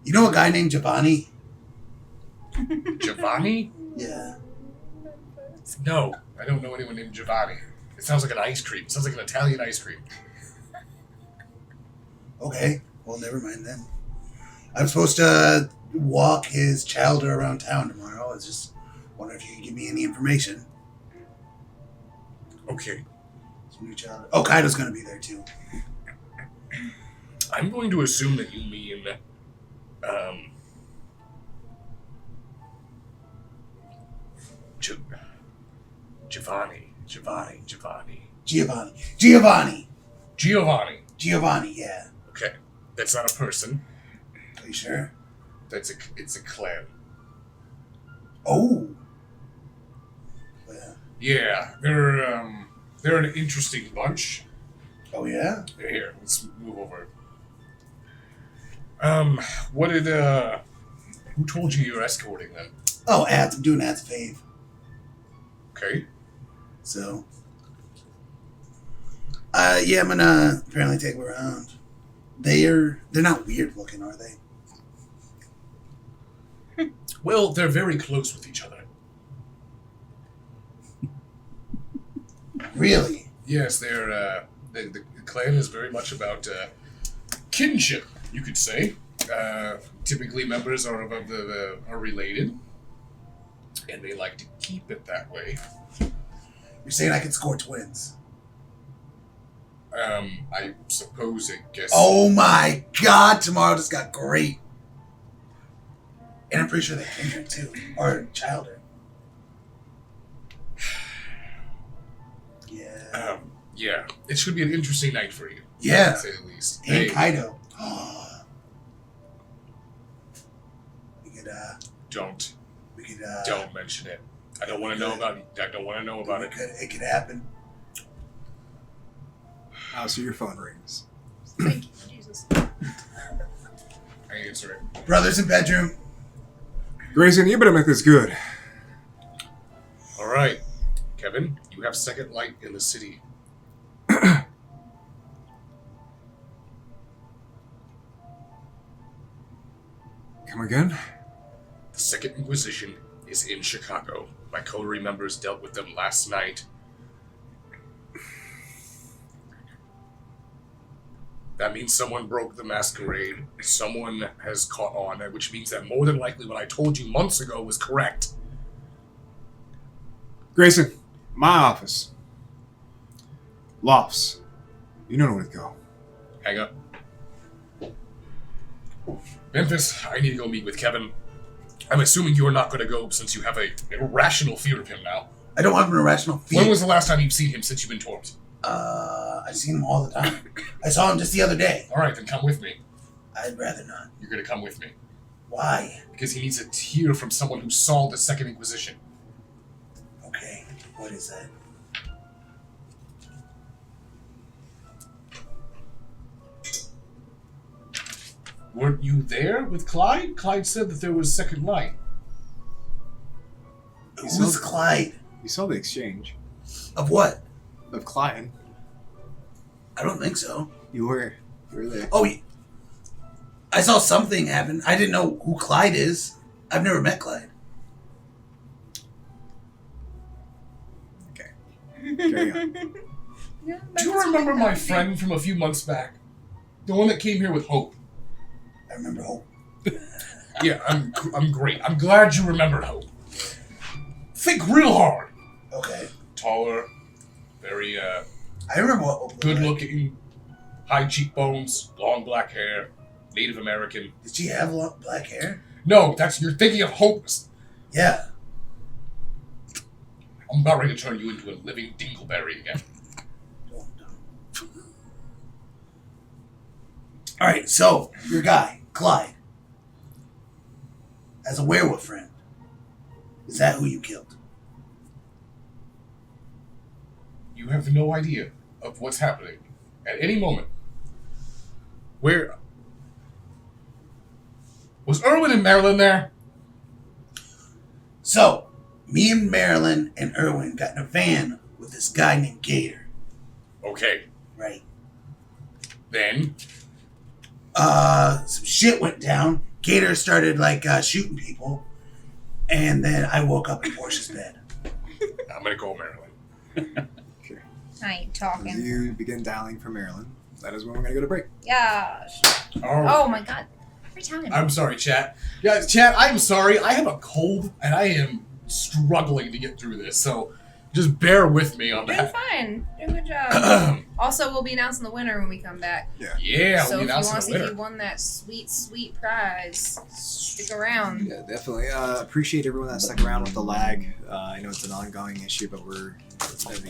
You know a guy named Giovani? Giovani? Yeah. No, I don't know anyone named Giovani. It sounds like an ice cream. It sounds like an Italian ice cream. Okay. Well, never mind then. I'm supposed to walk his childer around town tomorrow. I was just wondering if you could give me any information. Okay. New childer. Oh, Kaido's going to be there too. I'm going to assume that you mean, Giovani. Giovani, yeah. Okay. That's not a person. Are you sure? It's a clan. Oh. Well, Yeah, they're an interesting bunch. oh, yeah? Here, let's move over. What did, who told you you're escorting them? Oh, ads. I'm doing ads fave. Okay. So. Yeah, I'm gonna apparently take them around. They're not weird looking, are they? Well, they're very close with each other. Really? Yes, they're, the clan is very much about, kinship, you could say. Typically members are are related. And they like to keep it that way. You're saying I can score twins? I suppose it guess. Oh my god, tomorrow just got great. And I'm pretty sure they're kindred too. Or childer. Yeah. Yeah. It should be an interesting night for you. Yeah. To say the least. And Hey, Kaido. We could, don't we could, mention it. I don't want to know about it. I don't want to know about it. It could happen. Oh, so your phone rings. Thank you, Jesus. I answer it. Brothers in bedroom. Grayson, you better make this good. All right, Kevin, you have second light in the city. Come again? The Second Inquisition is in Chicago. My coterie members dealt with them last night. That means someone broke the Masquerade. Someone has caught on, which means that more than likely what I told you months ago was correct. Grayson, my office. Lofts. You know where to go. Hang up. Memphis, I need to go meet with Kevin. I'm assuming you're not going to go since you have a irrational fear of him now. I don't have an irrational fear. When was the last time you've seen him since you've been torped? I've seen him all the time. I saw him just the other day. All right, then come with me. I'd rather not. You're going to come with me. Why? Because he needs a tear from someone who saw the Second Inquisition. Okay, what is that? Weren't you there with Clyde? Clyde said that there was second light. Who's Clyde? You saw the exchange. Of what? Of Clyde. I don't think so. You were there. Oh, I saw something happen. I didn't know who Clyde is. I've never met Clyde. Okay. Carry on. Yeah, Do you remember my friend from a few months back? The one that came here with Hope? I remember Hope. Yeah, I'm great. I'm glad you remembered Hope. Think real hard. Okay. Taller, very I remember what Hope looked good like. looking, high cheekbones, long black hair, Native American. Did she have long black hair? No, you're thinking of Hope. Yeah. I'm about ready to turn you into a living dingleberry again. Don't. All right, so your guy, Clyde, as a werewolf friend, is that who you killed? You have no idea of what's happening at any moment. Where was Erwin and Marilyn there? So, me and Marilyn and Erwin got in a van with this guy named Gator. Okay, Right. then some shit went down. Gator started like shooting people, and then I woke up in Portia's bed. I'm gonna call Marilyn. I ain't As talking. you begin dialing for Marilyn, that is when we're going to go to break. Gosh. Oh, Oh my god. Every time. I'm sorry, chat. Yeah, chat, I'm sorry. I have a cold, and I am struggling to get through this, so just bear with me on Doing that. fine. Doing a good job. Also, we'll be announcing the winner when we come back. Yeah, So we if you want to announced see the if winner. you won that sweet, sweet prize, stick around. Yeah, definitely. Appreciate everyone that stuck around with the lag. I know it's an ongoing issue, but we're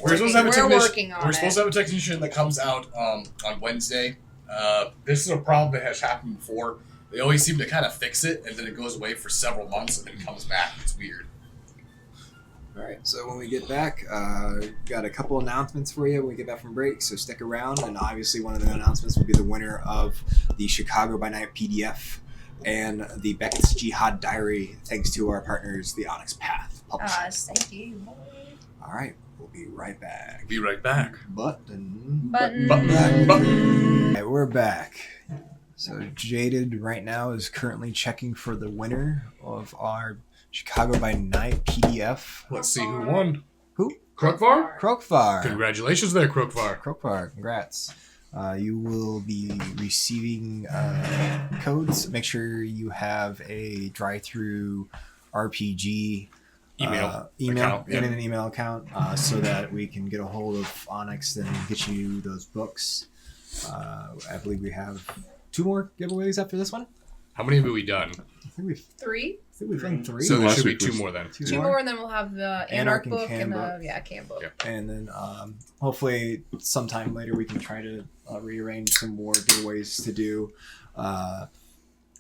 We're supposed to have a We're technician. working on We're it. supposed to have a technician that comes out on Wednesday. This is a problem that has happened before. They always seem to kind of fix it, and then it goes away for several months, and then comes back. It's weird. All right, so when we get back, got a couple announcements for you when we get back from break, so stick around. And obviously one of the announcements will be the winner of the Chicago by Night PDF and the Beckett's Jihad Diary, thanks to our partners, the Onyx Path Publishers. Thank you. All right, we'll be right back. Be right back. Button. Button. All right, we're back. So Jaded right now is currently checking for the winner of our Chicago by Night PDF. Let's see who won. Who? Krokvar? Krokvar. Congratulations there, Krokvar. Krokvar, congrats. You will be receiving codes. Make sure you have a drive-through RPG Email account, in an email account, so that we can get a hold of Onyx and get you those books. I believe we have 2 more giveaways after this one. How many have we done? I think we've 3? done 3. So there last should be week 2 was- more then. 2 more, and then we'll have the Anarch Anarch and book Cam and book. the Cam book. Yeah. And then hopefully sometime later we can try to rearrange some more giveaways to do.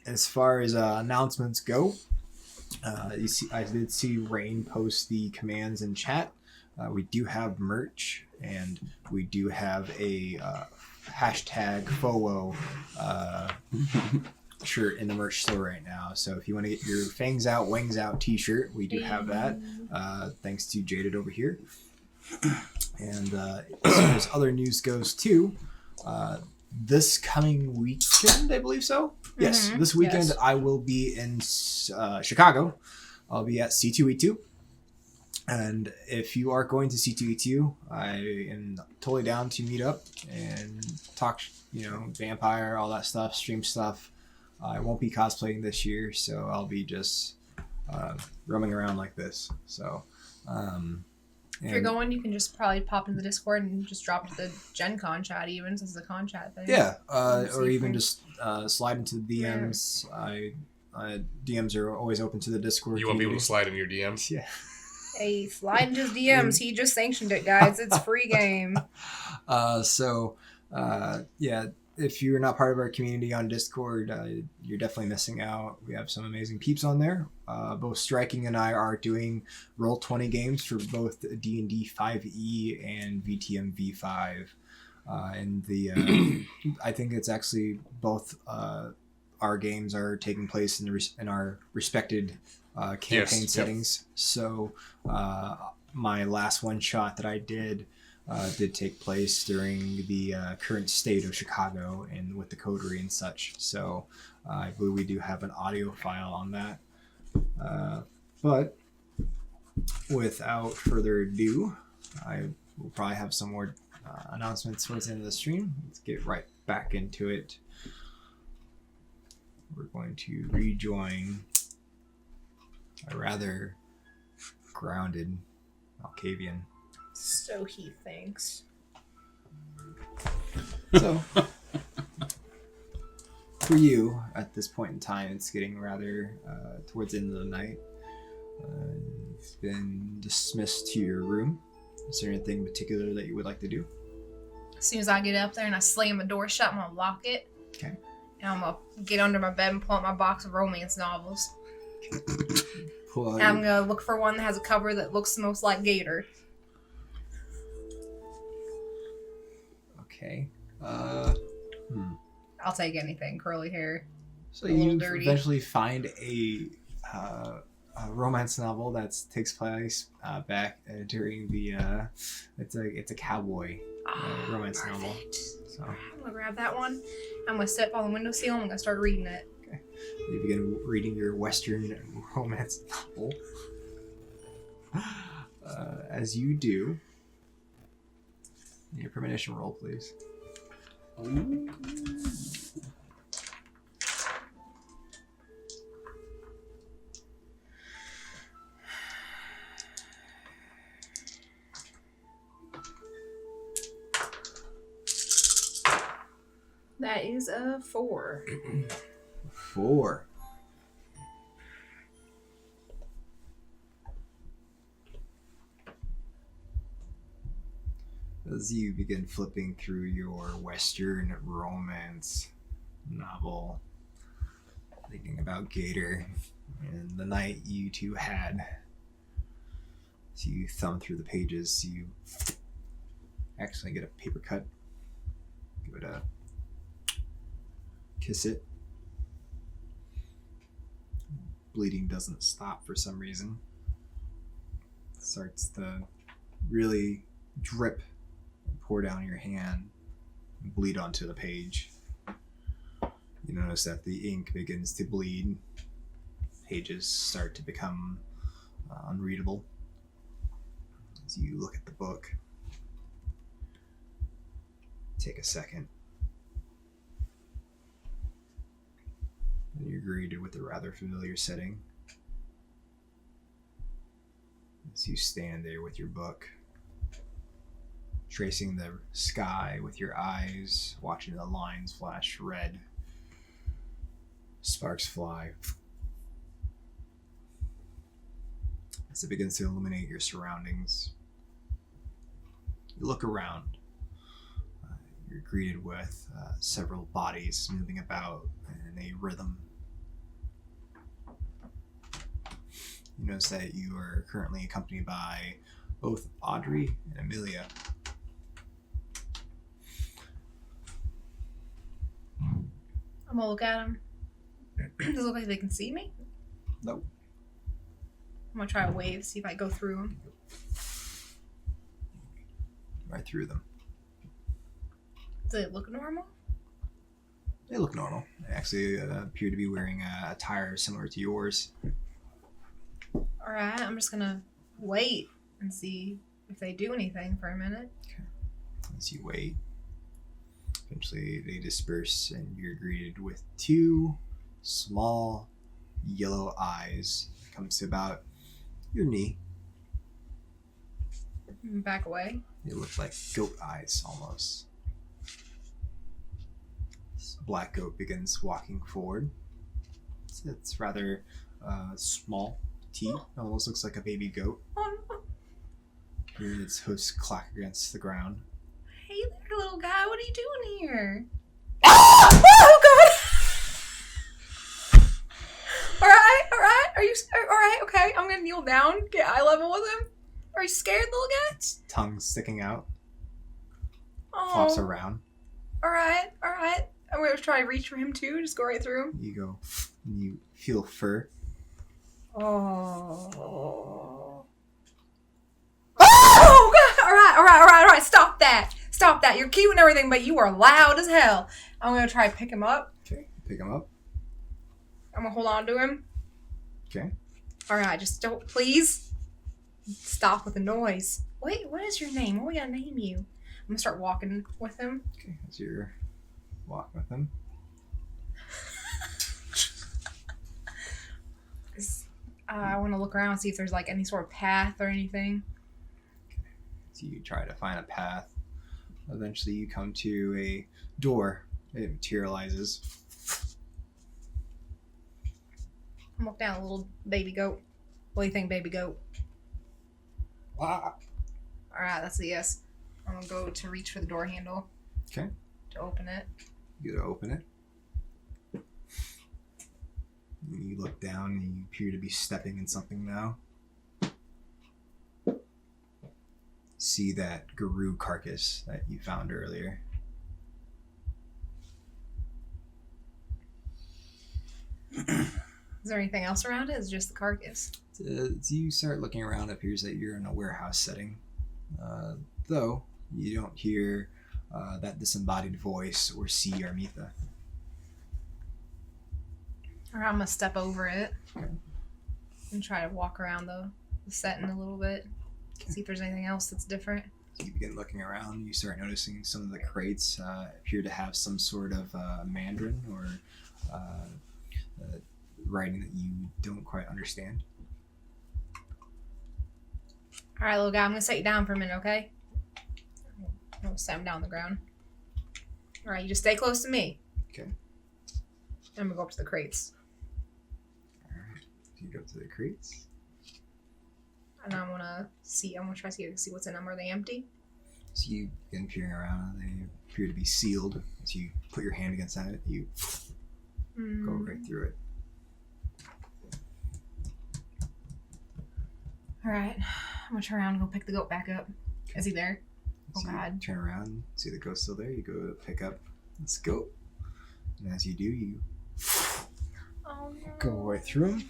As far as announcements go, I did see Rain post the commands in chat. We do have merch, and we do have a hashtag FOWO shirt in the merch store right now. So if you want to get your Fangs Out, Wings Out t-shirt, we do have that. Thanks to Jaded over here. And as far as other news goes too, this coming weekend, I believe so. Yes, this weekend yes. I will be in Chicago. I'll be at C2E2. And if you are going to C2E2, I am totally down to meet up and talk, vampire, all that stuff, stream stuff. I won't be cosplaying this year, so I'll be just roaming around like this. So, If you're going, you can just probably pop into the Discord and just drop into the Gen Con chat, even since it's a con chat thing. yeah, See or even friends. just slide into the DMs. DMs are always open to the Discord. You want people to slide in your DMs? Yeah. Hey, slide into his DMs. He just sanctioned it, guys. It's a free game. Yeah, if you're not part of our community on Discord, you're definitely missing out. We have some amazing peeps on there. Both Striking and I are doing Roll20 games for both D&D 5e and VTM V5. And the I think it's actually both our games are taking place in our respected campaign Yes, settings. So my last one shot that I did take place during the current state of Chicago and with the coterie and such. So I believe we do have an audio file on that. But without further ado, I will probably have some more announcements towards the end of the stream. Let's get right back into it. We're going to rejoin a rather grounded Alcavian. So he thinks. So, for you, at this point in time, it's getting rather towards the end of the night. You've been dismissed to your room. Is there anything particular that you would like to do? As soon as I get up there and I slam the door shut, I'm gonna lock it. Okay. And I'm gonna get under my bed and pull out my box of romance novels. Pull out And I'm gonna look for one that has a cover that looks the most like Gator. Okay. I'll take anything. Curly hair. So A little you dirty. eventually find a romance novel that takes place back during the it's a cowboy romance novel. So I'm gonna grab that one. I'm gonna step on the windowsill and I'm gonna start reading it. you begin reading your Western romance novel. As you do, your premonition roll, please. That is a 4. 4. As you begin flipping through your Western romance novel, thinking about Gator and the night you two had, as you thumb through the pages, you actually get a paper cut, give it a kiss it. Bleeding doesn't stop for some reason. It starts to really drip and pour down your hand and bleed onto the page. You notice that the ink begins to bleed. Pages start to become unreadable as you look at the book. Take a second. And you're greeted with a rather familiar setting as you stand there with your book, tracing the sky with your eyes, watching the lines flash red, sparks fly. As it begins to illuminate your surroundings, you look around. You're greeted with several bodies moving about in a rhythm. You notice that you are currently accompanied by both Audrey and Amelia. I'm gonna look at them. Does it look like they can see me? No. I'm gonna try a wave, see if I go through them. Right through them. Do they look normal? They look normal. They actually appear to be wearing a attire similar to yours. Alright, I'm just gonna wait and see if they do anything for a minute. Okay. As you wait, eventually they disperse and you're greeted with 2 small yellow eyes. It comes to about your knee. Back away. They look like goat eyes almost. This black goat begins walking forward. It's rather small, petite. Almost looks like a baby goat. Oh no. Hearing its hooves clack against the ground. Hey there, little guy. What are you doing here? Oh god! Alright. Are you alright? Okay, I'm gonna kneel down, get eye level with him. Are you scared, little guy? Its tongue sticking out, Oh. flops around. Alright. I'm gonna try to reach for him too, just go right through him. You go, and you feel fur. Oh god! Alright, stop that! You're cute and everything, but you are loud as hell. I'm gonna try to pick him up. Okay, pick him up. I'm gonna hold on to him. Okay. Alright, just don't, please. Stop with the noise. Wait, what is your name? What are we gonna name you? I'm gonna start walking with him. Okay, as you're walking with him. I want to look around and see if there's like any sort of path or anything. So you try to find a path. Eventually you come to a door. It materializes. I'm look down a little baby goat. What do you think, baby goat? Ah. Alright, that's a yes. I'm gonna go to reach for the door handle. Okay. To open it. You go to open it. You look down and you appear to be stepping in something now. See that Garou carcass that you found earlier. Is there anything else around it? Is it just the carcass? As you start looking around, it appears that you're in a warehouse setting. Though you don't hear that disembodied voice or see Armitha. Or I'm gonna step over it and try to walk around the setting a little bit. See if there's anything else that's different. So you begin looking around. You start noticing some of the crates appear to have some sort of Mandarin or writing that you don't quite understand. All right, little guy, I'm gonna set you down for a minute, okay? I'm gonna set him down on the ground. All right, you just stay close to me. Okay. I'm gonna go up to the crates. Alright. You go up to the crates. And I wanna see. I'm gonna try to see what's in them. Are they empty? So you begin peering around. They appear to be sealed. As you put your hand against that, you go right through it. All right, I'm gonna turn around and go pick the goat back up. Is he there? Oh So God. you turn around, see the goat still there. You go to pick up this goat, and as you do, you Oh no. go right through him.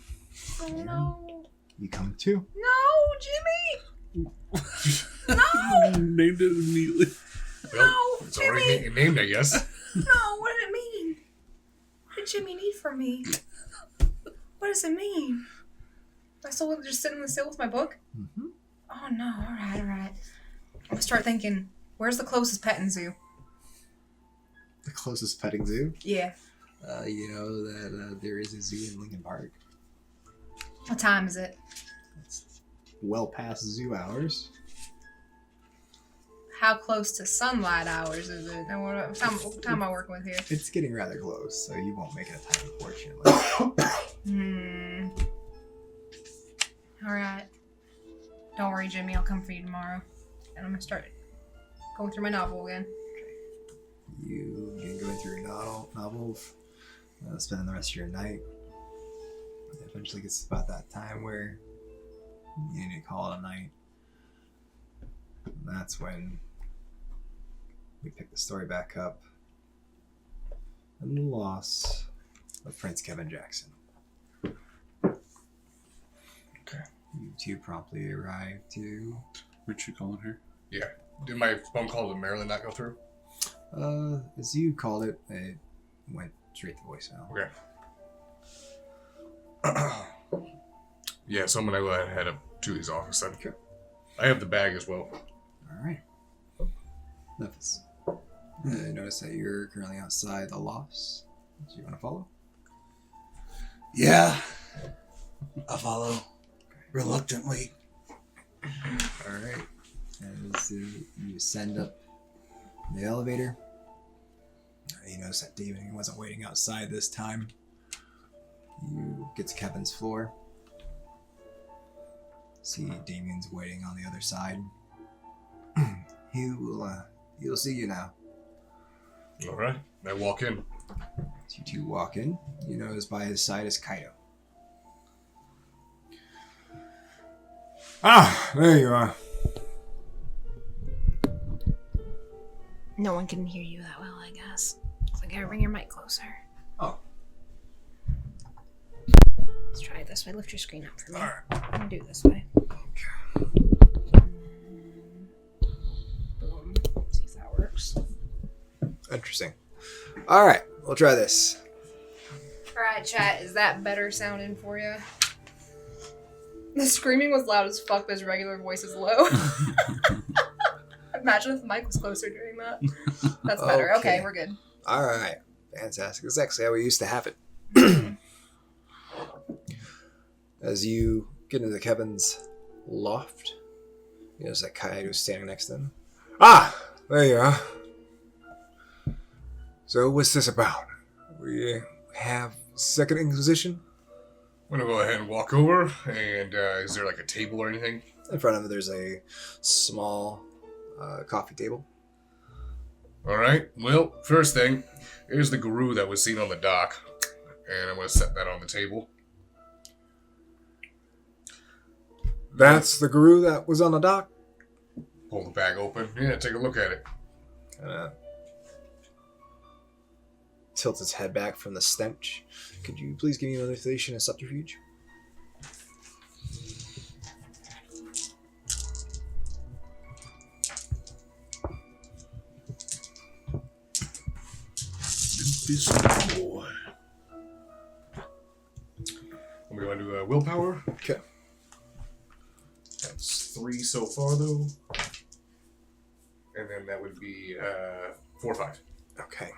Oh no. You come to. No, Jimmy. No. Named it immediately. Well, No, it's already named, I guess. No. What did it mean? What did Jimmy need from me? What does it mean? I still just sit in the sill with my book? Mm-hmm. Oh no. All right. I'm gonna start thinking. Where's the closest petting zoo? The closest petting zoo. Yeah. You know that there is a zoo in Lincoln Park. What time is it? It's well past zoo hours. How close to sunlight hours is it? And what time am I working with here? It's getting rather close, so you won't make it a time, unfortunately. All right. Don't worry, Jimmy. I'll come for you tomorrow. And I'm gonna start going through my novel again. You begin going through your novel, spending the rest of your night. It eventually gets about that time where you need to call it a night. And that's when we pick the story back up. And the loss of Prince Kevin Jackson. Okay. You two promptly arrive to... Weren't you calling her? Yeah. Did my phone call to Marilyn not go through? As you called it, it went straight to voicemail. Okay. Yeah, so I'm gonna go ahead and head up to his office then. Okay. I have the bag as well. Alright. Memphis. Notice that you're currently outside the lofts. Do you want to follow? Yeah. I follow. Reluctantly. Alright. As you ascend up the elevator, you notice that David wasn't waiting outside this time. You get to Kevin's floor. See Damien's waiting on the other side. He'll see you now. Alright. I walk in. As you two walk in, you notice by his side is Kaido. Ah, there you are. No one can hear you that well, I guess. So I gotta bring your mic closer. Oh. Let's try it this way. Lift your screen up for me. Alright. I'm gonna do it this way. Boom. See if that works. Interesting. Alright, we'll try this. Alright, chat. Is that better sounding for you? The screaming was loud as fuck, but his regular voice is low. Imagine if the mic was closer during that. That's better. Okay, we're good. Alright. Fantastic. That's actually how we used to have it. As you get into Kevin's loft, you notice that Kaido's standing next to him. Ah, there you are. So what's this about? We have Second Inquisition? I'm gonna go ahead and walk over, and is there like a table or anything? In front of him, there's a small coffee table. Alright, well, first thing, here's the Garou that was seen on the dock, and I'm gonna set that on the table. That's the Garou that was on the dock? Pull the bag open. Yeah, take a look at it. Tilts its head back from the stench. Could you please give me manipulation and subterfuge? this boy. We're going to do willpower. Okay. That's 3 so far, though. And then that would be 4 or 5. Okay.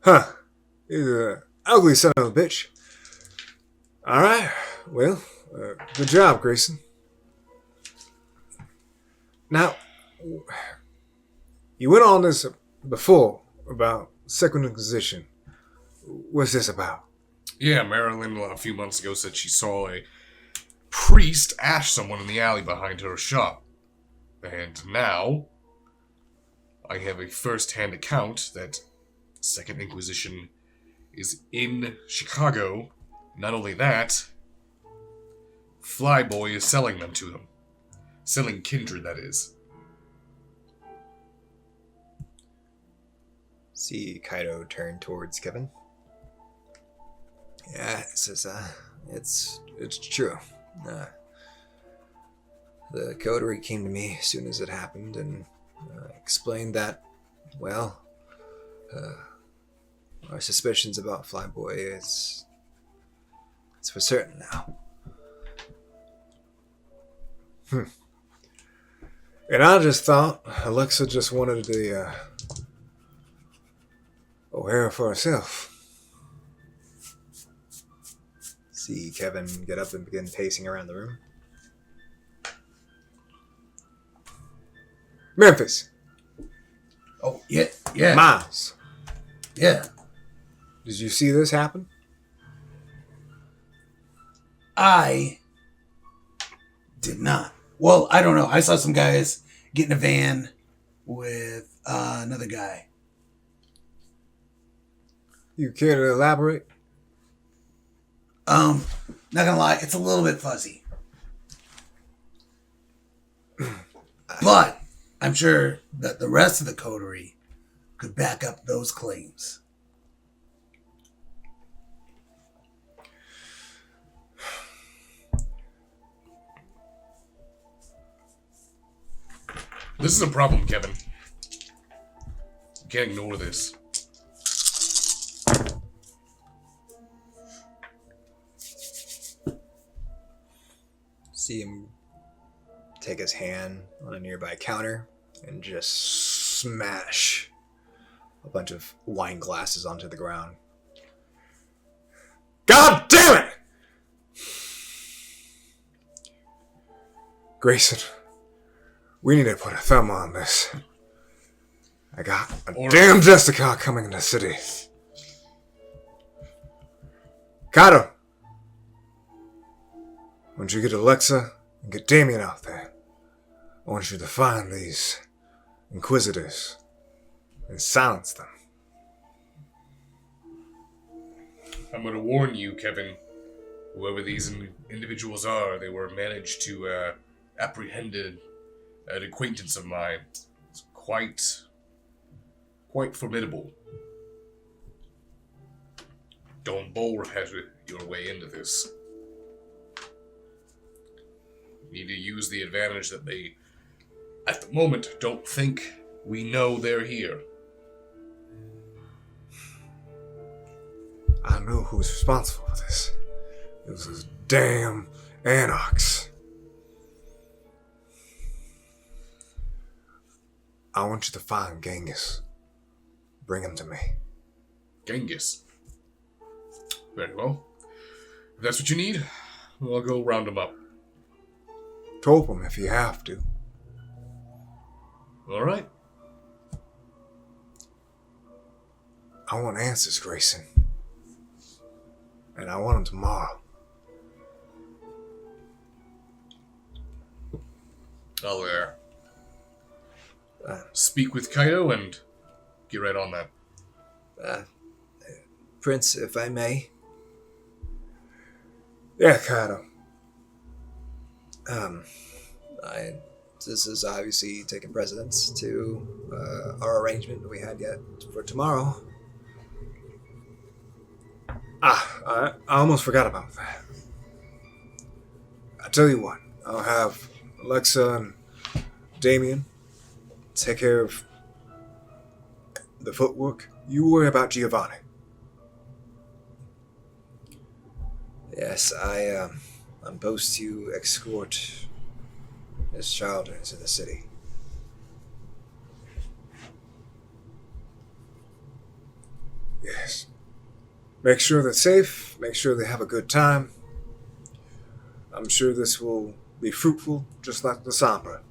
Huh. You're an ugly son of a bitch. Alright. Well, good job, Grayson. Now, you went on this before about Second Inquisition. What's this about? Yeah, Marilyn a few months ago said she saw a priest ash someone in the alley behind her shop. And now, I have a first-hand account that Second Inquisition is in Chicago. Not only that, Flyboy is selling them to them. Selling kindred, that is. See Kaido turn towards Kevin. Yeah, it's true. The coterie came to me as soon as it happened and explained that, well, our suspicions about Flyboy it's for certain now. And I just thought Alexa just wanted the O'Hara for herself. See Kevin get up and begin pacing around the room. Memphis. Oh, yeah. Miles. Yeah. Did you see this happen? I did not. Well, I don't know. I saw some guys get in a van with another guy. You care to elaborate? Not gonna lie, it's a little bit fuzzy. But I'm sure that the rest of the coterie could back up those claims. This is a problem, Kevin. You can't ignore this. See him take his hand on a nearby counter and just smash a bunch of wine glasses onto the ground. God damn it! Grayson, we need to put a thumb on this. I got a damn Jessica coming in the city. Kaido, I want you to get Alexa and get Damien out there. I want you to find these Inquisitors and silence them. I'm going to warn you, Kevin. Whoever these individuals are, they were managed to apprehend an acquaintance of mine. It's quite formidable. Don't bullhead your way into this. You need to use the advantage that they, at the moment, don't think we know they're here. I know who's responsible for this. It was those damn Onyx. I want you to find Genghis. Bring him to me. Genghis. Very well. If that's what you need, I'll go round him up. Tope him if you have to. All right. I want answers, Grayson. And I want them tomorrow. I'll speak with Kaido and get right on that. Prince, if I may. Yeah, Kaido. This is obviously taking precedence to our arrangement that we had yet for tomorrow. I almost forgot about that. I tell you what, I'll have Alexa and Damien take care of the footwork. You worry about Giovani. Yes, I'm supposed to escort this child into the city. Yes. Make sure they're safe. Make sure they have a good time. I'm sure this will be fruitful, just like the Sombra.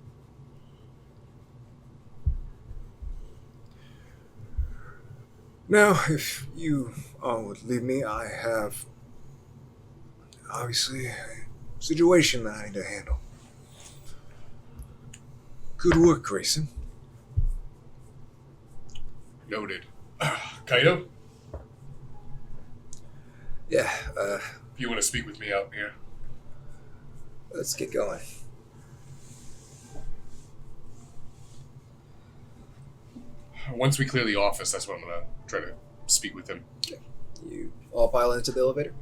Now, if you all would leave me, I have obviously a situation that I need to handle. Good work, Grayson. Noted. Kaido, Yeah, if you want to speak with me out here. let's get going. Once we clear the office, that's when I'm going to try to speak with him. You all pile into the elevator?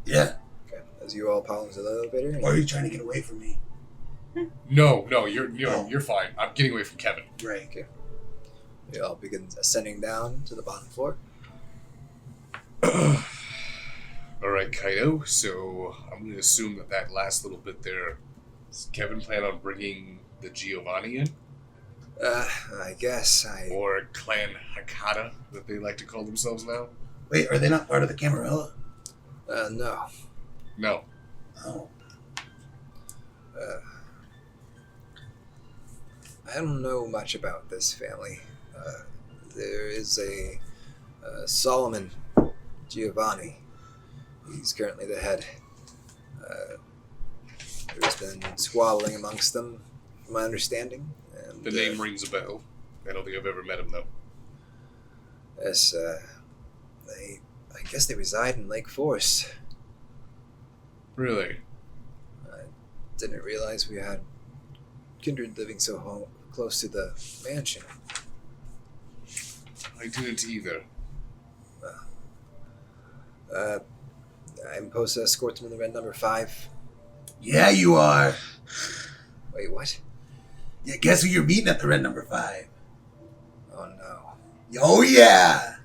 Yeah. Okay. As you all pile into the elevator, Or are you trying to get away from me? No, you're fine. I'm getting away from Kevin. Right. Okay. You all begin ascending down to the bottom floor. All right, Kaido. So I'm going to assume that last little bit there, does Kevin plan on bringing the Giovani in? I guess Or Clan Hakata, that they like to call themselves now? Wait, are they not part of the Camarilla? no. No. Oh. I don't know much about this family. There is a Solomon Giovani. He's currently the head. There's been squabbling amongst them, from my understanding. And, The name rings a bell. I don't think I've ever met him, though. Yes, I guess they reside in Lake Forest. Really? Didn't realize we had kindred living so close to the mansion. I didn't either. I'm supposed to escort them in the red number 5. Yeah, you are. Wait, what? Yeah, guess who you're meeting at the red number 5? Oh no. Oh, yeah.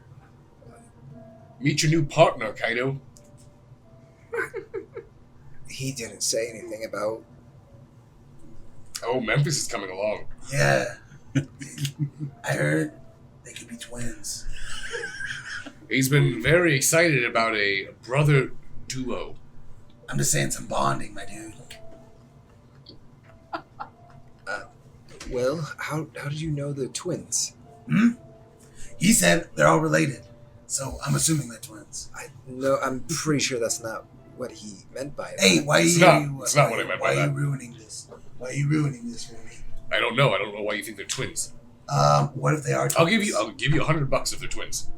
Meet your new partner, Kaido. He didn't say anything about. Oh, Memphis is coming along. Yeah. I heard they could be twins. He's been very excited about a brother duo. I'm just saying some bonding, my dude. Well, how did you know the twins? He said they're all related. So I'm assuming they're twins. I'm pretty sure that's not what he meant by it. Hey, why are It's you... not what I meant by Why are that. you ruining this? Why are you ruining this for me? I don't know. I don't know why you think they're twins. What if they are twins? I'll give you $100 if they're twins.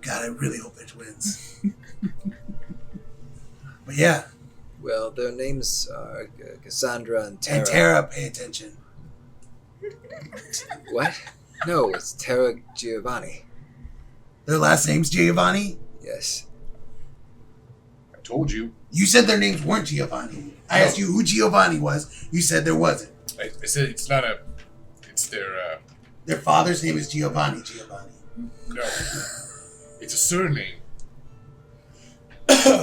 God, I really hope they're twins. But yeah. Well, their names are Cassandra and Tara. And Tara, pay attention. What? No, it's Tara Giovani. Their last name's Giovani? Yes. I told you. You said their names weren't Giovani. I asked you who Giovani was. You said there wasn't. I said it's not a... It's their... Their father's name is Giovani. No. It's a surname.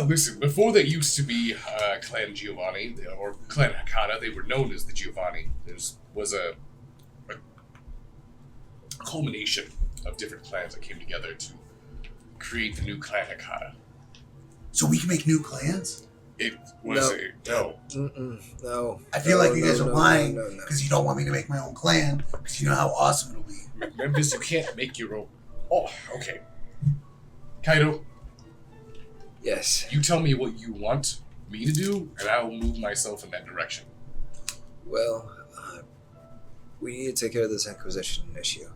Listen, before they used to be Clan Giovani, or Clan Hakata, they were known as the Giovani. There was a culmination of different clans that came together to create the new Clan Hakata. So we can make new clans? It was No. no. No. I feel like you guys are lying No. because you don't want me to make my own clan because you know how awesome it'll be. Memphis, you can't make your own. Oh, okay. Kaido, Yes. you tell me what you want me to do, and I will move myself in that direction. Well, we need to take care of this Inquisition issue.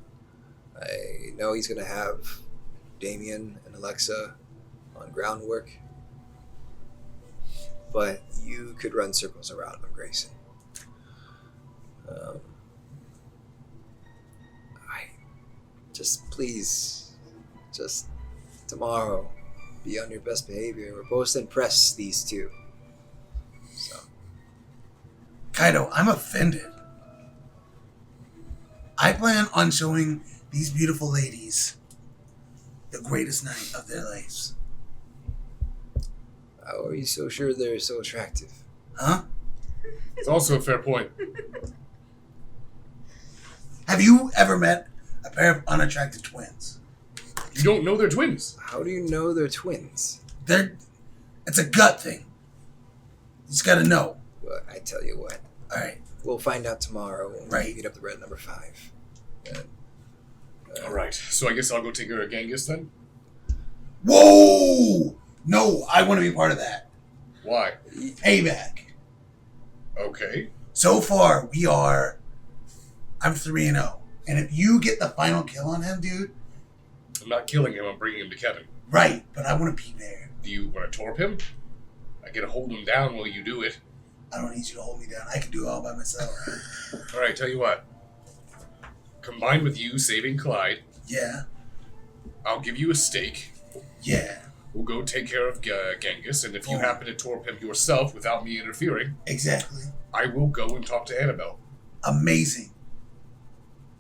I know he's going to have Damien and Alexa on groundwork, but you could run circles around him, Grayson. Please, tomorrow, be on your best behavior. We're supposed to impress these two. So, Kaido, I'm offended. I plan on showing these beautiful ladies the greatest night of their lives. How are you so sure they're so attractive? Huh? It's also a fair point. Have you ever met a pair of unattractive twins? You don't know they're twins. How do you know they're twins? It's a gut thing. You just gotta know. Well, I tell you what. All right. We'll find out tomorrow when Right. we meet up the red number 5. All right. So I guess I'll go take care of Genghis then. Whoa! No, I want to be part of that. Why? Payback. Okay. So far, I'm 3-0. And if you get the final kill on him, dude, I'm not killing him. I'm bringing him to Kevin. right, but I want to be there. Do you want to torp him? I get to hold him down while you do it. I don't need you to hold me down. I can do it all by myself. All right. Tell you what. Combined with you saving Clyde, Yeah. I'll give you a stake. Yeah. We'll go take care of Genghis, and if you Oh. happen to torp him yourself without me interfering, Exactly. I will go and talk to Annabelle. Amazing.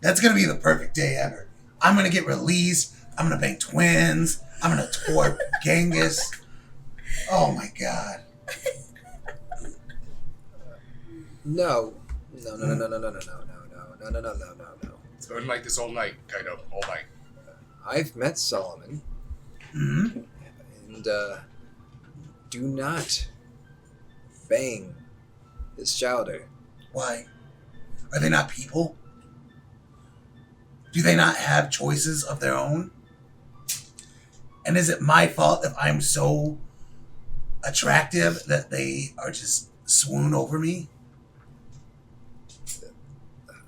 That's going to be the perfect day ever. I'm going to get released. I'm going to bang twins. I'm going to torp Genghis. Oh my God. No. No. It's been like this all night, kind of, all night. I've met Solomon, Hmm? and do not bang this chowder. Why? Are they not people? Do they not have choices of their own? And is it my fault if I'm so attractive that they are just swoon over me?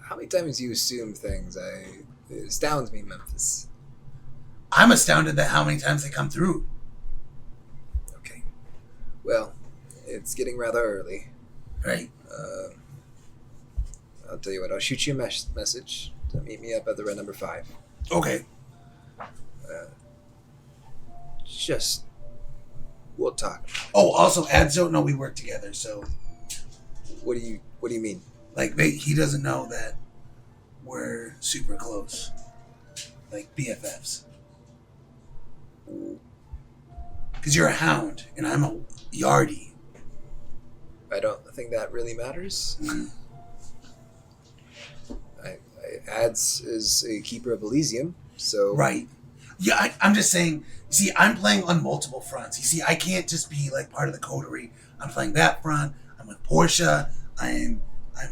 How many times you assume things? It astounds me, Memphis. I'm astounded at how many times they come through. Okay. Well, it's getting rather early. Right. I'll tell you what, I'll shoot you a message to meet me up at the red number 5. Okay. We'll talk. Oh, also, ads don't know we work together, so What do you mean? like he doesn't know that we're super close, like BFFs. Because you're a hound and I'm a yardie. I don't think that really matters. Mm. Ads is a keeper of Elysium, so Right. Yeah, I'm just saying. See, I'm playing on multiple fronts. You see, I can't just be like part of the coterie. I'm playing that front. I'm with Portia. I'm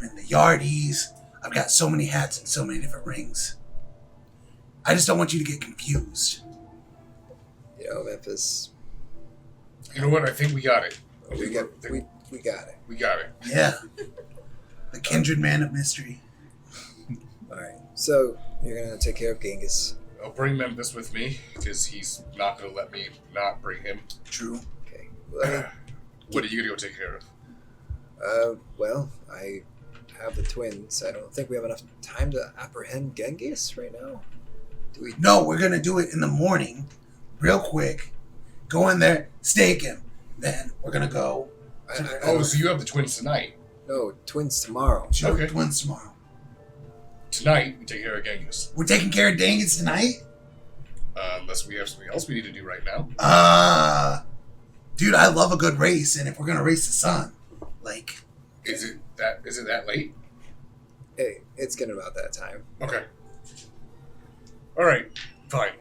in the yardies. I've got so many hats and so many different rings. I just don't want you to get confused. Memphis. You know what? I think we got it. We got it. We got it. Yeah. The kindred man of mystery. All right. So you're gonna take care of Genghis. I'll bring Memphis with me, because he's not going to let me not bring him. True. Okay. Well, What are you going to go take care of? well, I have the twins. I don't think we have enough time to apprehend Genghis right now. Do we? No, we're going to do it in the morning, real quick. Go in there, stake him. Then we're going to go. Oh, so you have the twins tonight. No, twins tomorrow. Show Okay. twins tomorrow. Tonight, we take care of Genghis. We're taking care of Dangus tonight? Unless we have something else we need to do right now. Dude, I love a good race, and if we're gonna race the sun, like, Is it that late? Hey, it's getting about that time. Okay. Alright, fine.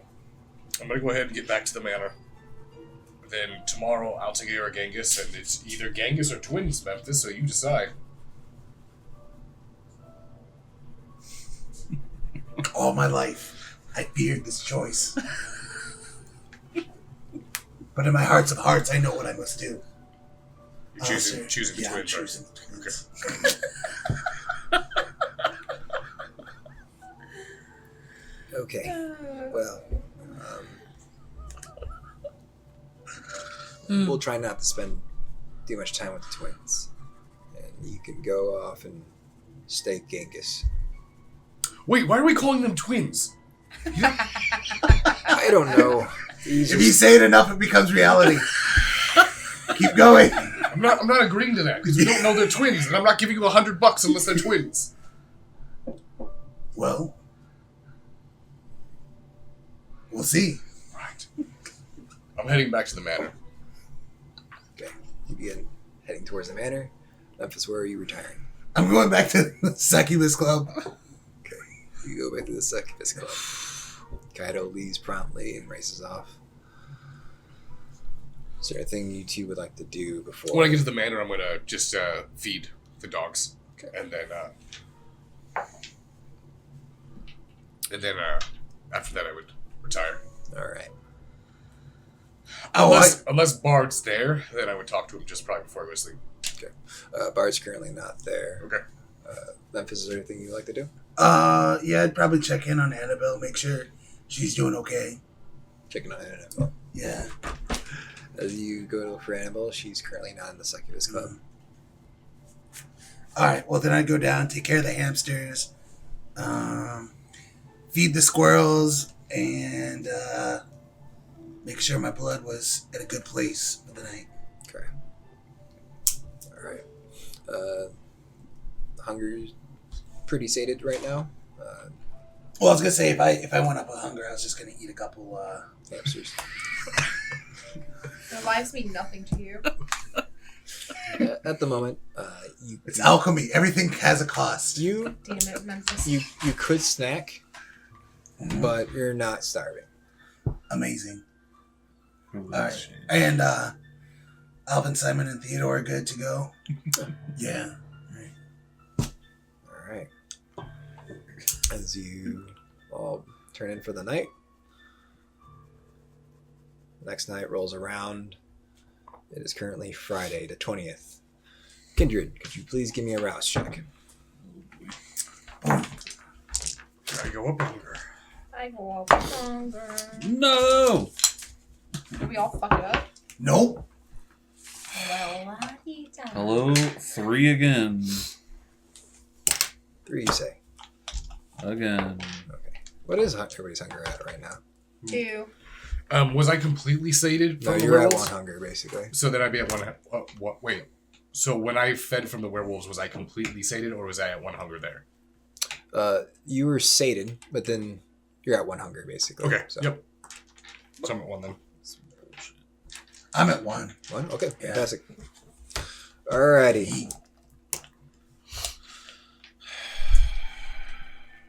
I'm gonna go ahead and get back to the manor. Then tomorrow I'll take care of Genghis, and it's either Genghis or twins, Memphis, so you decide. all my life, I feared this choice. But in my hearts of hearts, I know what I must do. You're choosing the yeah, twins, I'm right? choosing the twins. Okay. Well, we'll try not to spend too much time with the twins, and you can go off and stake Genghis. Wait, why are we calling them twins? I don't know. If you say it enough, it becomes reality. Keep going. I'm not agreeing to that because we don't know they're twins, and I'm not giving you $100 unless they're twins. Well, we'll see. Right. I'm heading back to the manor. Okay. You begin heading towards the manor. Memphis, where are you retiring? I'm going back to the Succubus Club. Okay. You go back to the Succubus Club. Kaido leaves promptly and races off. Is there anything you two would like to do before? When I get to the manor, I'm gonna just feed the dogs, Okay. and then after that, I would retire. All right. Unless Bard's there, then I would talk to him just probably before I go to sleep. Bard's currently not there. Okay. Memphis, is there anything you'd like to do? Yeah, I'd probably check in on Annabelle, make sure she's doing okay. Checking on Annabelle. Yeah. As you go to look for Annabelle, she's currently not in the Succubus Club. All right. Well, then I'd go down, take care of the hamsters, feed the squirrels, and make sure my blood was at a good place for the night. Okay. All right. Hunger's pretty sated right now. Well, I was gonna say if I went up with hunger, I was just gonna eat a couple Hamsters. Their lives mean nothing to you. At the moment, It's alchemy. Everything has a cost. you Damn it, Memphis. you could snack, but you're not starving. Amazing. All right. And Alvin, Simon, and Theodore are good to go. Yeah. All right. As you all turn in for the night, next night rolls around. It is currently Friday the 20th. Kindred, could you please give me a rouse check? Gotta go up hunger. I go up longer. No! Did we all fuck it up? Nope. Well, la-dee-da. Hello, 3 again. 3, you say. Again. Okay. What is everybody's hunger at right now? 2. Was I completely sated No, from the you're at werewolves? 1 hunger, basically. So then I'd be at 1. What? Wait. So when I fed from the werewolves, was I completely sated, or was I at 1 hunger there? You were sated, but then you're at 1 hunger, basically. Okay. So. Yep. So I'm at 1 then. I'm at 1. 1? Okay, Yeah. fantastic. Alrighty.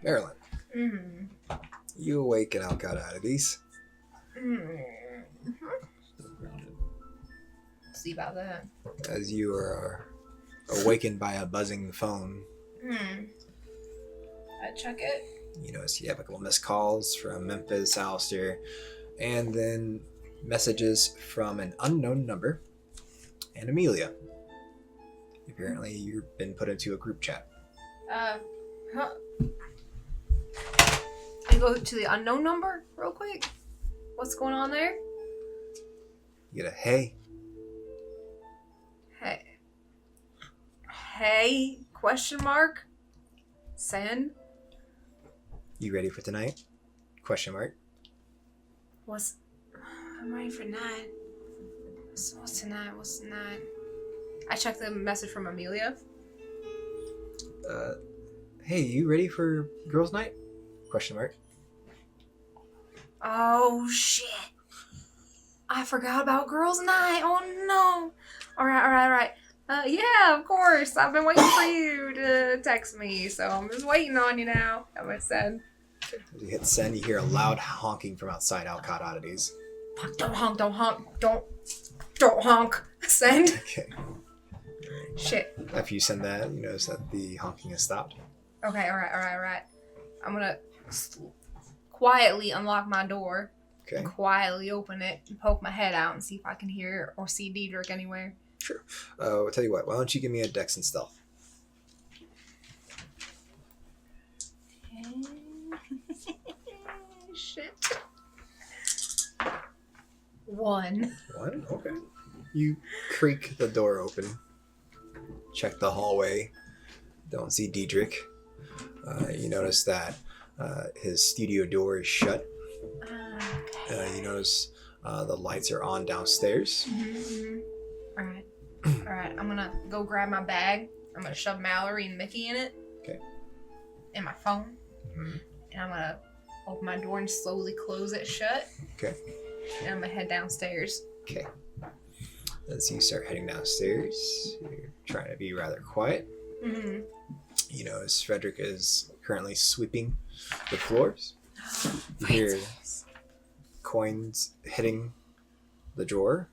Marilyn, Mm-hmm. you awaken out out of these. Mm-hmm. See about that. As you are awakened by a buzzing phone, I check it. you notice you have a couple missed calls from Memphis, Alistair, and then messages from an unknown number and Amelia. Apparently, you've been put into a group chat. Huh. I go to the unknown number real quick. What's going on there? You get a hey. Hey? Question mark? Send? You ready for tonight? Question mark. I'm ready for night. What's tonight? What's tonight? I checked the message from Amelia. Hey, you ready for girls' night? Question mark. Oh shit. I forgot about girls' night. Oh no. Alright. Yeah, of course. I've been waiting for you to text me, so I'm just waiting on you now. I'm gonna send. As you hit send, you hear a loud honking from outside Alcott Oddities. Fuck, don't honk. Send. Okay. Shit. After you send that, you notice that the honking has stopped. Okay, alright. I'm gonna quietly unlock my door, Okay. quietly open it, and poke my head out and see if I can hear or see Diedrich anywhere. Sure. I'll tell you what. Why don't you give me a dex and stealth? Shit. 1. 1? Okay. You creak the door open. Check the hallway. Don't see Diedrich. You notice that his studio door is shut. You notice the lights are on downstairs. Alright, I'm gonna go grab my bag. I'm gonna shove Mallory and Mickey in it. Okay. And my phone. Mhm. And I'm gonna open my door and slowly close it shut. Okay. And I'm gonna head downstairs. Okay. As you start heading downstairs, you're trying to be rather quiet. Mm-hmm. You notice Frederick is currently sweeping the floors. You hear coins hitting the drawer.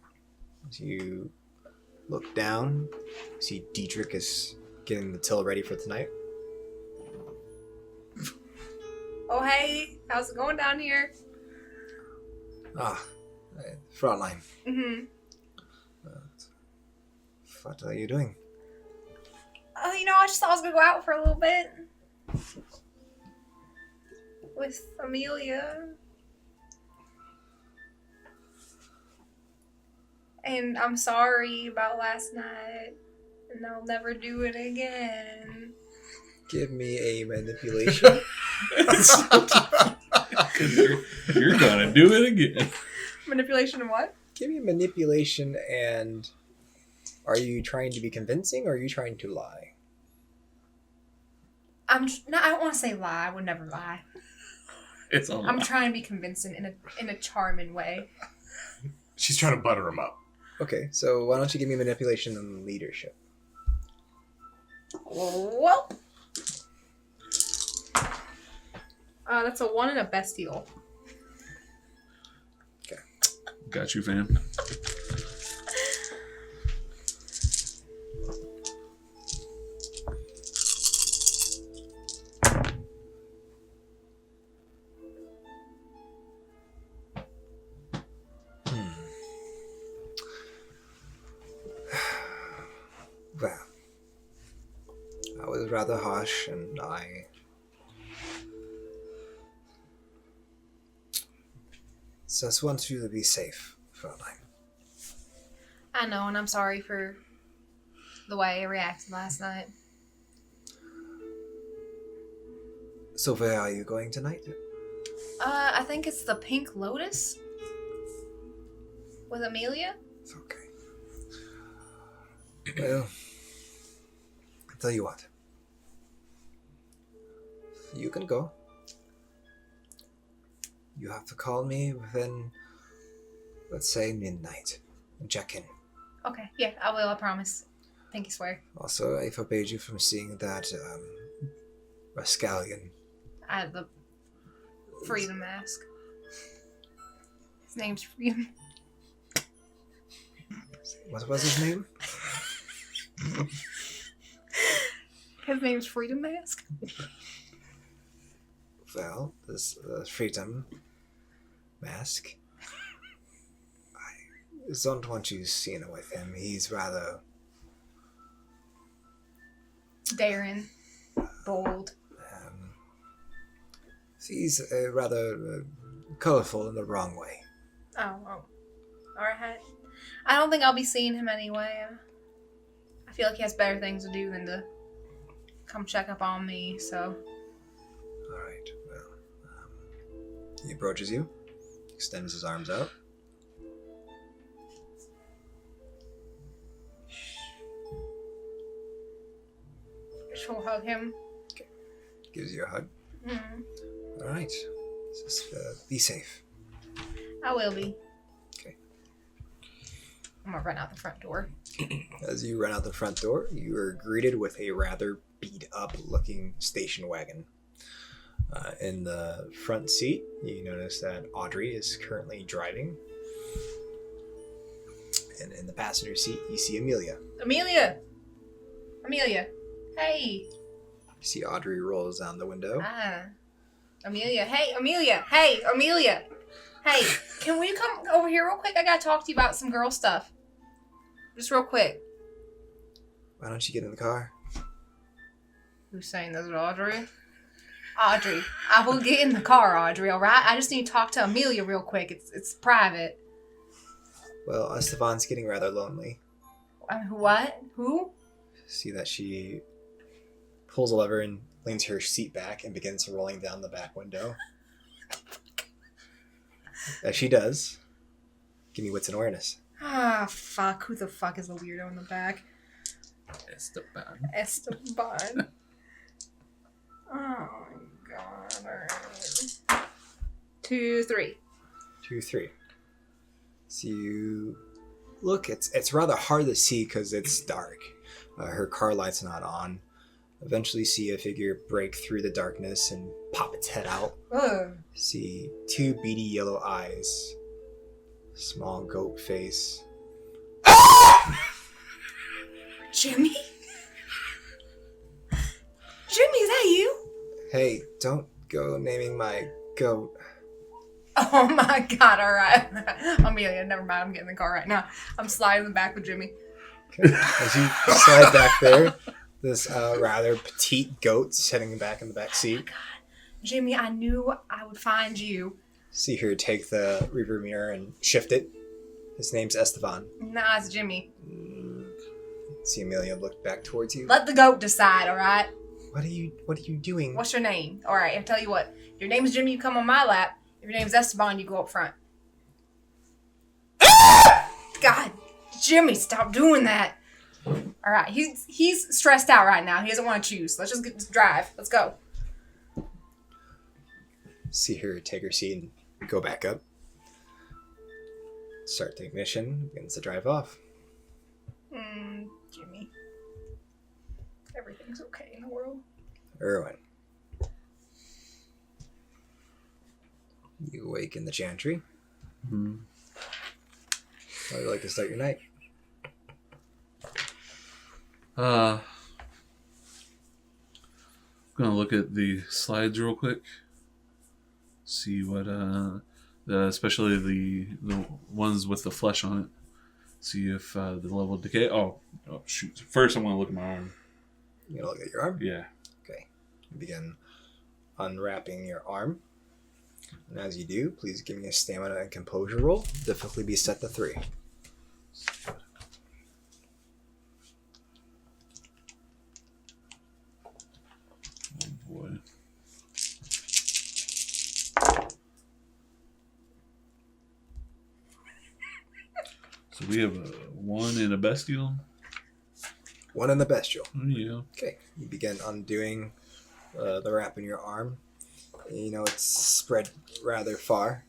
As you look down, you see Dietrich is getting the till ready for tonight. Oh, hey, how's it going down here? Fräulein, Mm-hmm. what are you doing? I just thought I was gonna go out for a little bit with Amelia. And I'm sorry about last night, and I'll never do it again. Give me a manipulation. You're gonna do it again. Manipulation of what? Give me a manipulation, and are you trying to be convincing or are you trying to lie? I don't want to say lie. I would never lie. It's a I'm lie. trying to be convincing in a charming way. She's trying to butter him up. Okay, so why don't you give me manipulation and leadership? Well, that's a 1 and a bestial. Got you, fam. Well, I was rather harsh, and I just want you to be safe, Fräulein. I know, and I'm sorry for the way I reacted last night. So where are you going tonight? I think it's the Pink Lotus with Amelia. It's okay. Well, I'll tell you what. You can go. You have to call me within, let's say, midnight and check in. Okay, yeah, I will, I promise. Pinky swear. Also, I forbade you from seeing that Rascallion. I have the Freedom Mask. His name's Freedom. What was his name? His name's Freedom Mask. Well, this Freedom Mask. I don't want you seen with him. He's rather Daring. Bold. he's rather colorful in the wrong way. Oh. Alright. I don't think I'll be seeing him anyway. I feel like he has better things to do than to come check up on me, so. Alright, well, he approaches you, extends his arms out. She'll hug him. Gives you a hug. Mm. Alright, just be safe. I will be. Okay. I'm gonna run out the front door. As you run out the front door, you are greeted with a rather beat-up looking station wagon. In the front seat, you notice that Audrey is currently driving. And in the passenger seat, you see Amelia. Amelia! Hey! You see Audrey rolls down the window. Amelia. Hey, Amelia! Hey, Amelia! Hey, can we come over here real quick? I gotta talk to you about some girl stuff. Just real quick. Why don't you get in the car? Who's saying this, Audrey? Audrey. I will get in the car, Audrey, alright? I just need to talk to Amelia real quick. It's private. Well, Estefan's getting rather lonely. What? Who? See that she pulls a lever and leans her seat back and begins rolling down the back window. As she does, give me wits and awareness. Ah, fuck. Who the fuck is the weirdo in the back? Esteban. Esteban. Oh my god. 2, 3. 2, 3. So you look. It's rather hard to see because it's dark. Her car light's not on. Eventually, see a figure break through the darkness and pop its head out. Ugh. See 2 beady yellow eyes, small goat face. Jimmy? Jimmy, is that you? Hey, don't go naming my goat. Oh my god, alright. Amelia, never mind, I'm getting in the car right now. I'm sliding in the back with Jimmy. Okay. As you slide back there, this rather petite goat sitting back in the back seat. Jimmy, I knew I would find you. See her take the rearview mirror and shift it. His name's Esteban. Nah, it's Jimmy. See Amelia look back towards you. Let the goat decide, alright? What are you doing? What's your name? Alright, I'll tell you what. If your name's Jimmy, you come on my lap. If your name's Esteban, you go up front. God, Jimmy, stop doing that. Alright, he's stressed out right now. He doesn't want to choose. Let's just drive. Let's go. See her take her seat and go back up. Start the ignition. Begins to drive off. Jimmy. Everything's okay in the world. Erwin. You awake in the chantry. Mm-hmm. How would you like to start your night? I'm gonna look at the slides real quick. See what especially the ones with the flesh on it. See if the level of decay. Oh shoot! First, I'm gonna look at my arm. You gonna look at your arm? Yeah. Okay. You begin unwrapping your arm. And as you do, please give me a stamina and composure roll. Difficulty be set to 3. Oh boy. So we have a 1 and a bestial. 1 in the bestial. Yeah. Okay. You begin undoing the wrap in your arm. You know, it's spread rather far.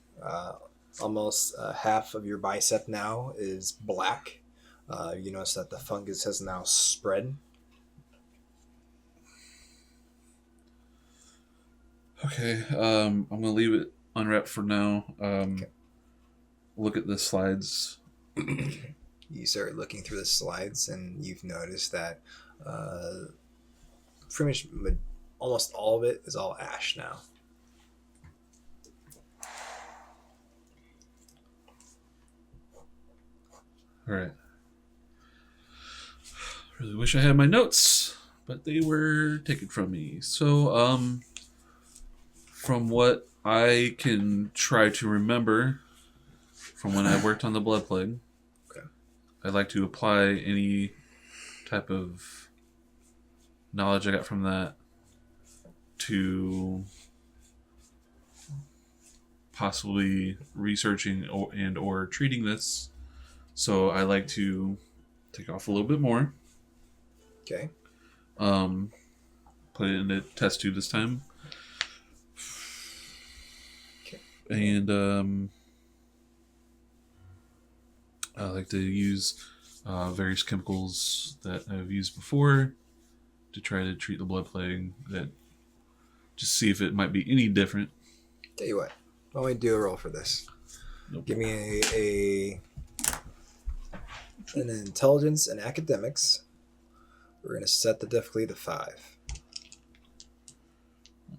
Almost half of your bicep now is black. You notice that the fungus has now spread. Okay. I'm gonna leave it unwrapped for now. Okay. Look at the slides. You start looking through the slides, and you've noticed that pretty much almost all of it is all ash now. All right. Really wish I had my notes, but they were taken from me. So, from what I can try to remember from when I worked on the Blood Plague, okay, I'd like to apply any type of knowledge I got from that to possibly researching or treating this. So I like to take off a little bit more. Okay. Put it in a test tube this time. Okay. And I like to use various chemicals that I've used before to try to treat the blood plague. That just see if it might be any different. Tell you what, why don't we do a roll for this? Nope. Give me an intelligence and academics. We're going to set the difficulty to 5.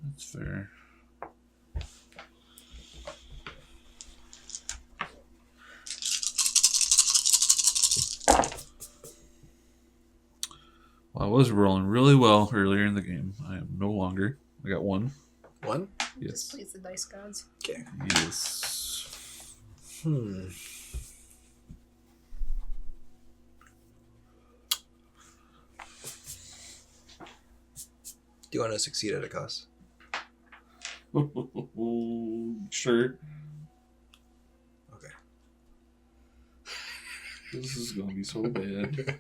That's fair. Well, I was rolling really well earlier in the game. I am no longer. I got 1. 1? Yes. Just please the dice gods. Okay. Yes. Do you want to succeed at a cost? Sure. Okay. This is gonna be so bad.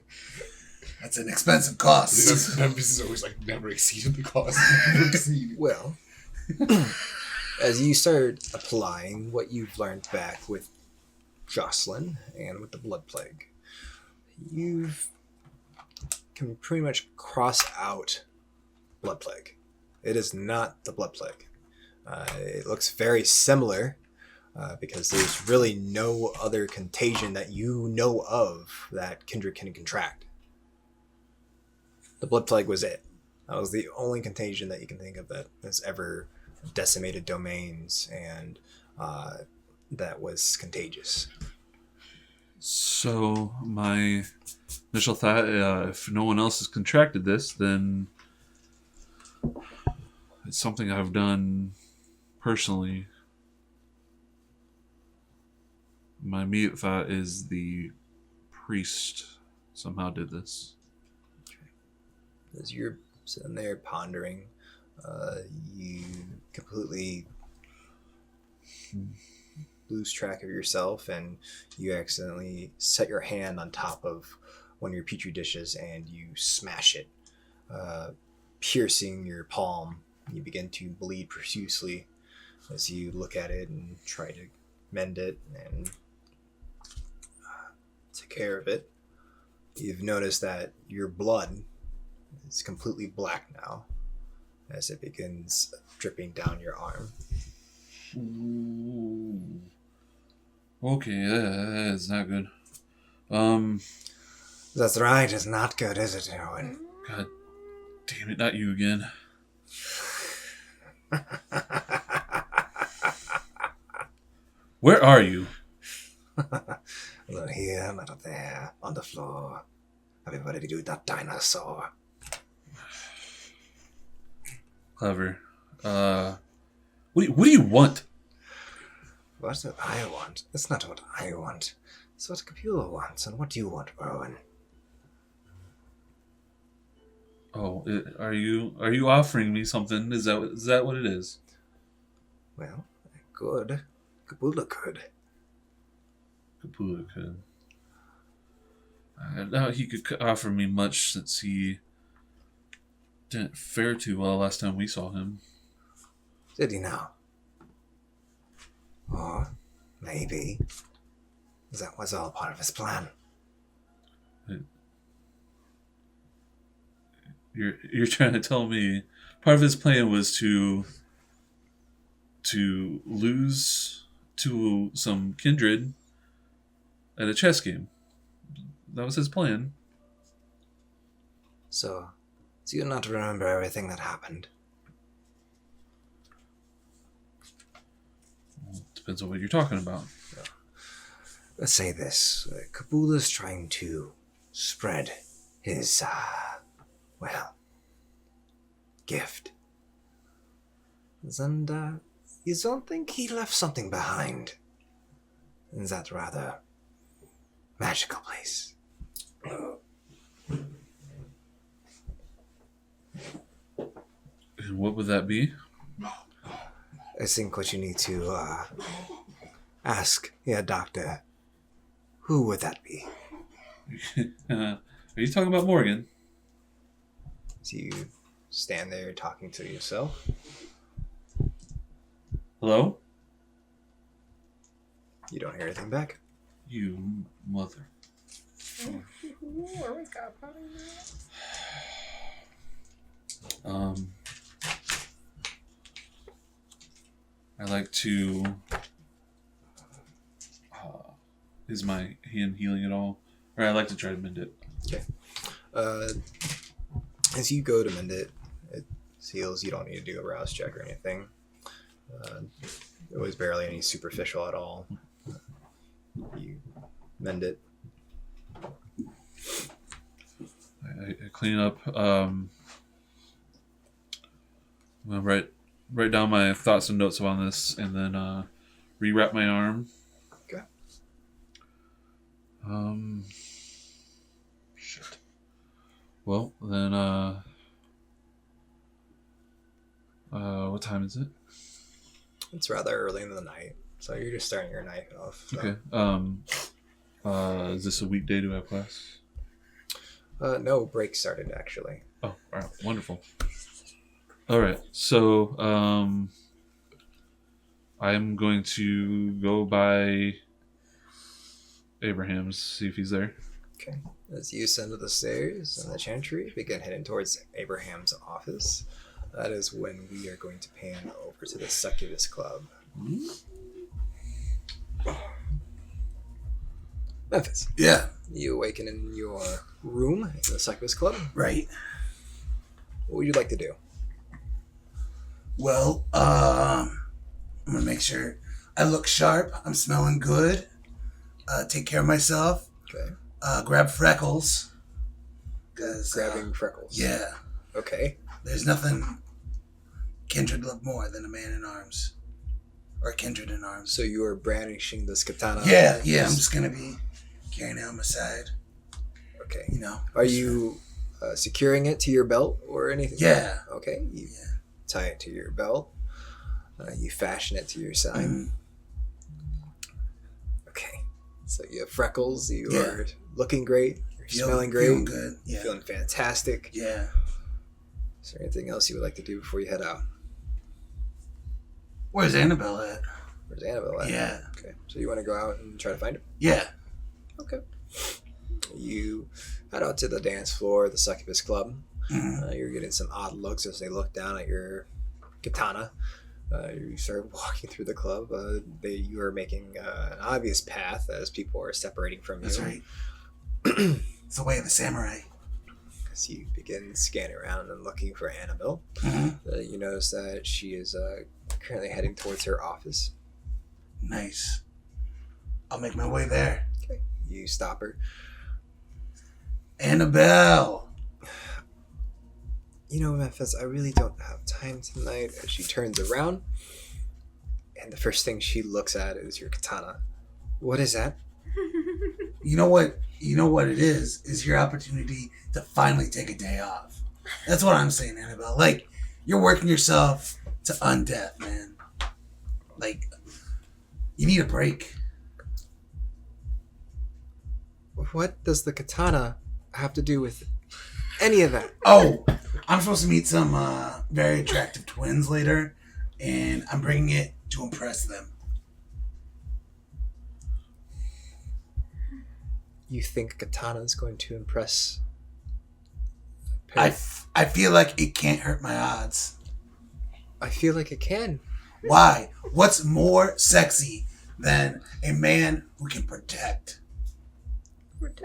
That's an expensive cost. Memphis is always like never exceeded the cost. Never exceeded. Well, as you start applying what you've learned back with Jocelyn and with the blood plague, you can pretty much cross out blood plague. It is not the blood plague. It looks very similar because there's really no other contagion that you know of that Kindred can contract. The blood plague was it. That was the only contagion that you can think of that has ever decimated domains and that was contagious. So my initial thought, if no one else has contracted this, then it's something I've done personally. My immediate thought is the priest somehow did this. As you're sitting there pondering, you completely lose track of yourself and you accidentally set your hand on top of one of your petri dishes and you smash it, piercing your palm. You begin to bleed profusely as you look at it and try to mend it and take care of it. You've noticed that your blood is completely black now as it begins dripping down your arm. Ooh. Okay, that's not good. That's right, it's not good, is it, Owen? God damn it, not you again. Where are you? Not here, not up there, on the floor. Everybody to do with that dinosaur. Clever. What do you want? What do I want? It's not what I want. It's what Capula wants. And what do you want, Owen? Oh, are you offering me something? Is that what it is? Well, I could. Capula could. Capula could. I doubt he could offer me much since he didn't fare too well last time we saw him. Did he now? Or maybe that was all part of his plan. You're trying to tell me part of his plan was to lose to some kindred at a chess game. That was his plan. So do you not remember everything that happened? Well, depends on what you're talking about. Let's say this. Capula's trying to spread his, gift. And, you don't think he left something behind in that rather magical place? And what would that be? I think what you need to, ask your doctor, who would that be? Are you talking about Morgan? So you stand there talking to yourself. Hello? You don't hear anything back. You mother. I like to. Is my hand healing at all? Or I like to try to mend it. Okay. As you go to mend it, it heals. You don't need to do a rouse check or anything. It was barely any superficial at all. You mend it. I clean up. I'm gonna write down my thoughts and notes on this, and then rewrap my arm. Okay. Shit. Well, then, what time is it? It's rather early in the night, so you're just starting your night off. So. Okay. Is this a weekday? Do I have class? No, break started actually. Oh, all right. Wonderful. All right. So, I'm going to go by Abraham's, see if he's there. Okay. As you ascend to the stairs and the chantry, begin heading towards Abraham's office. That is when we are going to pan over to the Succubus Club. Memphis. Yeah. You awaken in your room in the Succubus Club. Right. What would you like to do? Well, I'm gonna make sure I look sharp. I'm smelling good. Take care of myself. Okay. Grab Freckles. Grabbing Freckles. Yeah. Okay. There's nothing kindred love more than a man in arms. Or kindred in arms. So you are brandishing this katana. Yeah. I'm just gonna be carrying it on my side. Okay. You know. Are you securing it to your belt or anything? Yeah. Okay. You tie it to your belt. You fashion it to your side. Mm. Okay. So you have freckles. You are looking great. You're smelling great. Feeling good. Yeah. Feeling fantastic. Yeah. Is there anything else you would like to do before you head out? Where's Annabelle at? Where's Annabelle at? Yeah. Okay. So you want to go out and try to find her? Yeah. Okay. You head out to the dance floor, the Succubus Club. Mm-hmm. You're getting some odd looks as they look down at your katana. You start walking through the club. You are making an obvious path as people are separating from you. That's right. It's the way of the samurai. As you begin scanning around and looking for Annabelle, Mm-hmm. you notice that she is currently heading towards her office. Nice. I'll make my way there. Okay. You stop her. Annabelle. You know, Memphis, I really don't have time tonight. As she turns around, and the first thing she looks at is your katana. What is that? You know what? You know what it is your opportunity to finally take a day off. That's what I'm saying, Annabelle. Like, you're working yourself to undeath, man. Like, you need a break. What does the katana have to do with any of that? Oh, I'm supposed to meet some very attractive twins later, and I'm bringing it to impress them. You think katana is going to impress? I feel like it can't hurt my odds. I feel like it can. Why? What's more sexy than a man who can protect?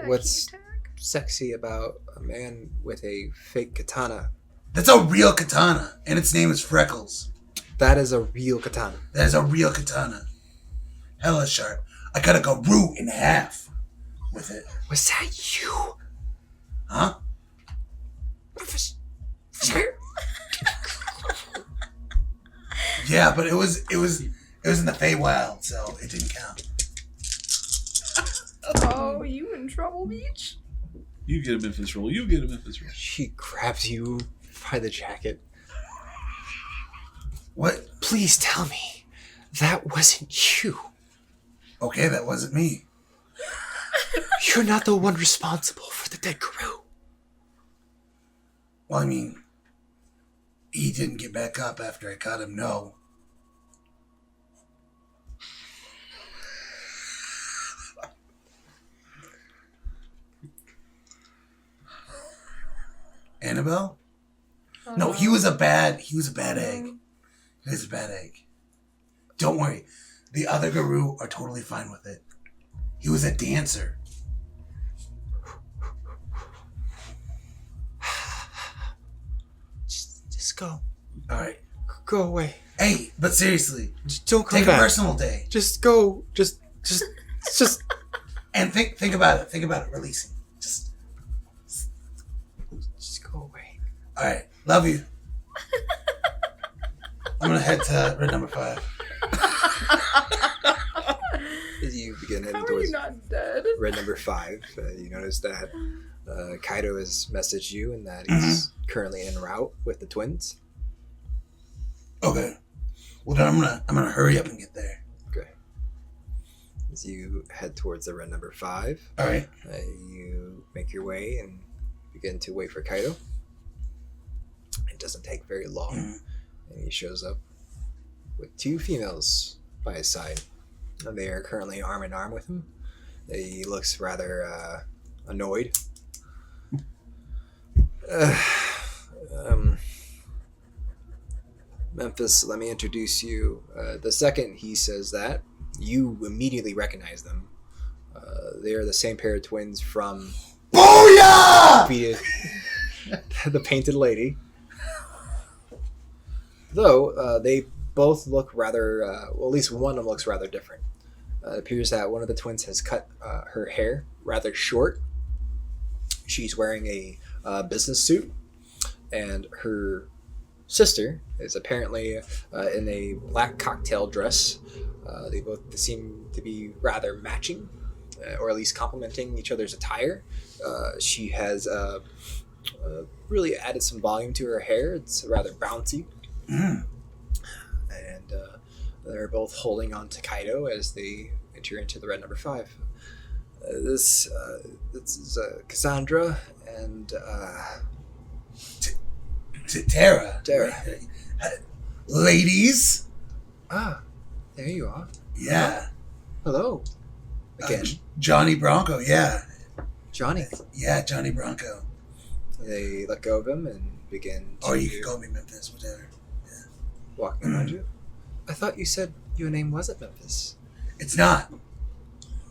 What's sexy about a man with a fake katana? That's a real katana, and its name is Freckles. That is a real katana. That is a real katana. Hella sharp. I cut a Garou in half with it. Was that you? Huh? Yeah, but it was in the Feywild, so it didn't count. Oh, you in trouble, Beach? You get a Memphis roll. You get a Memphis roll. She grabs you by the jacket. What? Please tell me that wasn't you. Okay, that wasn't me. You're not the one responsible for the dead Garou. Well, I mean, he didn't get back up after I caught him, no. Annabelle? No, he was a bad egg. He was a bad egg. Don't worry. The other Garou are totally fine with it. He was a dancer. Just go. All right. Go away. Hey, but seriously, Just don't come take back. a personal day. Just go. Just. And think about it. Think about it. Releasing. Just go away. all right. Love you. I'm gonna head to red number 5. As you begin heading How are towards you not dead? red number 5, you notice that Kaido has messaged you and that he's currently en route with the twins. Okay. Well, then I'm gonna hurry up and get there. Okay. As you head towards the red number 5, All right. you make your way and begin to wait for Kaido. It doesn't take very long, and he shows up with 2 females by his side. They are currently arm in arm with him. He looks rather annoyed. Memphis, let me introduce you. The second he says that, you immediately recognize them. They are the same pair of twins from Booyah! the Painted Lady. Though they both look rather, well, at least one of them looks rather different. It appears that one of the twins has cut her hair rather short. She's wearing a business suit, and her sister is apparently in a black cocktail dress. They both seem to be rather matching, or at least complementing each other's attire. She has really added some volume to her hair. It's rather bouncy. And they're both holding on to Kaido as they enter into the red number 5. This is Cassandra and Tara. Tara. Ladies. Ah, there you are. Yeah. Hello. Again. Johnny Bronco, yeah. Johnny. Yeah, Johnny Bronco. They let go of him and begin to Or you can call me Memphis, whatever. walking around you. I thought you said your name wasn't Memphis. It's not.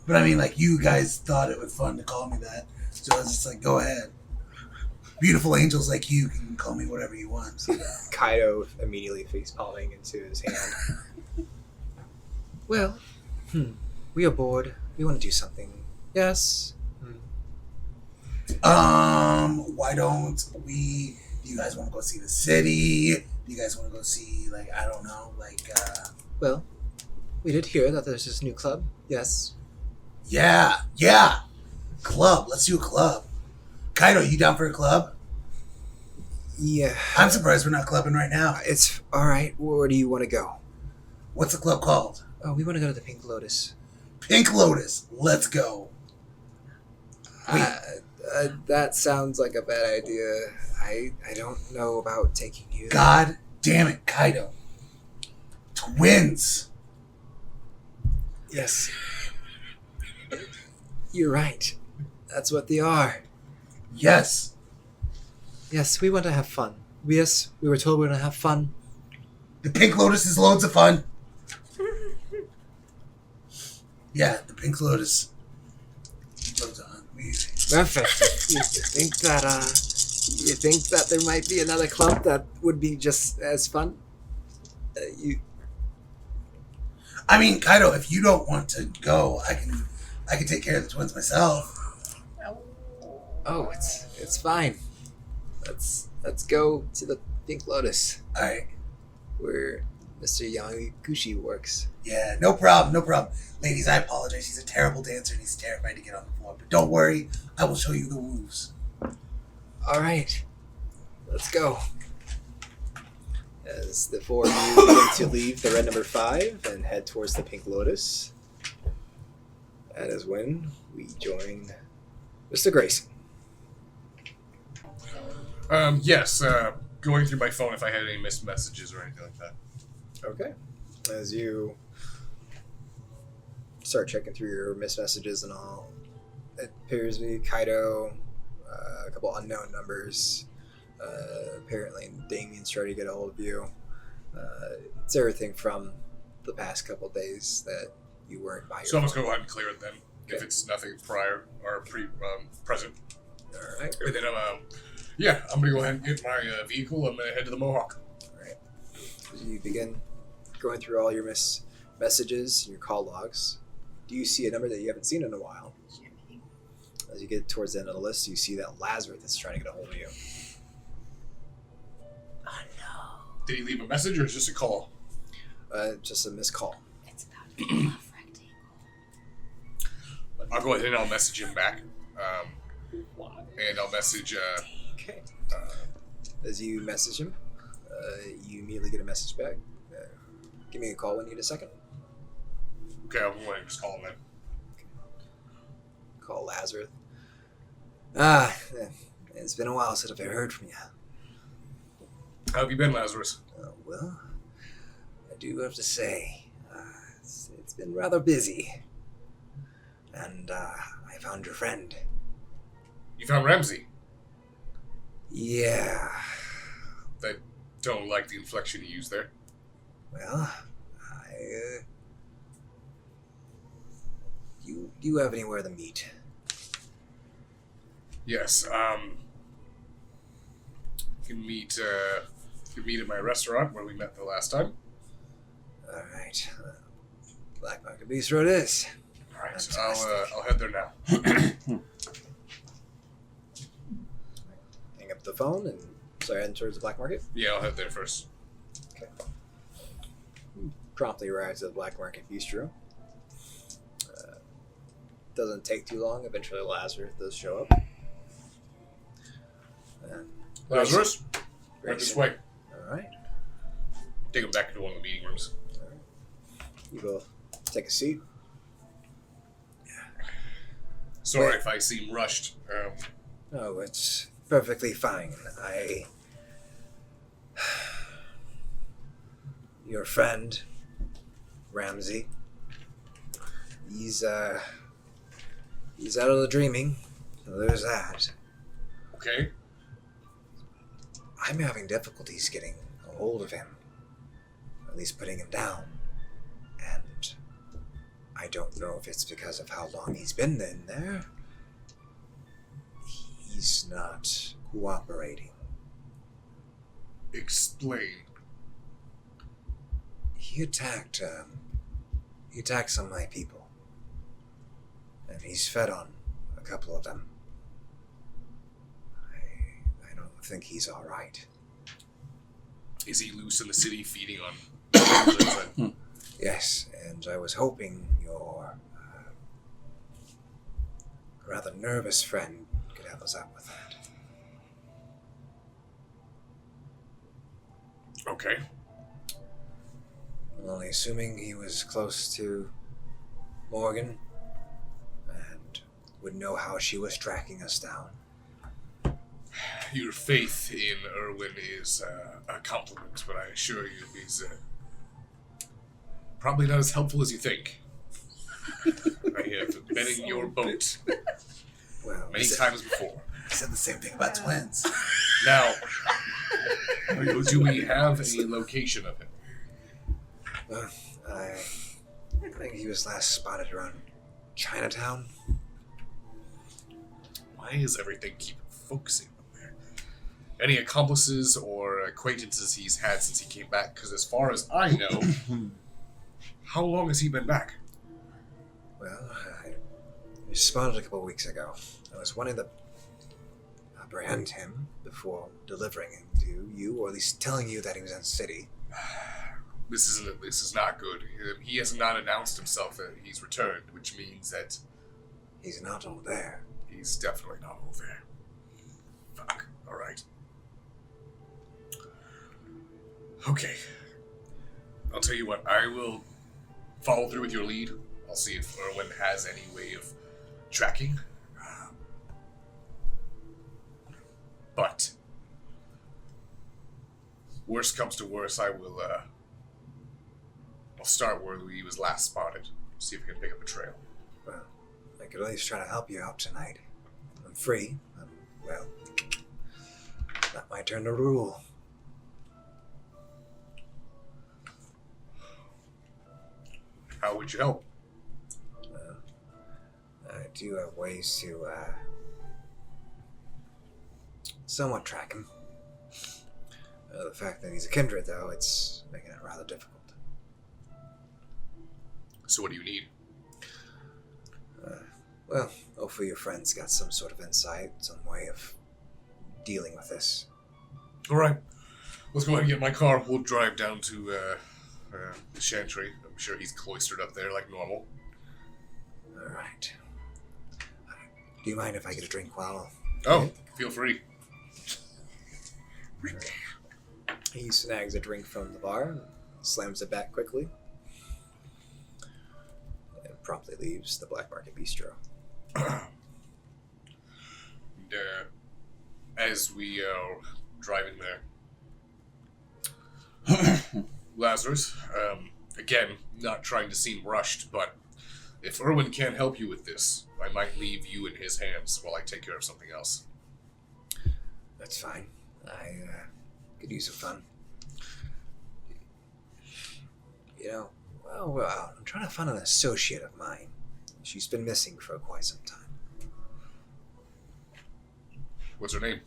But I mean, like, you guys thought it was fun to call me that. So I was just like, go ahead. Beautiful angels like you can call me whatever you want. So. Kaido immediately face palming into his hand. Well, we are bored. We want to do something. Yes. Why don't we? Do you guys want to go see the city? Do you guys want to go see, like, I don't know, like, Well, we did hear that there's this new club. Yes. Yeah. Club. Let's do a club. Kaido, you down for a club? Yeah. I'm surprised we're not clubbing right now. It's all right. Where do you want to go? What's the club called? Oh, we want to go to the Pink Lotus. Pink Lotus. Let's go. Wait. That sounds like a bad idea. I don't know about taking you. God damn it, Kaido. Twins. Yes. You're right. That's what they are. Yes. Yes, we want to have fun. Yes, we were told we were going to have fun. The Pink Lotus is loads of fun. Yeah, the Pink Lotus. Loads of fun. Memphis, you think that there might be another club that would be just as fun? I mean, Kaido, if you don't want to go, I can take care of the twins myself. Oh, it's fine. Let's go to the Pink Lotus, All right. where Mr. Yamaguchi works. Yeah, no problem. Ladies, I apologize. He's a terrible dancer and he's terrified to get on the floor. But don't worry, I will show you the moves. All right, let's go. As the four of you begin to leave the red number 5 and head towards the Pink Lotus, that is when we join Mr. Grayson. Yes, going through my phone if I had any missed messages or anything like that. Okay. As you start checking through your missed messages and all, it appears to be Kaido, a couple unknown numbers. Apparently Damien's trying to get a hold of you. It's everything from the past couple days that you weren't by your So I'm just phone. going to go ahead and clear it then, if Okay. it's nothing prior or present. All right. And then I'm going to go ahead and get my vehicle. I'm going to head to the Mohawk. All right. As you begin going through all your messages and your call logs, do you see a number that you haven't seen in a while? As you get towards the end of the list, you see that Lazarus is trying to get a hold of you. Did he leave a message or is it just a call? Just a missed call. It's about to be a rectangle. I'll go ahead and I'll message him back. And I'll message... Okay. As you message him, you immediately get a message back. Give me a call when you need a second. Okay, I'll go ahead and just call him then. Call Lazarus. It's been a while since I've heard from you. How have you been, Lazarus? Well, I do have to say, It's been rather busy. And I found your friend. You found Ramsey? Yeah. I don't like the inflection you used there. Well, Do you have anywhere to meet? Yes, you can meet at my restaurant where we met the last time. Alright. Black Market Bistro it is. Alright, Fantastic. I'll head there now. Hang up the phone and start heading towards the Black Market. Yeah, I'll head there first. Promptly arrives at the Black Market Bistro. Doesn't take too long. Eventually Lazarus does show up. And Lazarus, right this Grayson. way. Alright. Take him back into one of the meeting rooms. You both take a seat. Sorry if I seem rushed. No, it's perfectly fine. Your friend, Ramsey, he's out of the dreaming, so there's that. Okay. I'm having difficulties getting a hold of him, at least putting him down, and I don't know if it's because of how long he's been in there. He's not cooperating. Explain. He attacked some of my people, and he's fed on a couple of them. I don't think he's all right. Is he loose in the city feeding on... Yes, and I was hoping your rather nervous friend could help us out with that. Okay. I'm only assuming he was close to Morgan and would know how she was tracking us down. Your faith in Erwin is a compliment, but I assure you he's probably not as helpful as you think. I have been in your boat Well, many times before. I said the same thing about twins. Now, do we have a location of him? I think he was last spotted around Chinatown. Why is everything keep focusing on there? Any accomplices or acquaintances he's had since he came back? Because as far as I know, how long has he been back? Well, I was spotted a couple of weeks ago. I was wanting to apprehend him before delivering him to you, or at least telling you that he was in the city. This is not good. He has not announced himself that he's returned, which means that He's not all there. he's definitely not over there. Fuck. Alright. Okay. I'll tell you what, I will follow through with your lead. I'll see if Erwin has any way of tracking. But worst comes to worst, I'll start where he was last spotted. See if we can pick up a trail. Well, I could at least try to help you out tonight. I'm free. Well, not my turn to rule. How would you help? I do have ways to, somewhat track him. The fact that he's a kindred, though, it's making it rather difficult. So what do you need? Well, hopefully your friend's got some sort of insight, some way of dealing with this. Alright. Let's go ahead and get in my car. We'll drive down to the Chantry. I'm sure he's cloistered up there like normal. Alright. Do you mind if I get a drink while... Oh, feel free. He snags a drink from the bar and slams it back quickly. And promptly leaves the Black Market Bistro. And, as we are driving there, Lazarus, Again, not trying to seem rushed, but if Irwin can't help you with this, I might leave you in his hands while I take care of something else. That's fine. I could use some fun. You know, well, I'm trying to find an associate of mine. She's been missing for quite some time. What's her name?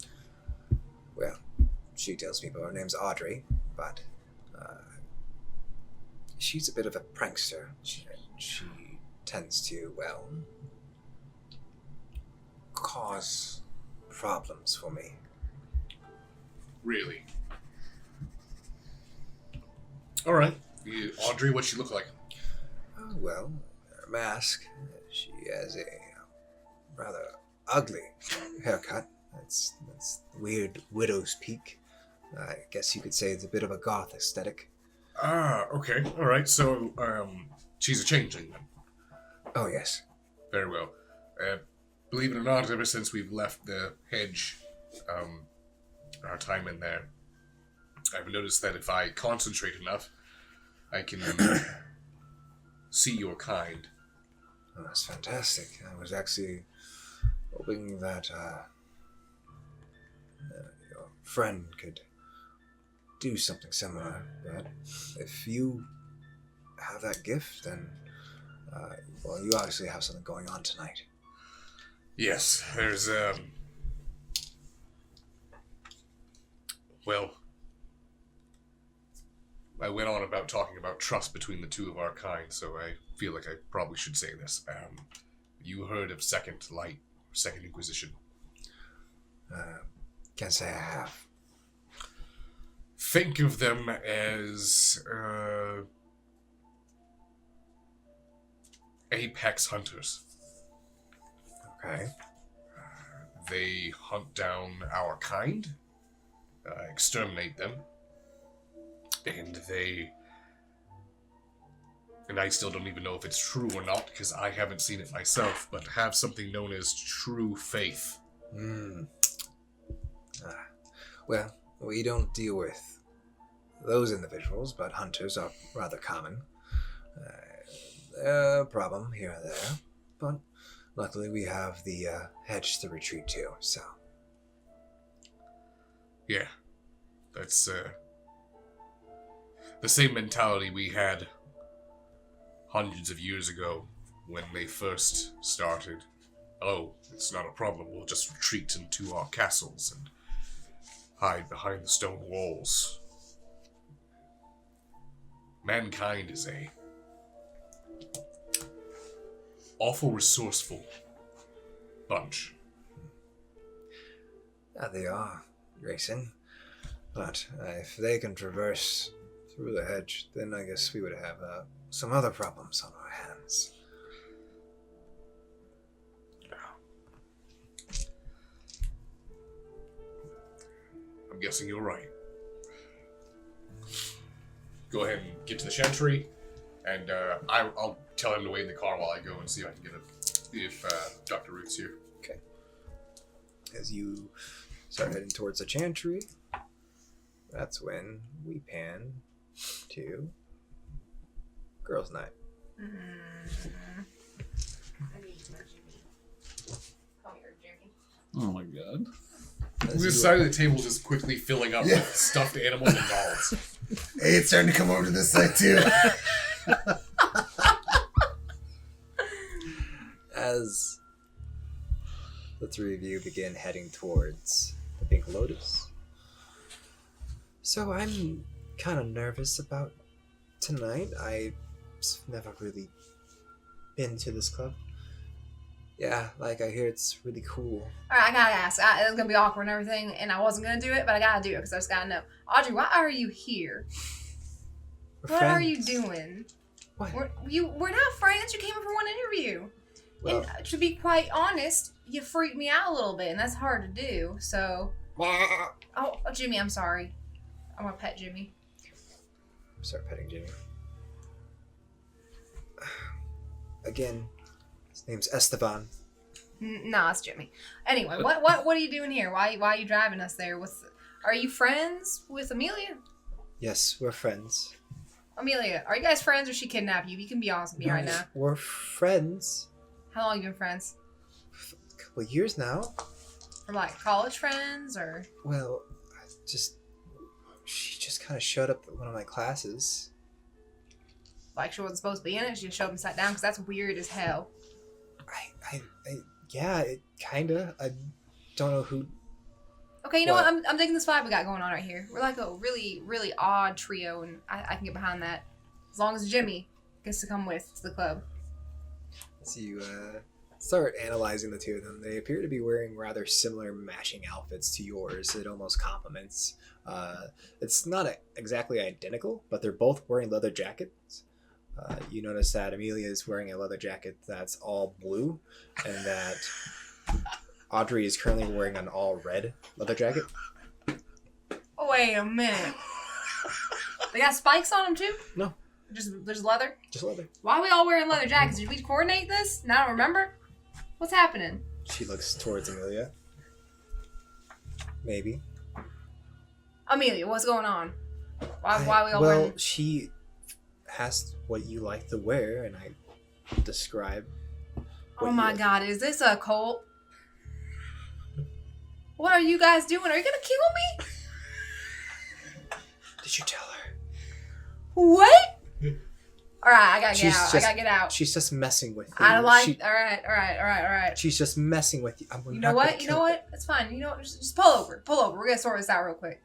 Well, she tells people her name's Audrey, but she's a bit of a prankster. She tends to, well, cause problems for me. Really? Alright. Audrey, what's she look like? Oh, well, her mask, she has a rather ugly haircut. That's weird widow's peak. I guess you could say it's a bit of a goth aesthetic. Ah, okay. Alright, so, she's a changeling then? Oh, yes. Very well. Believe it or not, ever since we've left the hedge, our time in there, I've noticed that if I concentrate enough, I can see your kind. Oh, that's fantastic. I was actually hoping that your friend could do something similar, but if you have that gift, then, well, you obviously have something going on tonight. Yes, there's, well, I went on about talking about trust between the two of our kind, so I feel like I probably should say this. You heard of Second Light, Second Inquisition? Can't say I have. Think of them as, apex hunters. Okay. They hunt down our kind, exterminate them, and I still don't even know if it's true or not, because I haven't seen it myself, but have something known as true faith. Well, we don't deal with those individuals, but hunters are rather common. A problem here and there, but luckily we have the hedge to retreat to, so. Yeah, that's the same mentality we had hundreds of years ago when they first started. Oh, it's not a problem, we'll just retreat into our castles and hide behind the stone walls. Mankind is a awful resourceful bunch. They are, Grayson. But if they can traverse through the hedge, then I guess we would have some other problems on our hands. I'm guessing you're right. Go ahead and get to the chantry, and I'll tell him to wait in the car while I go and see if I can get if Dr. Ruth's here. Okay. As you start heading towards the chantry, that's when we pan to girls' night. Oh my god. This side of the table is just quickly filling up with stuffed animals and dolls. Hey, it's starting to come over to this side too. As the three of you begin heading towards the Pink Lotus. So I'm kind of nervous about tonight. I've never really been to this club. Yeah, like I hear it's really cool. Alright, I gotta ask. It's gonna be awkward and everything, and I wasn't gonna do it, but I gotta do it because I just gotta know. Audrey, why are you here? What are you doing? What? We're not friends. You came in for one interview. Well, And to be quite honest, you freaked me out a little bit, and that's hard to do. So, oh, Jimmy, I'm sorry. I'm gonna pet Jimmy. start petting Jimmy. Again, his name's Esteban. Nah, it's Jimmy. Anyway, what are you doing here? Why are you driving us there? Are you friends with Amelia? Yes, we're friends. Amelia, are you guys friends or she kidnapped you? You can be honest with me right now. We're friends. How long have you been friends? A couple of years now. From like college friends or? Well, she just kind of showed up at one of my classes. Like she wasn't supposed to be in it? She just showed up and sat down? Because that's weird as hell. Yeah, it kinda. I don't know who. Okay, you know what? I'm digging this vibe we got going on right here. We're like a really, really odd trio, and I can get behind that. As long as Jimmy gets to come with to the club. So you start analyzing the two of them. They appear to be wearing rather similar matching outfits to yours. It almost complements. It's not exactly identical, but they're both wearing leather jackets. You notice that Amelia is wearing a leather jacket that's all blue, and that Audrey is currently wearing an all red leather jacket. Oh, wait a minute. They got spikes on them too? No. Just leather? Just leather. Why are we all wearing leather jackets? Did we coordinate this? And I don't remember? What's happening? She looks towards Amelia. Maybe. Amelia, what's going on? Why are we all wearing... Well, she asked what you like to wear, and I describe. Oh my god, is this a cult? What are you guys doing? Are you gonna kill me? Did you tell her? What? Alright, I gotta get out. I gotta get out. She's just messing with you. I don't like... Alright. She's just messing with you. You know what? You know what? It's fine. You know what? Just pull over. Pull over. We're gonna sort this out real quick.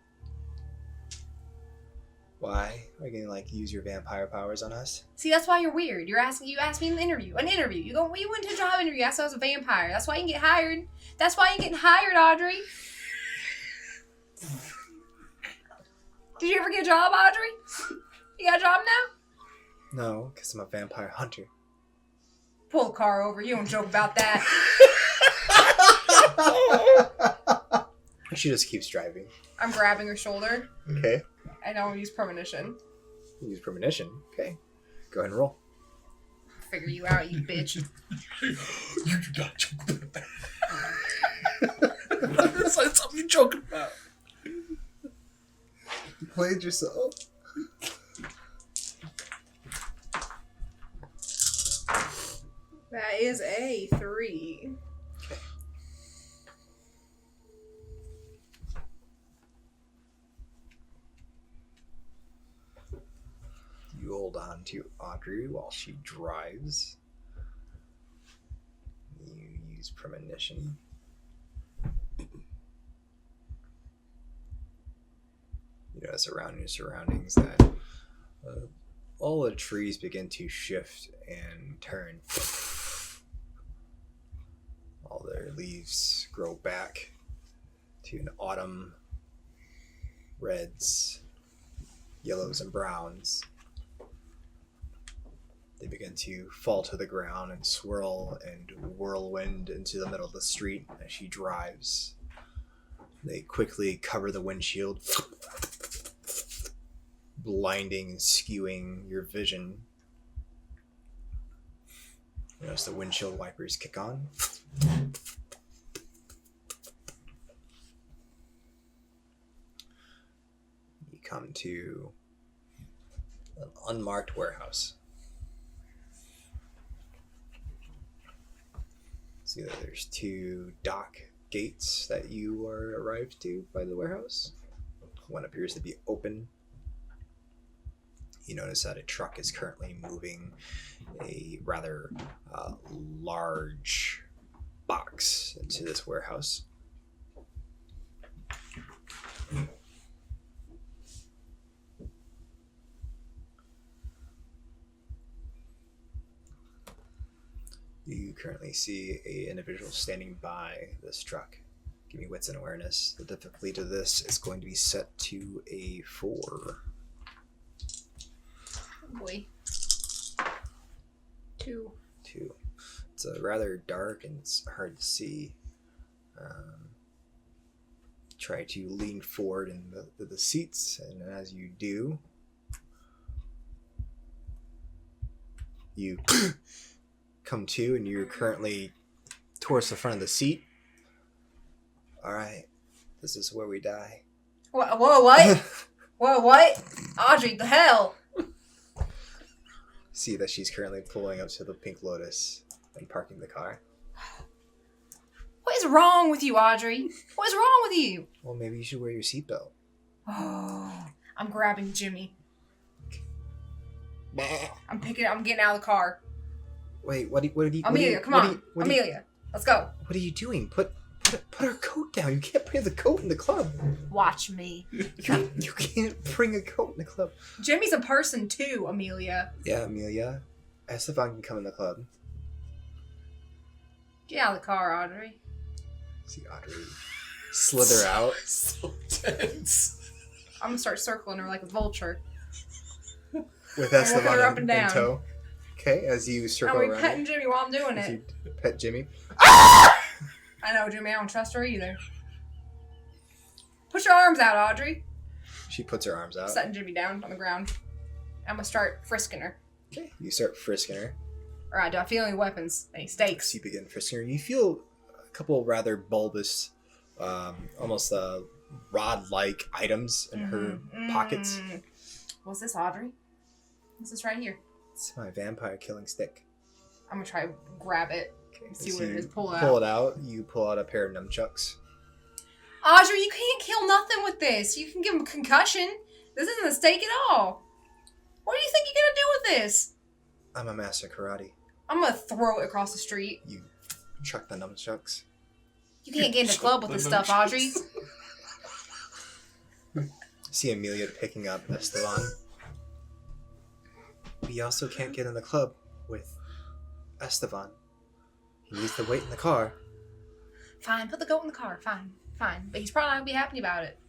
Why? Are you gonna use your vampire powers on us? See, that's why you're weird. You asked me in the interview. An interview. You went to a job interview. You asked if I was a vampire. That's why you can get hired. That's why you're getting hired, Audrey. Did you ever get a job, Audrey? You got a job now? No, because I'm a vampire hunter. Pull the car over. You don't joke about that. She just keeps driving. I'm grabbing her shoulder. Okay. And I'll use premonition. Use premonition. Okay. Go ahead and roll. Figure you out, you bitch. You do not joke about that. That's like something you're joking about. You played yourself. That is a 3. Okay. You hold on to Audrey while she drives. You use premonition. You notice around your surroundings that all the trees begin to shift and turn. All their leaves grow back to an autumn, reds, yellows, and browns. They begin to fall to the ground and swirl and whirlwind into the middle of the street as she drives. They quickly cover the windshield, blinding and skewing your vision. You notice the windshield wipers kick on. You come to an unmarked warehouse. See that there's 2 dock gates that you are arrived to by the warehouse. One appears to be open. You notice that a truck is currently moving a rather large box into this warehouse. You currently see an individual standing by this truck. Give me wits and awareness. The difficulty to this is going to be set to a 4. Boy. 2. It's rather dark and it's hard to see. Try to lean forward in the seats, and as you do, you come to, and you're currently towards the front of the seat. All right, this is where we die. Whoa, what? Whoa, what? Audrey, the hell? see that she's currently pulling up to the Pink Lotus and parking the car. What is wrong with you, Audrey? What is wrong with you? Well, maybe you should wear your seatbelt. Oh, I'm grabbing Jimmy. I'm getting out of the car. Wait, what are you... Amelia, come on. Amelia, let's go. What are you doing? Put her coat down. You can't bring the coat in the club. Watch me. You can't bring a coat in the club. Jimmy's a person too, Amelia. Yeah, Amelia. Esteban can come in the club. Get out of the car, Audrey. See Audrey slither out. So tense. I'm gonna start circling her like a vulture. With Walking Esteban her up and down. in tow. Okay, as you circle I'm around. petting Jimmy while I'm doing As it. you pet Jimmy. I know, Jimmy. I don't trust her either. Put your arms out, Audrey. She puts her arms out. Setting Jimmy down on the ground. I'm gonna start frisking her. Okay. You start frisking her. Alright, do I feel any weapons? Any stakes? So you begin frisking her. You feel a couple rather bulbous, almost rod-like items in her pockets. What's this, Audrey? What's this right here? It's my vampire killing stick. I'm gonna try to grab it. Okay. See as what it you is. Pull it Pull out. it out. You pull out a pair of nunchucks. Audrey, you can't kill nothing with this. You can give him a concussion. This isn't a stake at all. What do you think you're gonna do with this? I'm a master karate. I'm gonna throw it across the street. You chuck the nunchucks. You can't get in the club with this stuff, Audrey. See Amelia picking up Esteban. We also can't get in the club with Esteban. He needs to wait in the car. Fine, put the goat in the car. Fine. But he's probably not gonna be happy about it.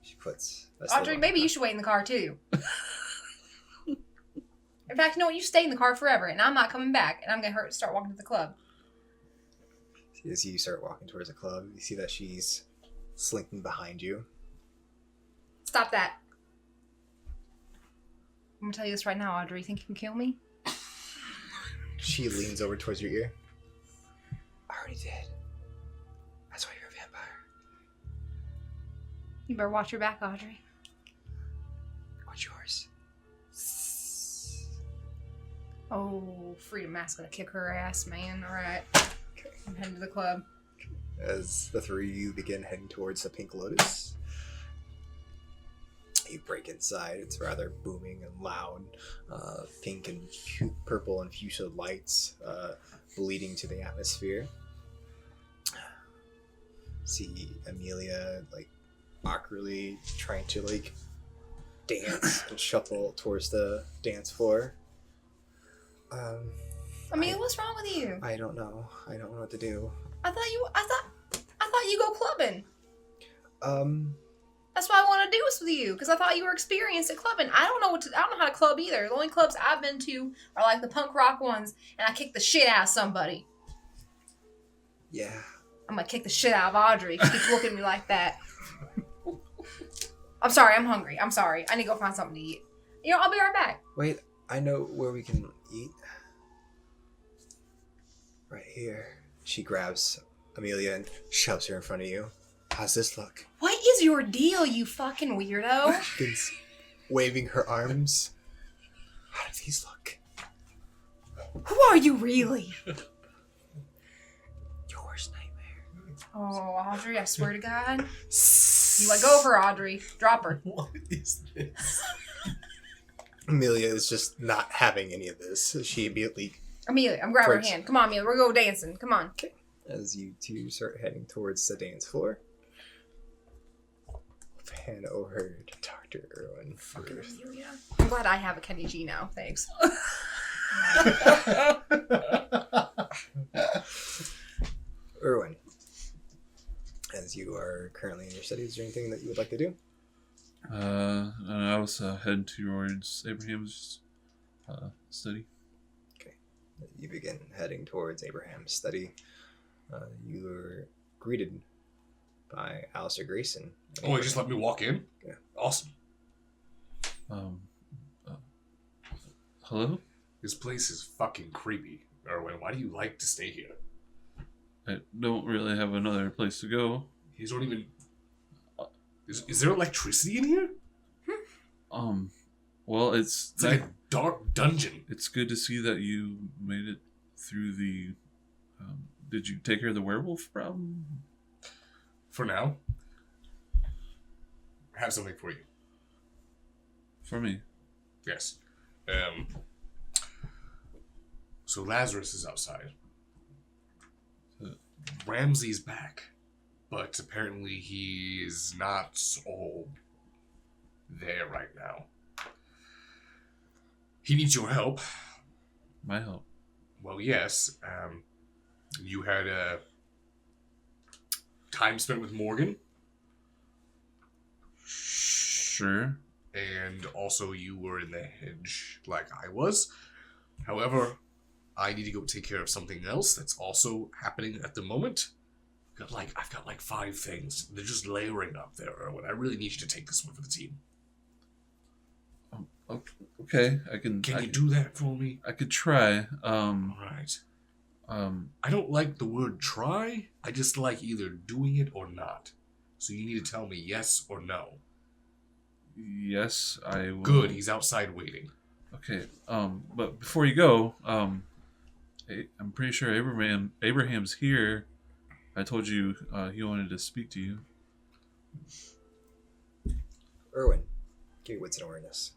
She puts Esteban Audrey, maybe you should wait in the car too. In fact, you know what? You stay in the car forever, and I'm not coming back, and I'm gonna start walking to the club. As you start walking towards the club, you see that she's slinking behind you. Stop that. I'm gonna tell you this right now, Audrey. You think you can kill me? She leans over towards your ear. I already did. That's why you're a vampire. You better watch your back, Audrey. What's yours? Oh, Freedom Mask's gonna kick her ass, man. Alright. I'm heading to the club. As the three of you begin heading towards the Pink Lotus, you break inside. It's rather booming and loud. Pink and purple and fuchsia lights bleeding to the atmosphere. See Amelia awkwardly trying to dance and shuffle towards the dance floor. Amelia, what's wrong with you? I don't know. I don't know what to do. I thought you go clubbing. That's why I wanted to do this with you, because I thought you were experienced at clubbing. I don't know how to club either. The only clubs I've been to are like the punk rock ones, and I kick the shit out of somebody. Yeah. I'm gonna kick the shit out of Audrey. She keeps looking at me like that. I'm sorry, I'm hungry. I'm sorry. I need to go find something to eat. I'll be right back. Wait, I know where we can eat. Right here. She grabs Amelia and shoves her in front of you. How's this look? What is your deal, you fucking weirdo? She's waving her arms. How do these look? Who are you really? Your worst nightmare. Oh, Audrey, I swear to God. You let go of her, Audrey. Drop her. What is this? Amelia is just not having any of this. She immediately, Amelia, I'm grabbing her Towards- hand. Come on, Amelia, we're going dancing. Come on. as you two start heading towards the dance floor, hand over to Dr. Irwin first. Amelia. I'm glad I have a Kenny G now. Thanks. Irwin, as you are currently in your studies, is there anything that you would like to do? I was heading towards Abraham's study. Okay. You begin heading towards Abraham's study. You are greeted by Alistair Grayson. Oh, he just let me walk in? Yeah. Awesome. Hello? This place is fucking creepy. Erwin, why do you like to stay here? I don't really have another place to go. He's not even... Is there electricity in here? Well, It's like a dark dungeon. It's good to see that you made it through the. Did you take care of the werewolf problem? For now. I have something for you. For me. Yes. So Lazarus is outside. Ramsey's back. But apparently he's not all there right now. He needs your help. My help. Well, yes. You had time spent with Morgan. Sure. And also you were in the hedge like I was. However, I need to go take care of something else that's also happening at the moment. I've got like 5 things. They're just layering up there, Erwin. I really need you to take this one for the team. Okay, I can. Can you do that for me? I could try. Right. I don't like the word try. I just like either doing it or not. So you need to tell me yes or no. Yes, I will. Good. He's outside waiting. Okay. But before you go, I'm pretty sure Abraham's here. I told you he wanted to speak to you. Erwin, give your wits and awareness.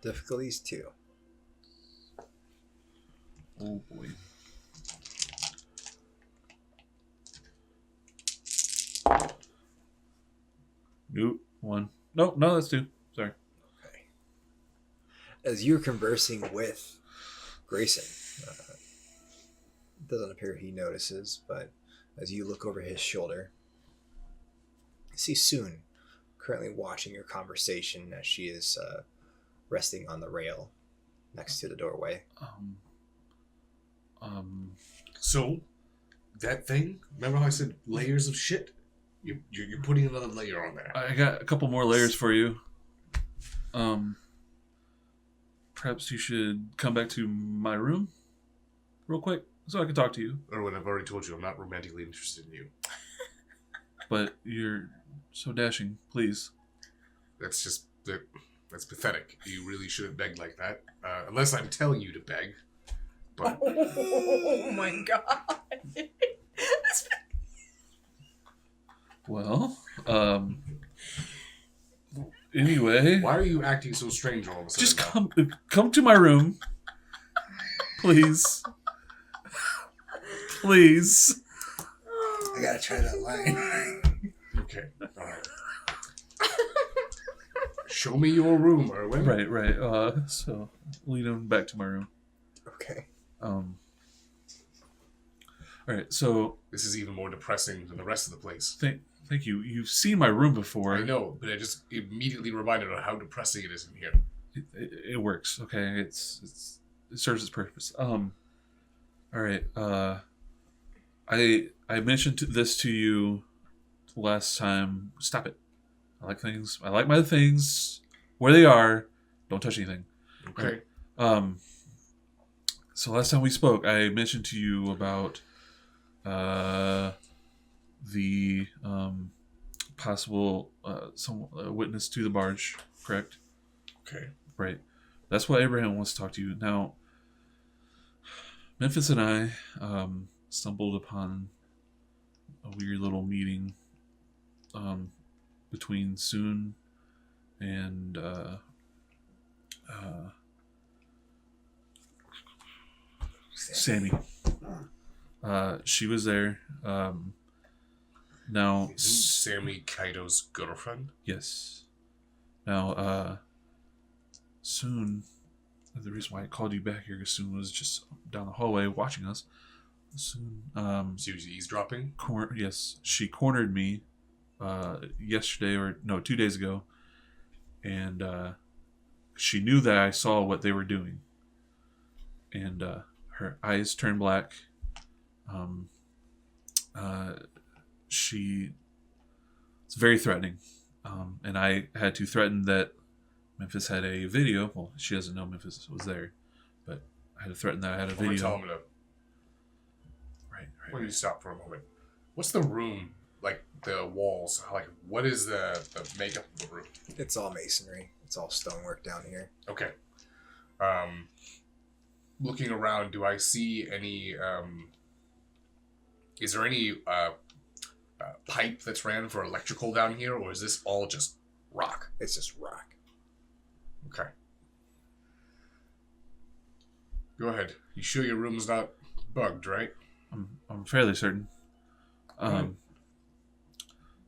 Difficulties 2. Oh boy. Nope. 1. Nope. No, that's 2. Sorry. Okay. As you're conversing with Grayson, it doesn't appear he notices, but as you look over his shoulder, you see Soon currently watching your conversation as she is resting on the rail next to the doorway. So, that thing, remember how I said layers of shit? You're putting another layer on there. I got a couple more layers for you. Perhaps you should come back to my room real quick so I can talk to you. Erwin, I've already told you I'm not romantically interested in you. But you're so dashing, please. That's pathetic. You really shouldn't beg like that. Unless I'm telling you to beg. But Oh my god. Well, anyway. why are you acting so strange all of a sudden? Just now? come to my room. Please. Please. I gotta try that line. Okay, alright. Show me your room, Erwin. Right. So lead him back to my room. Okay. All right. So This is even more depressing than the rest of the place. thank you. You've seen my room before. I know, but I just immediately reminded of how depressing it is in here. It works. Okay. It serves its purpose. All right. I mentioned this to you last time. Stop it. I like things. I like my things where they are. Don't touch anything. Okay. So last time we spoke, I mentioned to you about the possible witness to the barge, correct? Okay. Right. That's why Abraham wants to talk to you. Now, Memphis and I stumbled upon a weird little meeting between Soon and Sammy. She was there. Now, Isn't Sammy Kaido's girlfriend? yes. Now, Soon, the reason why I called you back here, Soon was just down the hallway watching us. Soon, She was eavesdropping? yes, she cornered me yesterday, or no, 2 days ago, and she knew that I saw what they were doing, and her eyes turned black. It's very threatening, and I had to threaten that Memphis had a video. Well, she doesn't know Memphis was there, but I had to threaten that I had a I'm gonna video. tell him to. Right. Why don't you stop for a moment? What's the room like the walls? Like, what is the makeup of the room? It's all masonry. It's all stonework down here. Okay. Looking around, do I see any? Is there any pipe that's ran for electrical down here, or is this all just rock? It's just rock. Okay. Go ahead. You sure your room's not bugged, right? I'm fairly certain.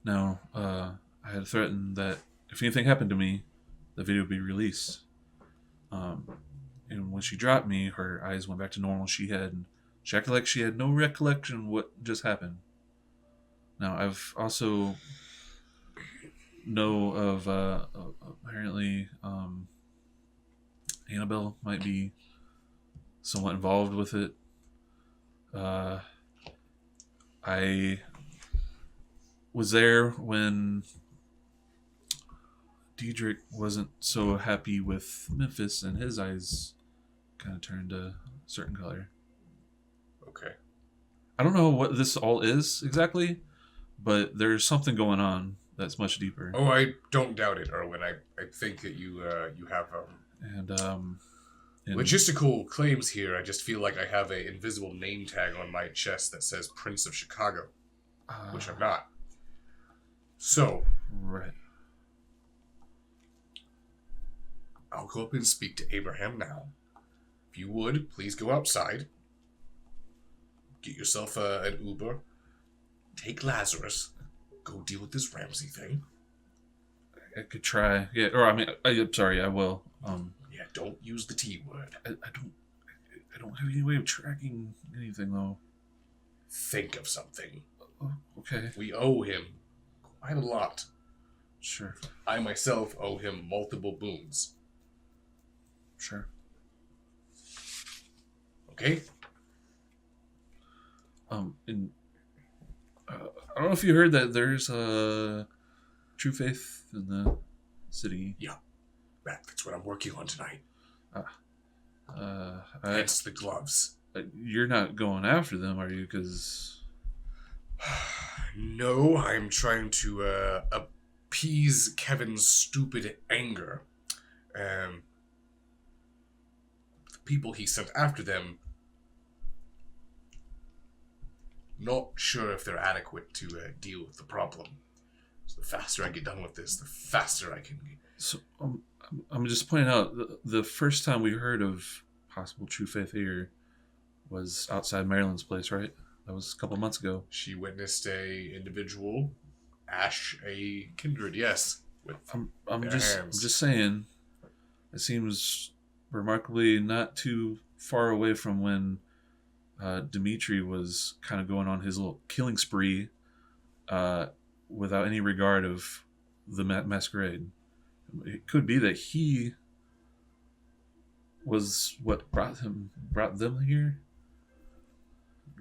Now, I had threatened that if anything happened to me, the video would be released. And when she dropped me, her eyes went back to normal. She acted like she had no recollection of what just happened. Now, I've also know of apparently Annabelle might be somewhat involved with it. I was there when Diedrich wasn't so happy with Memphis, and his eyes kind of turned a certain color. Okay. I don't know what this all is exactly, but there's something going on that's much deeper. Oh, I don't doubt it, Erwin. I think that you have And logistical claims here. I just feel like I have a invisible name tag on my chest that says Prince of Chicago, which I'm not. So, right. I'll go up and speak to Abraham now. If you would, please go outside. Get yourself an Uber. Take Lazarus. Go deal with this Ramsey thing. I could try. Yeah, or I'm sorry, I will. Yeah, don't use the T word. I don't have any way of tracking anything though. Think of something. Oh, okay. We owe him quite a lot. Sure. I myself owe him multiple boons. Sure. Okay? And I don't know if you heard that there's True Faith in the city. Yeah. That's what I'm working on tonight. Hence It's the gloves. You're not going after them, are you? Because No, I'm trying to appease Kevin's stupid anger. The people he sent after them, not sure if they're adequate to deal with the problem. So the faster I get done with this, the faster I can get. So I'm just pointing out the first time we heard of possible True Faith here was outside Marilyn's place, right? That was a couple months ago. She witnessed a individual ash a kindred, yes. With I'm their just hands. saying, it seems remarkably not too far away from when Dimitri was kind of going on his little killing spree without any regard of the masquerade. It could be that he was what brought them here.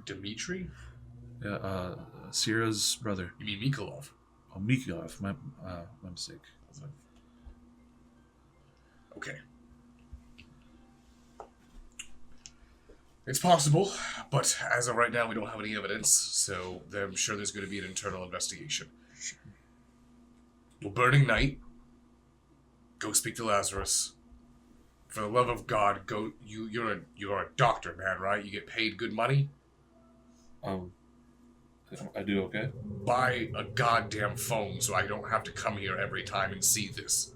Dimitri? Yeah, Sierra's brother. You mean Mikolov? Oh, Mikolov. My mistake. Okay. It's possible, but as of right now, we don't have any evidence, so I'm sure there's going to be an internal investigation. Well, Burning Night, go speak to Lazarus. For the love of God, go. You're a doctor, man, right? You get paid good money. I do okay. Buy a goddamn phone so I don't have to come here every time and see this.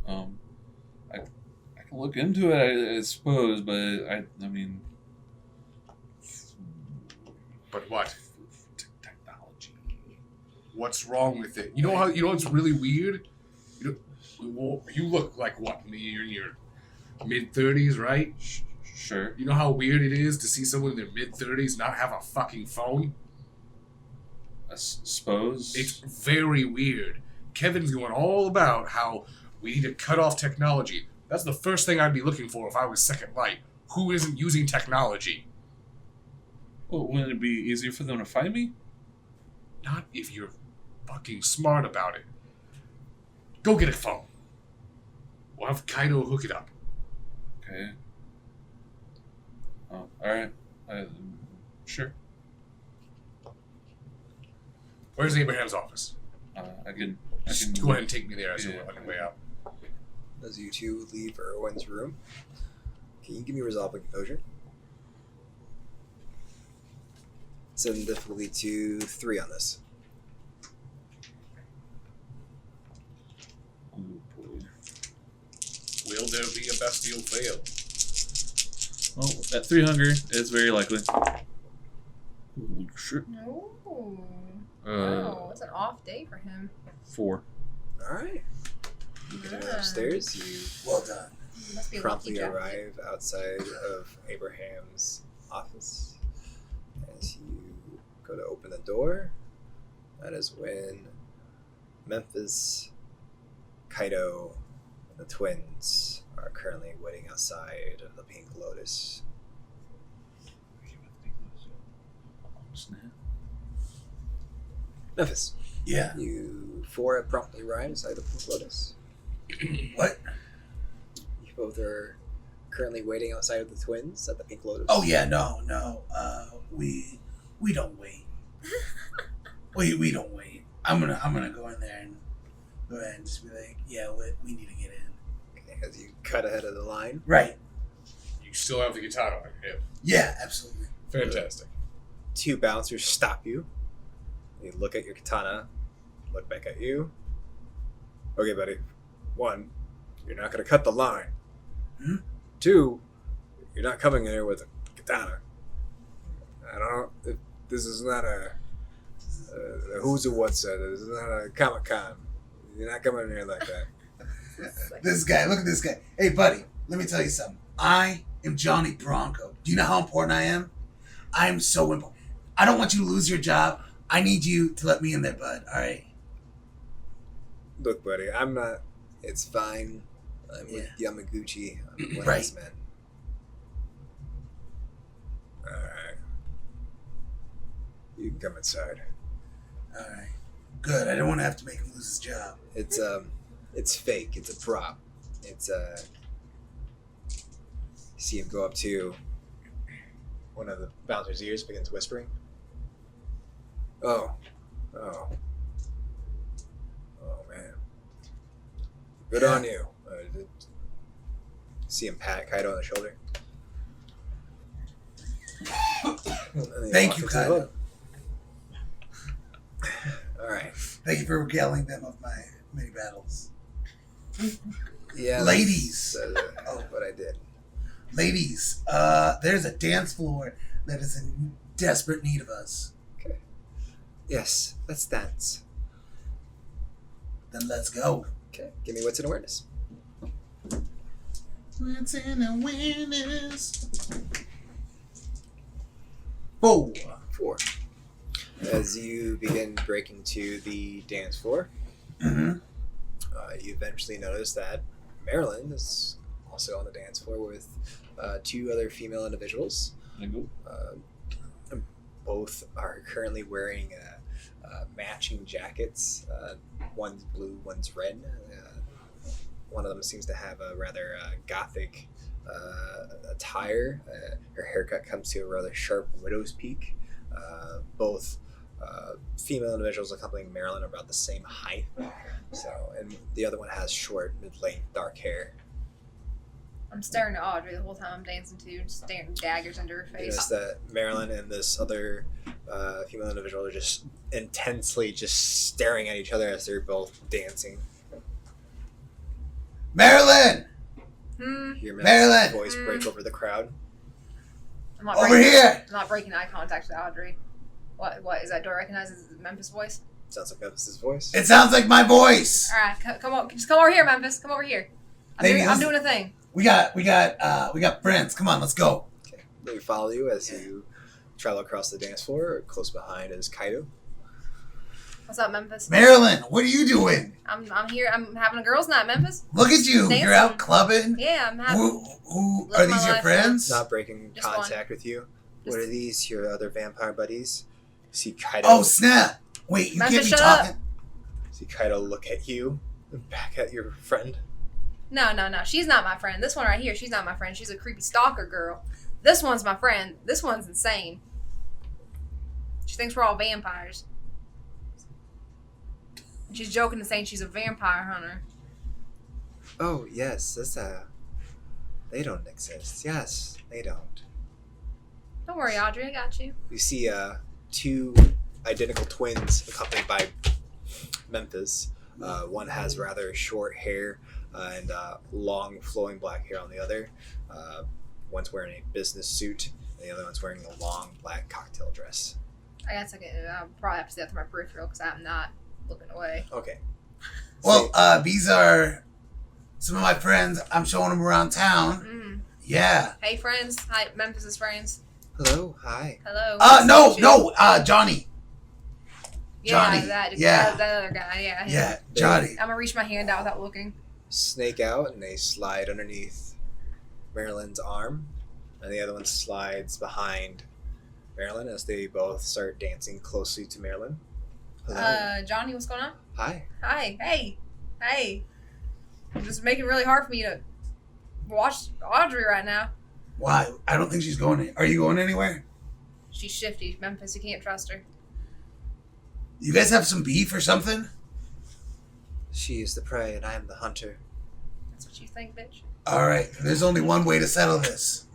I can look into it, I suppose, but I mean. But what? Technology. What's wrong with it? You know what's really weird? You look like what? You're in your mid-30s, right? Sure. You know how weird it is to see someone in their mid-30s not have a fucking phone? I suppose. It's very weird. Kevin's going all about how we need to cut off technology. That's the first thing I'd be looking for if I was Second Light. Who isn't using technology? Well, wouldn't it be easier for them to find me? Not if you're fucking smart about it. Go get a phone. We'll have Kaido hook it up. Okay. Oh, alright. Sure. Where's Abraham's office? I can Just go ahead and take me there as Yeah. we're on the way out. As you two leave Erwin's room, can you give me resolve and composure? Set the difficulty to 3 on this. Oh boy. Will there be a bestial fail? Well, at 3 hunger, it's very likely. Holy shit. Ooh. Uh, Wow, it's an off day for him. 4. All right. You can go upstairs. You Well done. He must be a lucky promptly jack. arrive outside of Abraham's office. As you go to open the door, that is when Memphis, Kaido, and the twins are currently waiting outside of the Pink Lotus. Snap. Memphis, Yeah. you 4 have promptly arrived inside the Pink Lotus. What? You both are currently waiting outside of the twins at the Pink Lotus. Oh yeah, no. We don't wait. we don't wait. I'm gonna go in there and go ahead and just be like, yeah, we need to get in. Okay, as you cut ahead of the line. Right. You still have the guitar on your hip. Yeah, absolutely. Fantastic. 2 bouncers stop you. They look at your katana, look back at you. Okay, buddy. 1, you're not going to cut the line. Hmm? 2, you're not coming in here with a katana. I don't know. This is not a who's or what's it. This is not a Comic-Con. You're not coming in here like that. This guy, look at this guy. Hey, buddy, let me tell you something. I am Johnny Bronco. Do you know how important I am? I am so important. I don't want you to lose your job. I need you to let me in there, bud. All right? Look, buddy, I'm not. It's fine. I'm with Yamaguchi. I'm one Right. of his men. Alright. You can come inside. All right. Good. I don't want to have to make him lose his job. It's fake. It's a prop. It's you see him go up to one of the bouncer's ears, begins whispering. Oh man. Good on you. See him pat Kaido on the shoulder. Thank you, Kaido. Alright. Thank you for regaling them of my many battles. Yeah. Ladies. Oh, what I did. Ladies, there's a dance floor that is in desperate need of us. Yes, let's dance. Then let's go. Okay, give me what's in awareness. What's in awareness? 4. 4. As you begin breaking to the dance floor, Mm-hmm. you eventually notice that Marilyn is also on the dance floor with 2 other female individuals. Both are currently wearing matching jackets. One's blue, one's red. One of them seems to have a rather gothic attire. Her haircut comes to a rather sharp widow's peak. Both female individuals accompanying Marilyn are about the same height. So, and the other one has short, mid-length, dark hair. I'm staring at Audrey the whole time I'm dancing too, just staring daggers under her You face. notice that Marilyn and this other female individual are just intensely just staring at each other as they're both dancing. Marilyn! Hmm. You hear Marilyn! Marilyn's voice break over the crowd. I'm not Over breaking, here! I'm not breaking eye contact with Audrey. What is that? Do I recognize his Memphis voice? Sounds like Memphis' voice. It sounds like my voice. All right, come on, just come over here, Memphis. Come over here. Ladies, I'm doing a thing. We got friends. Come on, let's go. Okay. They follow you as you travel across the dance floor. Close behind is Kaido. What's up, Memphis? Marilyn, what are you doing? I'm here. I'm having a girls' night, Memphis. Look at you. Dancing. You're out clubbing. Yeah, I'm having. Who Living are these my your life. friends? Not breaking Just contact with you. Just- What are these? Your other vampire buddies? See Kaido. Oh snap! Wait, you Memphis, can't be shut up. talking. See Kaido look at you and back at your friend. No. She's not my friend. This one right here, she's not my friend. She's a creepy stalker girl. This one's my friend. This one's insane. She thinks we're all vampires. She's joking and saying she's a vampire hunter. Oh, yes, that's they don't exist. Yes, they don't. Don't worry, Audrey, I got you. You see two identical twins accompanied by Memphis. One has rather short hair and long flowing black hair on the other. One's wearing a business suit, and the other one's wearing a long black cocktail dress. I guess I'll probably have to see that through my peripheral because I'm not looking away. Okay. Well, these are some of my friends. I'm showing them around town. Mm. Yeah. Hey, friends. Hi, Memphis' friends. Hello, hi. Hello. Johnny. Yeah, Johnny. that other guy. Yeah. Yeah, Johnny. I'm gonna reach my hand out without looking. Snake out, and they slide underneath Marilyn's arm, and the other one slides behind Marilyn as they both start dancing closely to Marilyn. Hello. Johnny, what's going on? Hi. Hi. Hey. You're just making it really hard for me to watch Audrey right now. Why? I don't think she's going. Are you going anywhere? She's shifty. Memphis, you can't trust her. You guys have some beef or something? She is the prey, and I am the hunter. That's what you think, bitch. All right. There's only one way to settle this.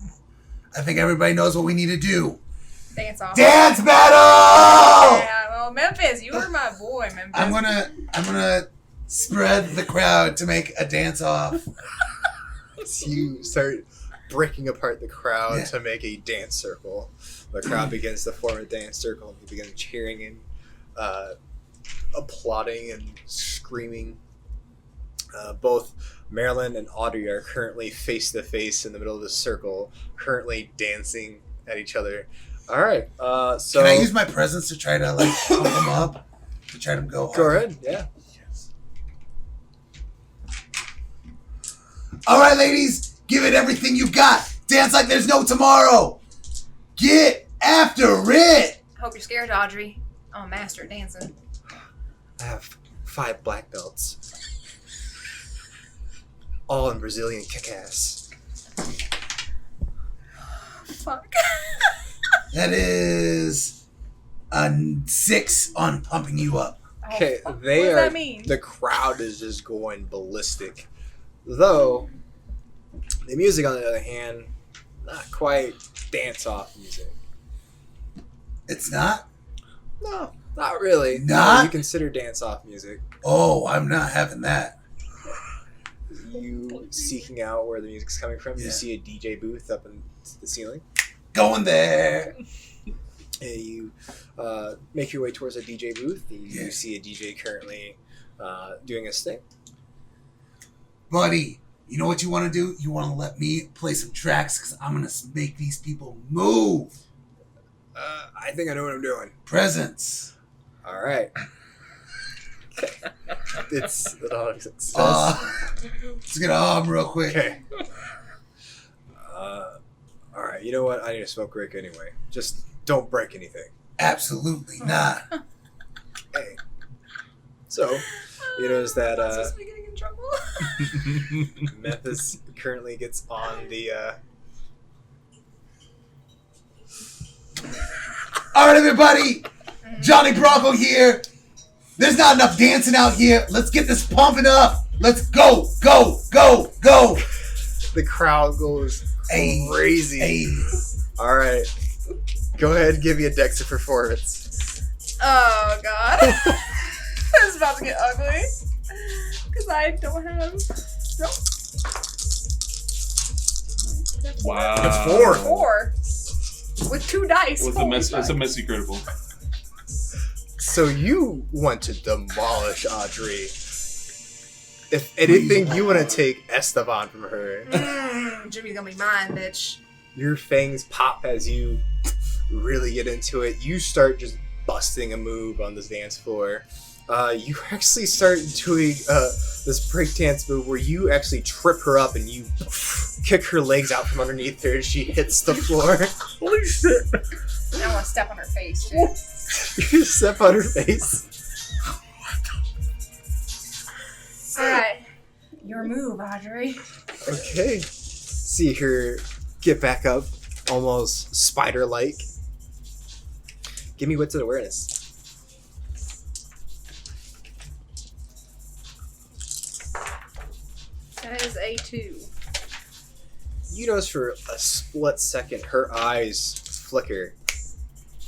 I think everybody knows what we need to do. Dance off. Dance battle! Yeah, well, Memphis, you were my boy, Memphis. I'm gonna spread the crowd to make a dance off. So you start breaking apart the crowd Yeah. to make a dance circle. The crowd begins to form a dance circle, and you begin cheering and applauding and screaming. Both Marilyn and Audrey are currently face to face in the middle of the circle, currently dancing at each other. All right, so Can I use my presence to try to pump them up? To try to go hard? go ahead. Yeah. All right, ladies, give it everything you got. Dance like there's no tomorrow. Get after it. I hope you're scared, Audrey. I'm a master at dancing. I have 5 black belts, all in Brazilian kick-ass. Fuck. That is a 6 on pumping you up. Okay, Oh, fuck. they what does are. that mean? The crowd is just going ballistic. Though, the music, on the other hand, not quite dance-off music. It's not? No, not really. Not? No, you consider dance-off music. Oh, I'm not having that. You seeking out where the music's coming from. Yeah. You see a DJ booth up in the ceiling. Going there. And you make your way towards a DJ booth. You Yeah. see a DJ currently doing his thing. Buddy, you know what you want to do? You want to let me play some tracks because I'm going to make these people move. I think I know what I'm doing. Presents. All right. It's an automatic success. Let's get a hum real quick. Okay. All right. You know what? I need a smoke break anyway. Just don't break anything. Absolutely not. Hey. So, you notice that That's just me getting in trouble. Memphis currently gets on the. All right, everybody. Johnny Bronco here. There's not enough dancing out here. Let's get this pumping up. Let's go, go, go, go. The crowd goes Hey, crazy. hey. All right. Go ahead and give me a Dexter performance. Oh, God. This is about to get ugly. Because I don't have... Nope. Wow. That's 4. 4. With 2 dice. With a Holy mess, fuck. it's a messy critical. So you want to demolish Audrey. If anything, you want to take Esteban from her. Jimmy's gonna be mine, bitch. Your fangs pop as you really get into it. You start just busting a move on this dance floor. You actually start doing this breakdance move where you actually trip her up and you kick her legs out from underneath her and she hits the floor. Holy shit. I want to step on her face. Shit. You step on her face. Alright. Your move, Audrey. Okay. See her get back up, almost spider-like. Give me wits and awareness. That is a 2. You notice for a split second her eyes flicker.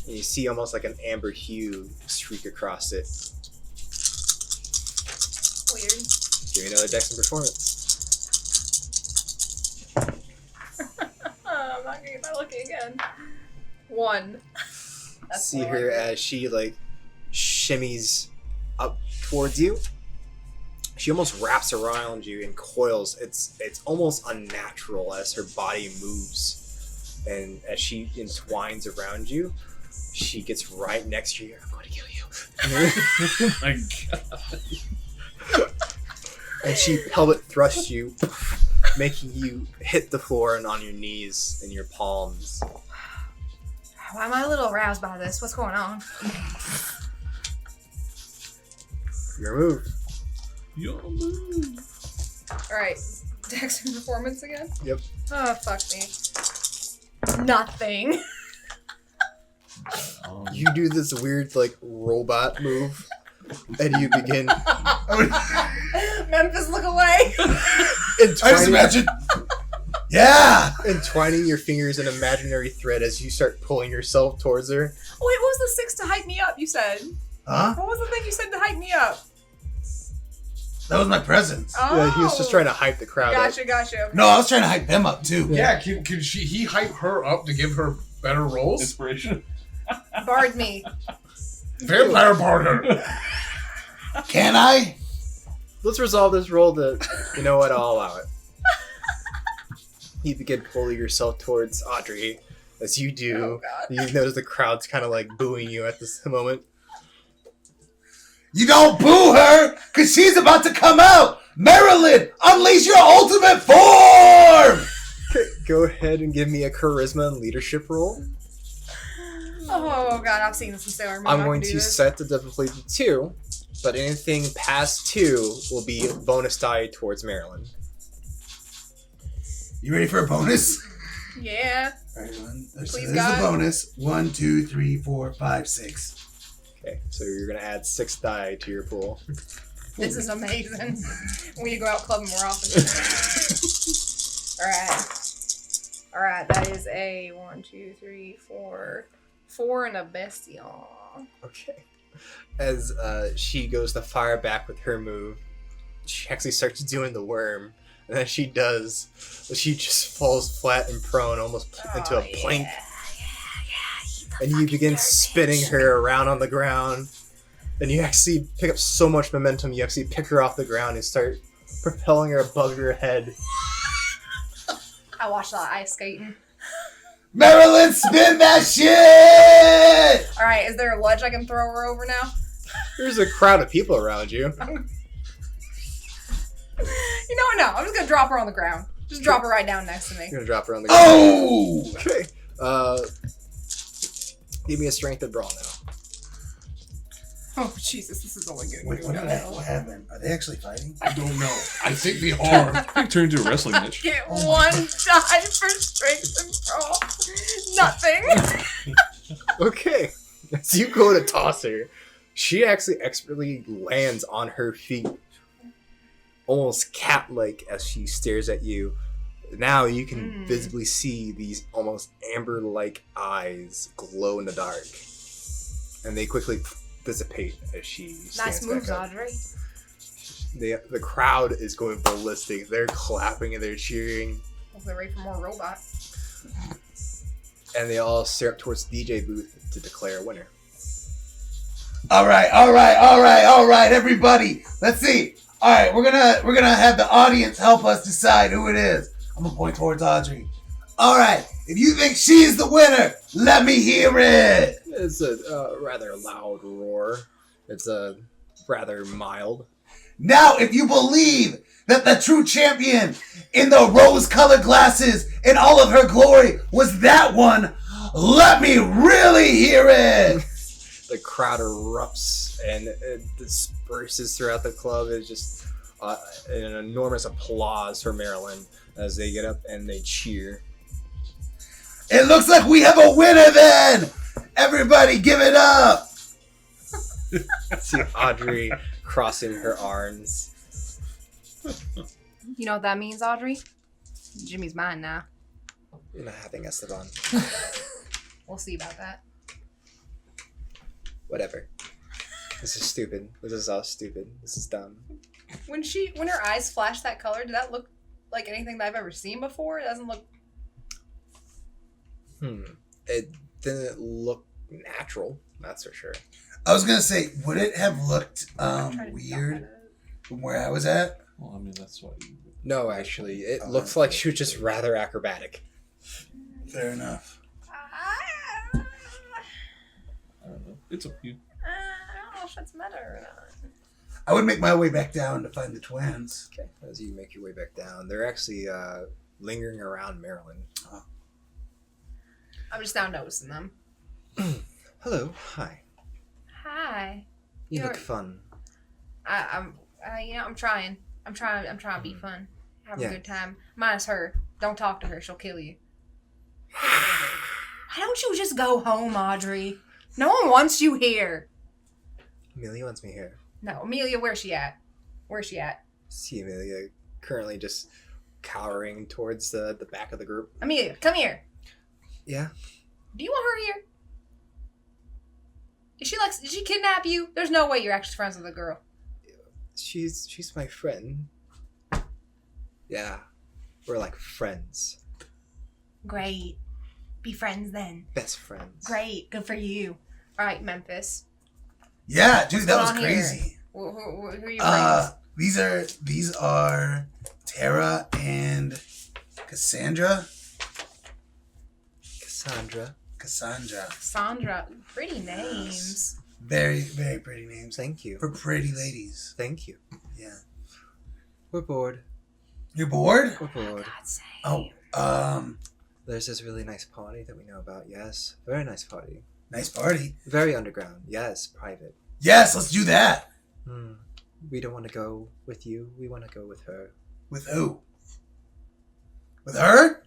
And you see almost like an amber hue streak across it. Weird. Give me another Dex and performance. I'm not getting that lucky again. 1. That's See lower. her as she like shimmies up towards you. She almost wraps around you and coils. It's almost unnatural as her body moves, and as she entwines around you, she gets right next to you. I'm going to kill you. Oh my god. And she pellet thrusts you, making you hit the floor and on your knees and your palms. Why am I a little aroused by this? What's going on? Your move. Your move. Alright. Dex and performance again? Yep. Oh, fuck me. Nothing. You do this weird like robot move, and you begin Memphis, look away. I just imagine. Yeah. entwining your fingers in imaginary thread as you start pulling yourself towards her. Wait, what was the 6 to hype me up, you said? Huh? What was the thing you said to hype me up? That was my presence. Oh. Yeah, he was just trying to hype the crowd up. Gotcha. Okay. No, I was trying to hype them up too. Yeah, can he hype her up to give her better rolls? Inspiration. Bard me. Vampire barter. Can I? Let's resolve this roll to, you know what, I'll allow it. You begin pulling yourself towards Audrey. As you do, Oh, God. you notice the crowd's kind of like booing you at this moment. You don't boo her, because she's about to come out! Marilyn, unleash your ultimate form! Okay, go ahead and give me a charisma and leadership roll. Oh, God, I've seen this in Sailor Moon. I'm I going can to do this. set the difficulty to 2, but anything past 2 will be bonus die towards Marilyn. You ready for a bonus? Yeah. Alright, Please, there's God. a bonus. 1, 2, 3, 4, 5, 6. Okay, so you're going to add 6 die to your pool. This is amazing. We need to go out clubbing more often. Alright, that is a 1, 2, 3, 4. 4 and a bestie. Aww. Okay. As she goes to fire back with her move, she actually starts doing the worm. And as she does, she just falls flat and prone, almost into a plank. And you begin spinning her around on the ground. And you actually pick up so much momentum, you actually pick her off the ground and start propelling her above your head. I watched a lot of ice skating. Marilyn, spin that shit! Alright, is there a ledge I can throw her over now? There's a crowd of people around you. You know what? No, I'm just gonna drop her on the ground. Just drop her right down next to me. You're gonna drop her on the ground. Oh! Okay. Give me a strength of brawl now. Oh, Jesus, this is only good. Wait, what happened? Are they actually fighting? I don't know. I think they are. I think it turned into a wrestling match. Get 1 die for strength and brawl. Nothing. Okay. As you go to toss her, she actually expertly lands on her feet, almost cat-like, as she stares at you. Now you can visibly see these almost amber-like eyes glow in the dark. And they quickly dissipate as she stands Nice moves, back up. Audrey. The crowd is going ballistic. They're clapping and they're cheering. Hopefully ready for more robot. And they all stare up towards the DJ booth to declare a winner. All right, everybody. Let's see. All right, we're gonna have the audience help us decide who it is. I'm gonna point towards Audrey. All right, if you think she's the winner, let me hear it. It's a rather loud roar. It's a rather mild. Now, if you believe that the true champion in the rose-colored glasses in all of her glory was that one, let me really hear it. The crowd erupts and it disperses throughout the club. It's just an enormous applause for Marilyn as they get up and they cheer. It looks like we have a winner then. Everybody give it up. See Audrey crossing her arms. You know what that means, Audrey? Jimmy's mine now. You're not having Esteban. We'll see about that. Whatever. This is stupid. This is all stupid. This is dumb. When her eyes flash that color, did that look like anything that I've ever seen before? It doesn't look. It didn't look natural. That's for sure. I was gonna say, would it have looked Trying to weird from where I was at? Well, I mean, that's why you... No, actually, it looks like she was just rather acrobatic. Fair enough. I don't know. It's up to you. I don't know if that's meta or not. I would make my way back down to find the twins. Okay. As you make your way back down, they're actually lingering around Marilyn. I'm just now noticing them. Hello. Hi. Hi. You You're- look fun. I'm trying. I'm trying to be fun. Have Yeah. a good time. Minus her. Don't talk to her. She'll kill you. Why don't you just go home, Audrey? No one wants you here. Amelia wants me here. No, Amelia, where's she at? Where's she at? See Amelia currently just cowering towards the back of the group. Amelia, come here. Yeah. Do you want her here? Did she kidnap you? There's no way you're actually friends with the girl. She's my friend. Yeah. We're like friends. Great. Be friends then. Best friends. Great. Good for you. All right, Memphis. Yeah, dude, What's that was going on here? crazy. Who are your friends? These are Tara and Cassandra. Cassandra. Sandra. Pretty names. Very, very pretty names. Thank you. For pretty ladies. Thank you. Yeah. We're bored. You're bored? We're bored. God's sake. Oh, There's this really nice party that we know about. Yes. Very nice party. nice party. Very underground. Yes. Private. Yes, let's do that. We don't want to go with you. We want to go with her. With who? With her?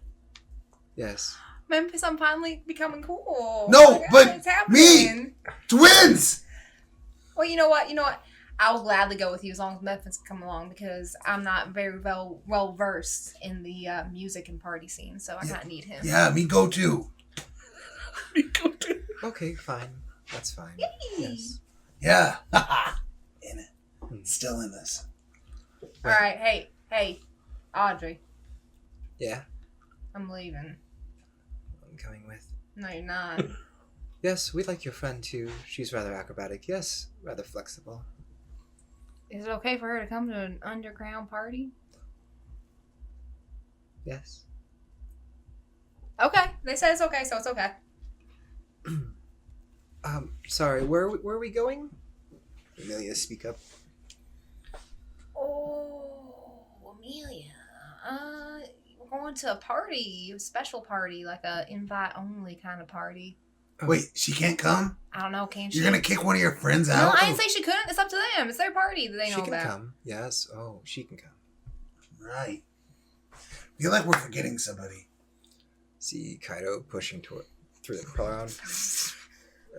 Yes. Memphis, I'm finally becoming cool. No, Oh my God, but it's happening. Twins! Well, you know what? I will gladly go with you as long as Memphis can come along because I'm not very well versed in the music and party scene, so I kind of need him. Yeah, me go too. Okay, fine. That's fine. Yay. Yes. Yeah. In it. Still in this. All right, hey, Audrey, Yeah. I'm leaving. I'm coming with. No, you're not. Yes, we like your friend too. She's rather acrobatic. Yes, rather flexible. Is it okay for her to come to an underground party? Yes. Okay, they said it's okay, so it's okay. Sorry, where are we going? Amelia, speak up. Oh, Amelia. We're going to a party, a special party, like a invite-only kind of party. Wait, she can't come? I don't know, can she? You're gonna kick one of your friends No, out? I didn't say she couldn't. It's up to them. It's their party that they know She can about. come. Yes. Oh, she can come. Right. Feel like we're forgetting somebody. See Kaido pushing through the crowd.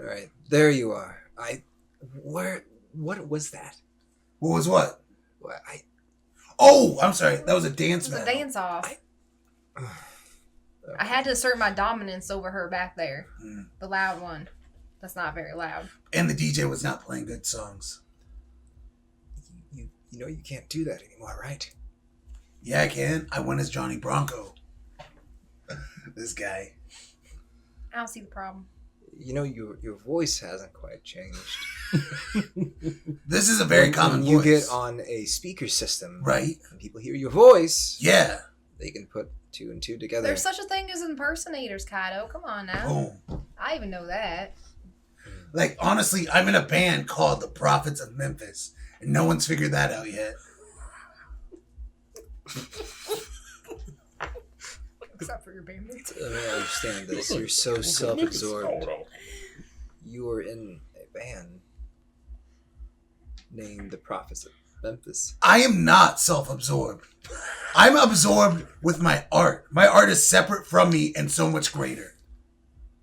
All right, there you are. What was that? What was what? What Oh, I'm sorry. That was a dance It was a battle. dance off. I had to assert my dominance over her back there. The loud one. That's not very loud. And the DJ was not playing good songs. You know you can't do that anymore, right? Yeah, I can. I went as Johnny Bronco. This guy. I don't see the problem. You know your voice hasn't quite changed. This is a very common when you voice. get on a speaker system, Right. and people hear your voice, Yeah. they can put two and two together. There's such a thing as impersonators, Kaido. Come on now. Boom. I even know that. Like, honestly, I'm in a band called the Prophets of Memphis, and no one's figured that out yet. Except for your bandmates. I don't understand this. You're so self-absorbed. You are in a band named the Prophets of Memphis. I am not self-absorbed. I'm absorbed with my art. My art is separate from me and so much greater.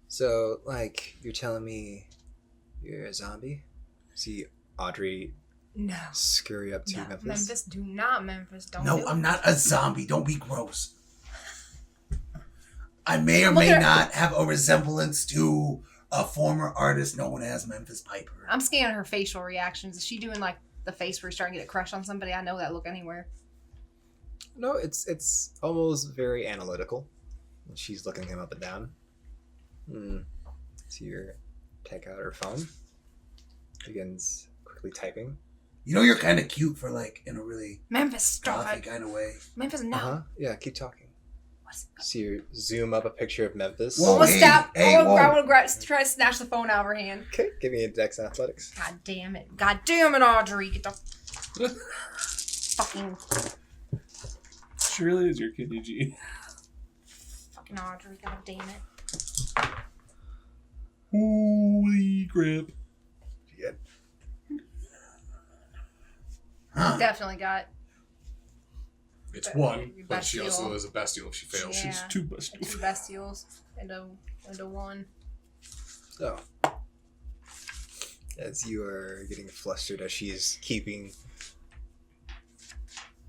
So, like, you're telling me you're a zombie? See, Audrey No. scurry up to No, Memphis. Memphis, do not Memphis. Don't No, do it. I'm not a zombie. Don't be gross. I may or Look may at her. not have a resemblance to a former artist known as Memphis Piper. I'm scanning her facial reactions. Is she doing like the face where she's trying to get a crush on somebody? I know that look anywhere. No, it's almost very analytical. She's looking him up and down. So you take out her phone. Begins quickly typing. You know, you're kind of cute for like in a really Memphis, stop gothy it. kind of way. Memphis, no. Yeah, keep talking. What's So you zoom up a picture of Memphis. Whoa. I'm gonna hey, stop. hey, I whoa. want to try to snatch the phone out of her hand. Okay, give me a Dex Athletics. God damn it. God damn it, Audrey. Get the fucking Surely is your kidney G. fucking Audrey. God damn it. Holy crap. Yeah. Huh. Definitely got It's But one, your but she also bestial. is a bestial if she fails. Yeah. She's too busted. two bestials into one. So, as you are getting flustered as she's keeping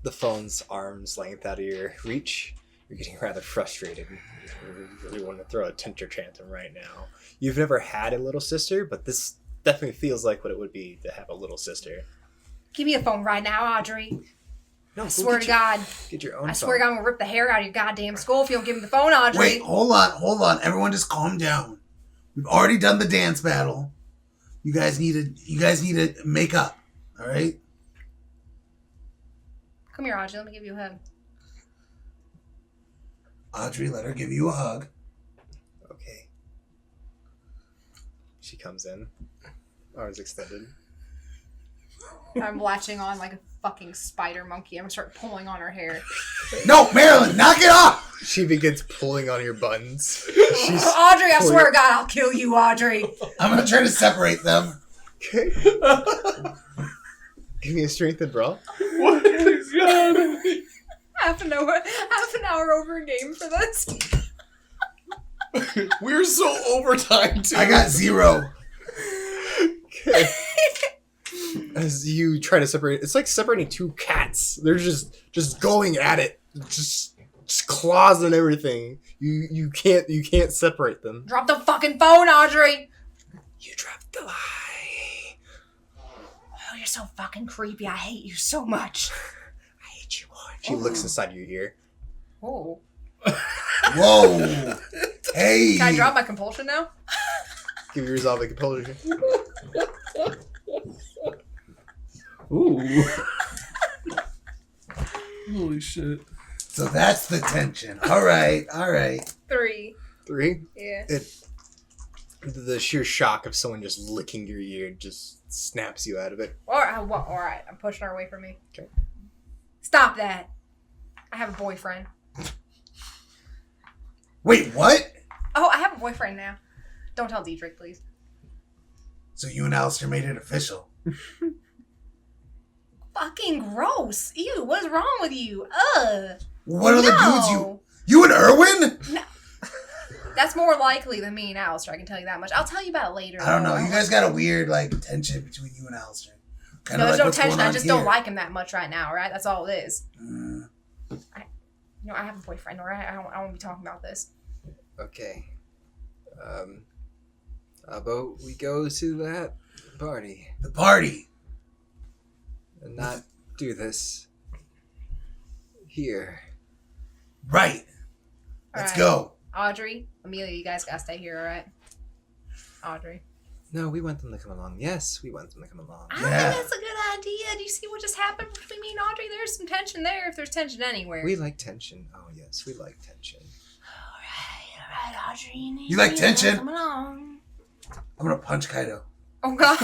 the phone's arm's length out of your reach, you're getting rather frustrated. You really want to throw a temper tantrum right now. You've never had a little sister, but this definitely feels like what it would be to have a little sister. Give me the phone right now, Audrey. No, I go swear get to your- God. Get your own I swear to God, phone. I'm gonna rip the hair out of your goddamn skull if you don't give me the phone, Audrey. Wait, hold on. Everyone just calm down. We've already done the dance battle. You guys need to make up. All right? Come here, Audrey. Let me give you a hug. Audrey, let her give you a hug. Okay. She comes in. Arms extended. I'm latching on like a fucking spider monkey. I'm gonna start pulling on her hair. No, Marilyn, knock it off! She begins pulling on your buttons. She's Audrey, I pulling- swear to God, I'll kill you, Audrey. I'm gonna try to separate them. Okay. Give me a strength and brawl. What is God? half an hour over a game for this. We're so overtime too. I got 0. Okay. As you try to separate, it's like separating two cats. They're just going at it, just claws and everything. You can't separate them. Drop the fucking phone, Audrey. You dropped the lie. Oh, you're so fucking creepy. I hate you so much. I hate you more. She looks inside your ear. Oh. Whoa. Hey. Can I drop my compulsion now? Give you resolve a compulsion. Ooh. Holy shit. So that's the tension. All right. 3. 3. Yeah. The sheer shock of someone just licking your ear just snaps you out of it. Alright. I'm pushing her away from me. Okay. Stop that. I have a boyfriend. Wait, what? Oh, I have a boyfriend now. Don't tell Dietrich, please. So you and Alistair made it official. Fucking gross. Ew, what is wrong with you? What are the dudes No. you and Erwin? That's more likely than me and Alistair, I can tell you that much. I'll tell you about it later. I don't know. though. You guys got a weird like tension between you and Alistair. Kind No, of there's like no what's tension. going I on just here. don't like him that much right now, right? That's all it is. Mm. I have a boyfriend, alright? I don't want to be talking about this. Okay. How about we go to that party The party. and not do this here. Right. Let's Alright. go. Audrey, Amelia, you guys gotta stay here, alright? Audrey. No, we want them to come along. Yes, we want them to come along. I Yeah. think that's a good idea. Do you see what just happened between me and Audrey? There's some tension there, if there's tension anywhere. We like tension. Oh, yes, we like tension. Alright, Audrey. You like tension? Come along. I'm gonna punch Kaido. Oh, God.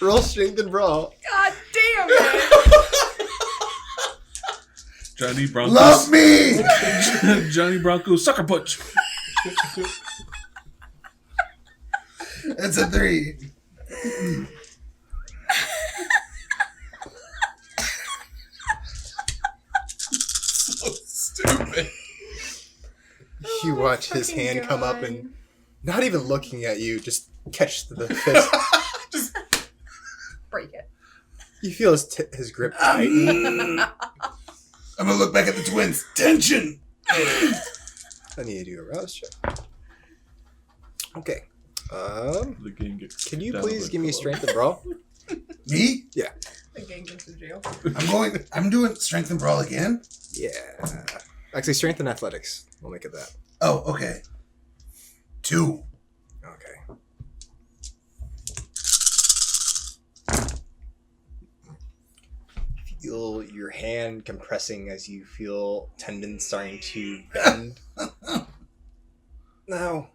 Roll strength and brawl. God damn it. Johnny Bronco. Love me. Johnny Bronco sucker punch. It's a 3. So stupid. watch his Fucking hand come up God. and not even looking at you, just catch the fist. Break it. You feel his grip tighten. I'm gonna look back at the twins. Tension. I need to do a rouse check. Okay. The game gets Can you down please like give me a below. strength and brawl? Me? The gang goes to jail. I'm doing strength and brawl again. Yeah. Actually, strength and athletics. We'll make it that. Oh, okay. 2. Okay. Feel your hand compressing as you feel tendons starting to bend. Now,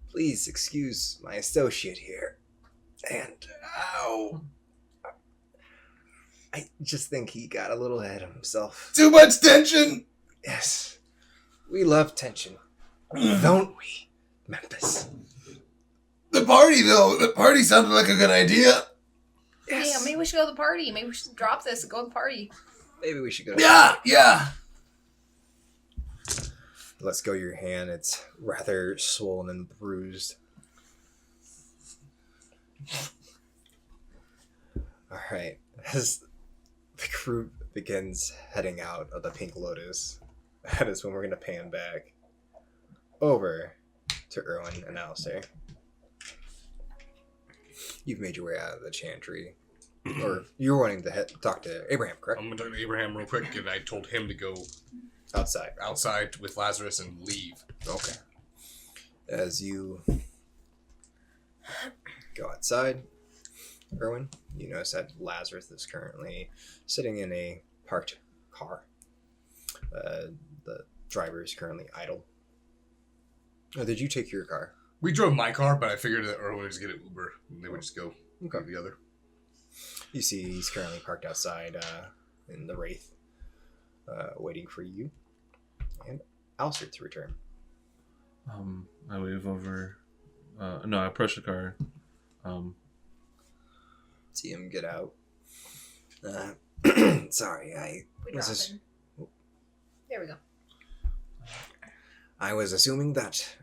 please excuse my associate here. And, ow. I just think he got a little ahead of himself. Too much tension. Yes. We love tension. Don't we, Memphis? The party, though. The party sounded like a good idea. Yeah, maybe we should go to the party. Maybe we should drop this and go to the party. Maybe we should go. Yeah. Let's go your hand. It's rather swollen and bruised. Alright. As the crew begins heading out of the Pink Lotus, that is when we're going to pan back over to Erwin and Alistair. You've made your way out of the chantry. Or you're wanting to talk to Abraham, correct? I'm gonna talk to Abraham real quick, and I told him to go outside with Lazarus and leave. Okay. As you go outside, Erwin, you notice that Lazarus is currently sitting in a parked car. The driver is currently idle. Oh, did you take your car? We drove my car, but I figured that Erwin would just get an Uber, and they would just go Okay. the other. You see he's currently parked outside in the Wraith, waiting for you and Alistair to return. I wave over. No, I approach the car. See him get out. Sorry, We Was drop this- in. There we go. I was assuming that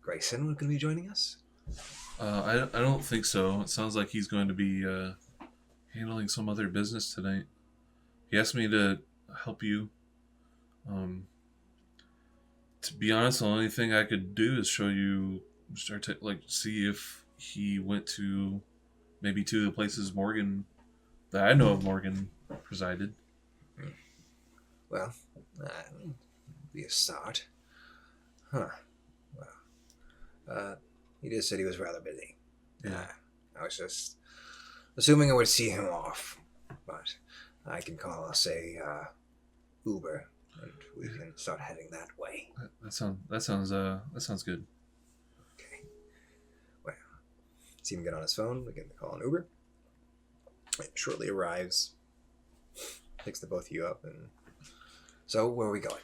Grayson was going to be joining us. I don't think so. It sounds like he's going to be handling some other business tonight. He asked me to help you. To be honest, the only thing I could do is show you, see if he went to maybe two of the places that I know of Morgan presided. Well, be a start. Huh. Well, he just said he was rather busy. Yeah. I was just assuming I would see him off, but I can call us a Uber, and we can start heading that way. That sounds good. Okay. Well, see him get on his phone. We can call an Uber. It shortly arrives, picks the both of you up, and so where are we going?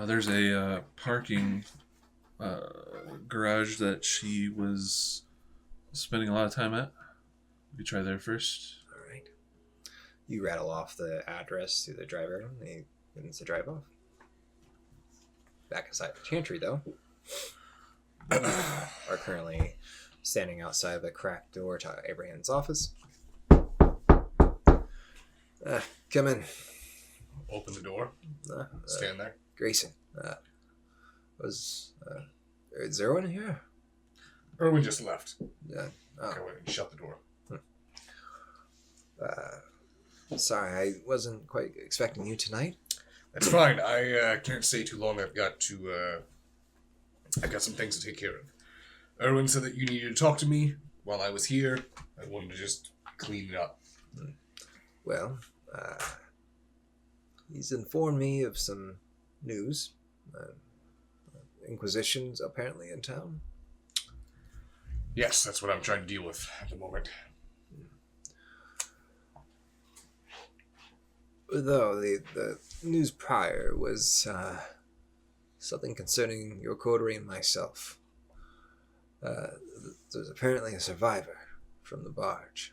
There's a parking garage that she was spending a lot of time at. We could try there first. All right. You rattle off the address to the driver, and he begins to drive off. Back inside the chantry, though, are currently standing outside the cracked door to Abraham's office. Come in. Open the door, stand there. Grayson. Is there one here? Erwin just left. Oh. I went and shut the door. Sorry, I wasn't quite expecting you tonight. That's fine. I can't stay too long. I've got some things to take care of. Erwin said that you needed to talk to me while I was here. I wanted to just clean it up. Well, he's informed me of some news. Inquisition's apparently in town. Yes, that's what I'm trying to deal with at the moment. Though the news prior was something concerning your coterie and myself. There's apparently a survivor from the barge.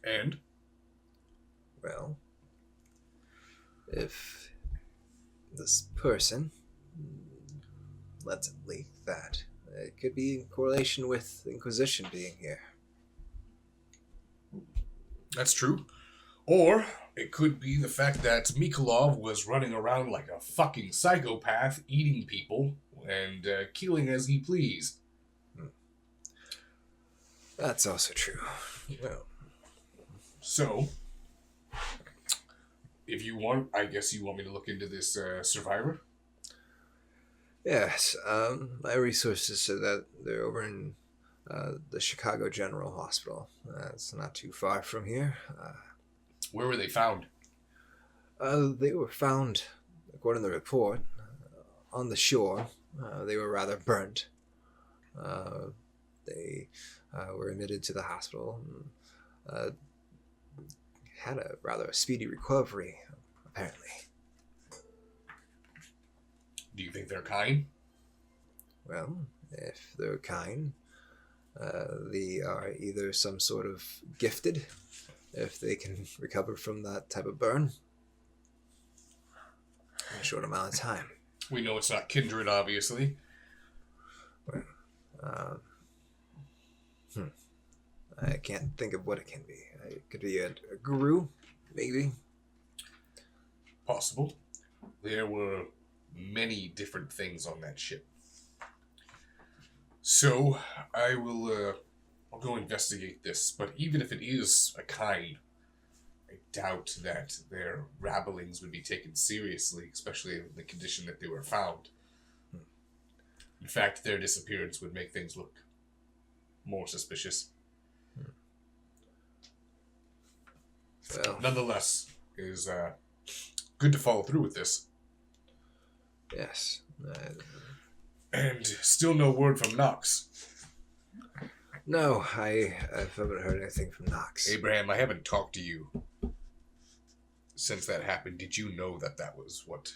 And? Well, if this person lets it leak that it could be in correlation with the Inquisition being here. That's true. Or it could be the fact that Mikolov was running around like a fucking psychopath, eating people and killing as he pleased. That's also true. Well, so, if you want, I guess you want me to look into this survivor? yes, my resources say that they're over in the Chicago General Hospital. It's not too far from here. Where were they found? They were found, according to the report, on the shore. They were rather burnt. They were admitted to the hospital and had a rather speedy recovery, apparently. Do you think they're kind? Well, if they're kind, they are either some sort of gifted, if they can recover from that type of burn in a short amount of time. We know it's not kindred, obviously. Well, I can't think of what it can be. It could be a Garou, maybe. Possible. There were many different things on that ship. So, I'll go investigate this, but even if it is a kind, I doubt that their rabblings would be taken seriously, especially in the condition that they were found. In fact, their disappearance would make things look more suspicious. Well, Nonetheless, it is good to follow through with this. yes. And still no word from Knox. No, I haven't heard anything from Knox. Abraham, I haven't talked to you since that happened. Did you know that that was what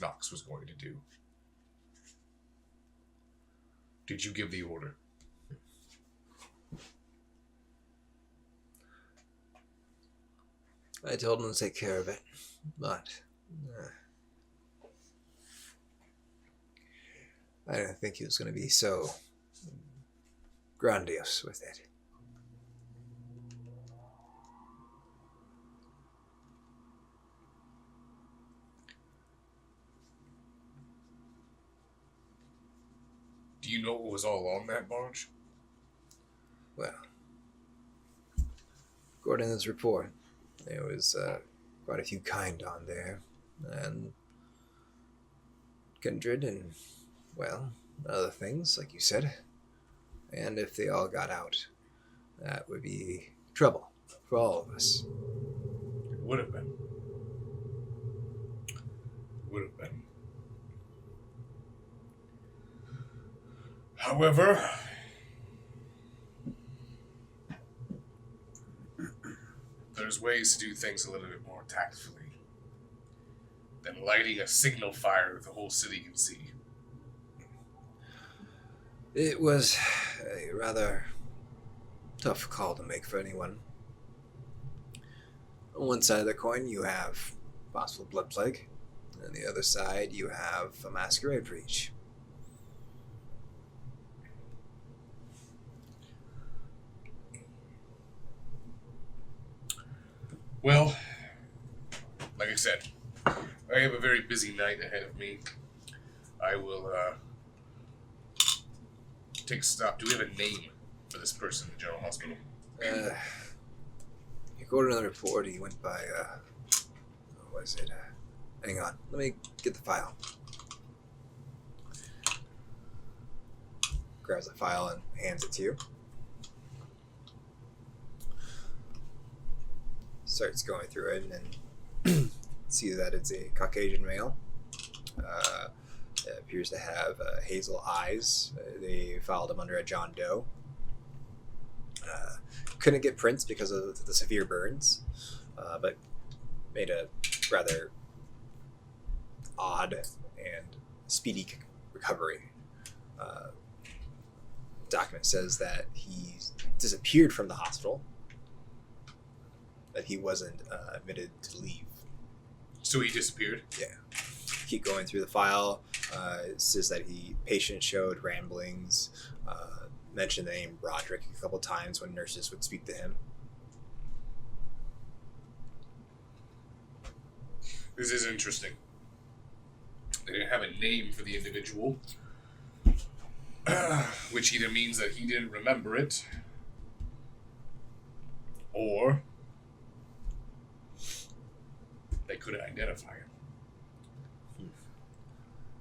Knox was going to do? Did you give the order? I told him to take care of it, but I didn't think he was going to be so grandiose with it. Do you know what was all on that barge? Well, according to this report, there was quite a few kind on there, and kindred, and, well, other things, like you said. And if they all got out, that would be trouble for all of us. It would have been. It would have been. However, there's ways to do things a little bit more tactfully than lighting a signal fire that the whole city can see. It was a rather tough call to make for anyone. On one side of the coin, you have possible blood plague. On the other side, you have a masquerade breach. Well, like I said, I have a very busy night ahead of me. I will take a stop. Do we have a name for this person in the General Hospital? According to the report, he went by, what was it? Hang on, let me get the file. Grabs the file and hands it to you. Starts going through it and see that it's a Caucasian male. It appears to have hazel eyes. They filed him under a John Doe. Couldn't get prints because of the severe burns, but made a rather odd and speedy recovery. Document says that he disappeared from the hospital, that he wasn't admitted to leave. So he disappeared? Yeah. keep going through the file. It says that patient showed ramblings, mentioned the name Roderick a couple times when nurses would speak to him. This is interesting. They didn't have a name for the individual, which either means that he didn't remember it, or they couldn't identify him.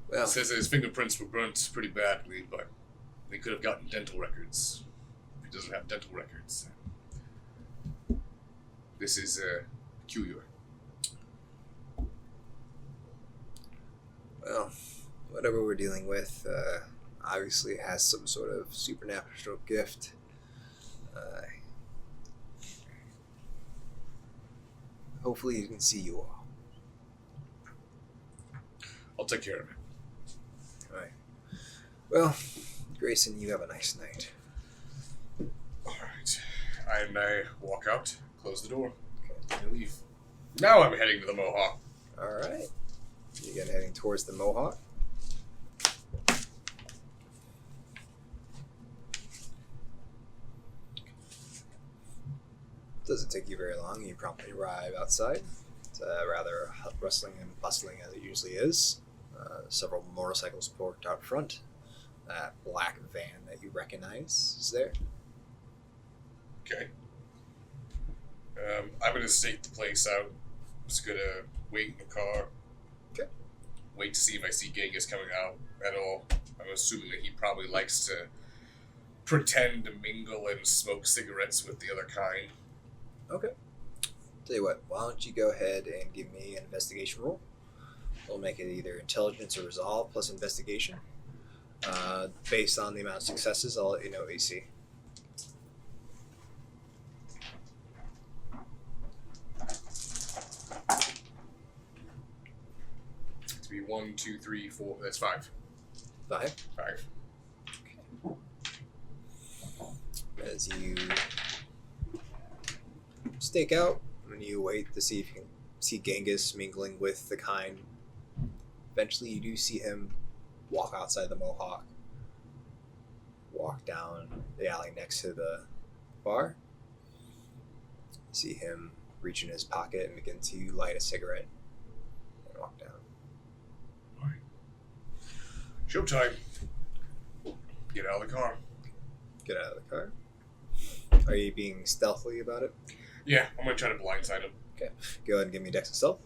Well, It says that his fingerprints were burnt pretty badly, but they could have gotten dental records. If he doesn't have dental records, this is peculiar. well, whatever we're dealing with obviously has some sort of supernatural gift. Hopefully he can see you all. I'll take care of it. All right. Well, Grayson, you have a nice night. All right. And I walk out, close the door, and leave. Now I'm heading to the Mohawk. All right. You again heading towards the Mohawk. Doesn't take you very long. You promptly arrive outside. It's rather rustling and bustling as it usually is. Several motorcycles parked out front. That black van that you recognize is there. Okay. I'm going to stake the place out. Just going to wait in the car. Okay. Wait to see if I see Genghis coming out at all. I'm assuming that he probably likes to pretend to mingle and smoke cigarettes with the other kind. Okay. Tell you what, why don't you go ahead and give me an investigation roll? We'll make it either intelligence or resolve plus investigation. Based on the amount of successes, I'll let you know what you see. To be 1, 2, 3, 4. That's 5. 5. 5. As you stake out, and you wait to see if you can see Genghis mingling with the kind. Eventually, you do see him walk outside the Mohawk, walk down the alley next to the bar. You see him reach in his pocket and begin to light a cigarette and walk down. All right. Showtime. Get out of the car. Get out of the car. Are you being stealthy about it? Yeah, I'm going to try to blindside him. Okay. Go ahead and give me a dex of stealth.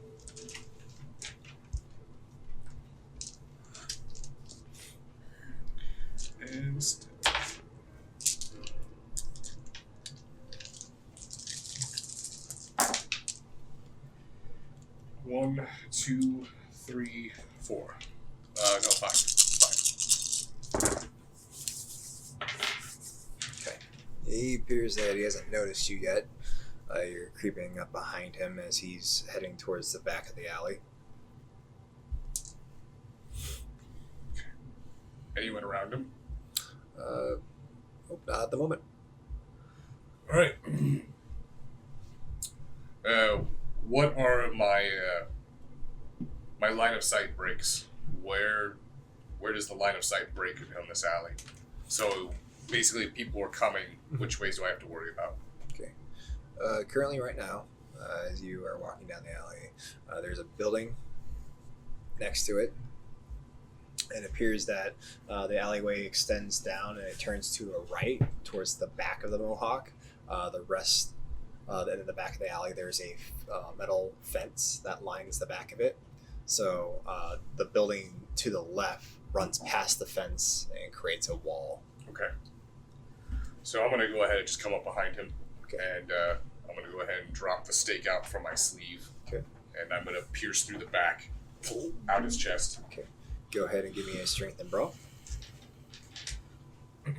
And one, 2, 3, 4. No, 5. 5. Okay. He appears that he hasn't noticed you yet. You're creeping up behind him as he's heading towards the back of the alley. Anyone around him? Not at the moment. All right. What are my my line of sight breaks? Where does the line of sight break on this alley? So basically, if people are coming, which ways do I have to worry about? Okay. Currently, right now, as you are walking down the alley, there's a building next to it. It appears that the alleyway extends down and it turns to a right towards the back of the Mohawk. The rest, in the back of the alley, there's a metal fence that lines the back of it. So the building to the left runs past the fence and creates a wall. Okay. So I'm going to go ahead and just come up behind him. Okay. And I'm going to go ahead and drop the stake out from my sleeve. Okay. And I'm going to pierce through the back, out his chest. Okay. Go ahead and give me a strength and brawl. Right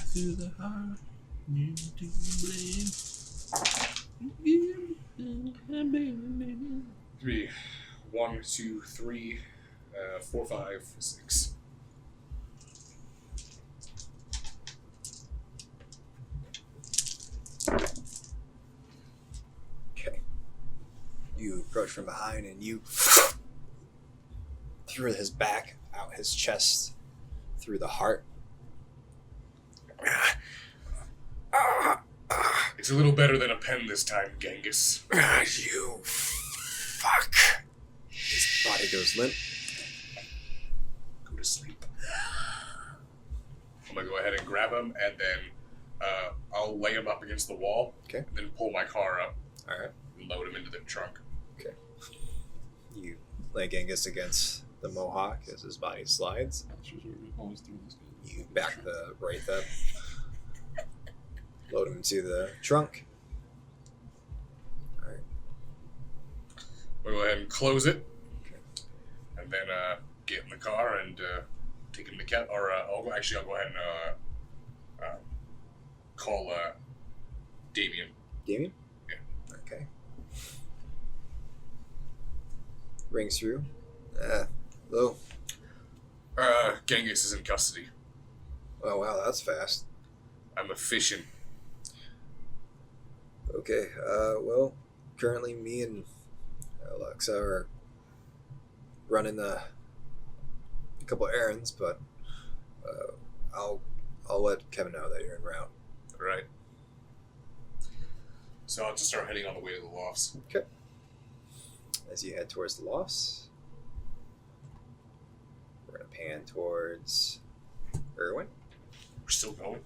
through the heart, you do blame. 3, 1, 2, 3, 4, 5, 6. You approach from behind and you through his back, out his chest, through the heart. It's a little better than a pen this time, Genghis. You fuck. His body goes limp. Go to sleep. I'm gonna go ahead and grab him, and then I'll lay him up against the wall. Okay. And then pull my car up Alright. and load him into the trunk. You lay Genghis against the Mohawk as his body slides. You back the Wraith up. Load him into the trunk. Alright. We'll go ahead and close it. And then get in the car and take him to Cat. Or I'll go ahead and call Damien. Damien? Yeah. Okay. Rings through. Hello. Genghis is in custody. Oh wow, that's fast. I'm efficient. Okay, well, currently me and Alexa are running a couple errands, but I'll let Kevin know that you're en route. Right. So I'll just start heading on the way to the lofts. Okay. As you head towards the lofts, we're gonna pan towards Irwin. We're still going.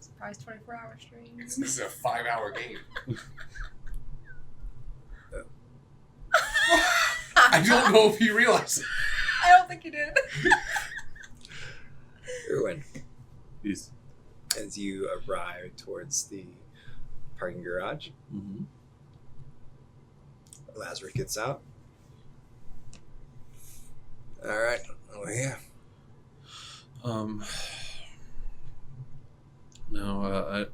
Surprise 24-hour stream. This is a 5-hour game. I don't know if you realize it. I don't think you did. Irwin, Yes. as you arrive towards the parking garage, Mm-hmm. Lazarus gets out. All right, oh yeah. No,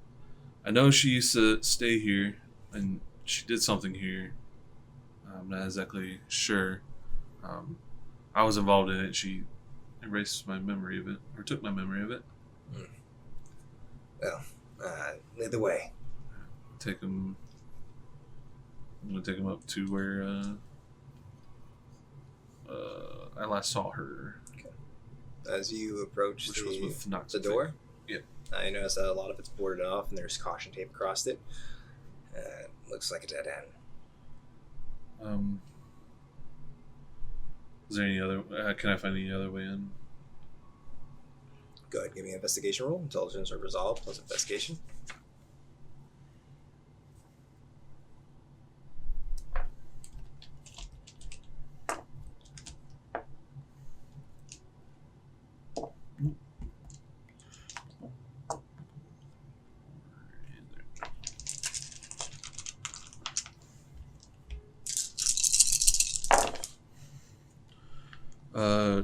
I know she used to stay here, and she did something here. I'm not exactly sure. I was involved in it. She erased my memory of it, or took my memory of it. Well, lead the way. I'm gonna take him up to where I last saw her. As you approach Which was with Knox the and door, Yeah. I notice that a lot of it's boarded off and there's caution tape across it. Looks like a dead end. Is there any other? Can I find any other way in? Go ahead, give me an investigation roll. Intelligence or resolve plus investigation.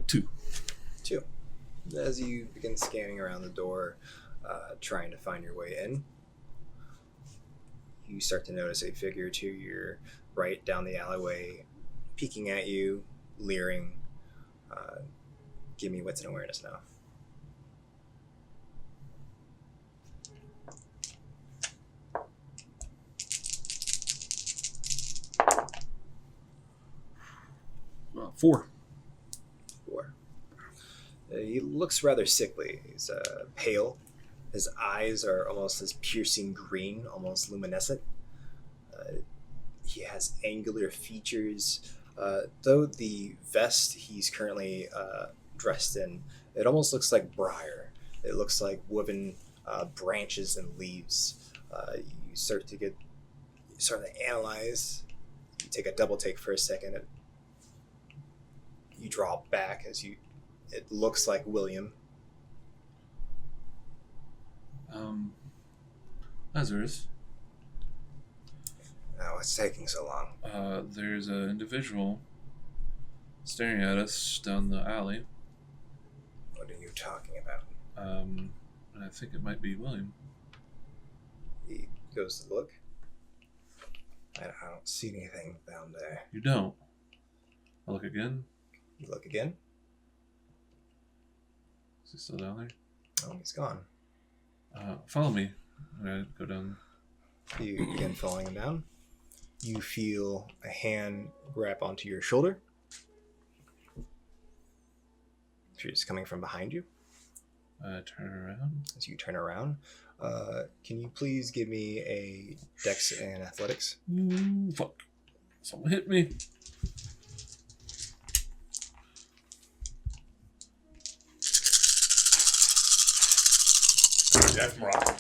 Two. As you begin scanning around the door, trying to find your way in, you start to notice a figure to your right down the alleyway, peeking at you, leering. Give me wits and awareness now. Four. He looks rather sickly. He's pale. His eyes are almost this piercing green, almost luminescent. He has angular features. Though the vest he's currently dressed in, it almost looks like briar. It looks like woven branches and leaves. You start to analyze. You take a double take for a second, and you draw back as you. It looks like William. Lazarus. Oh, it's taking so long. There's an individual staring at us down the alley. What are you talking about? And I think it might be William. He goes to look. I don't see anything down there. You don't. I'll look again. You look again. Is he still down there? Oh, he's gone. Follow me. I'm gonna go down. You begin falling them down. You feel a hand grab onto your shoulder. She's coming from behind you. Turn around. As you turn around, can you please give me a Dex and Athletics? Ooh, fuck. Someone hit me. Death rock.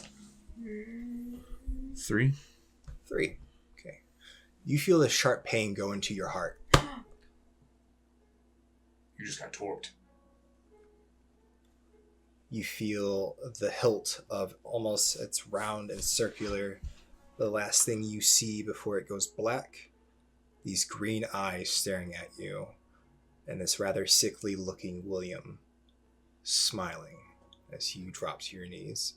3. 3. Okay. You feel a sharp pain go into your heart. You just got torqued. You feel the hilt of almost, it's round and circular. The last thing you see before it goes black, these green eyes staring at you, and this rather sickly looking William smiling as you drop to your knees.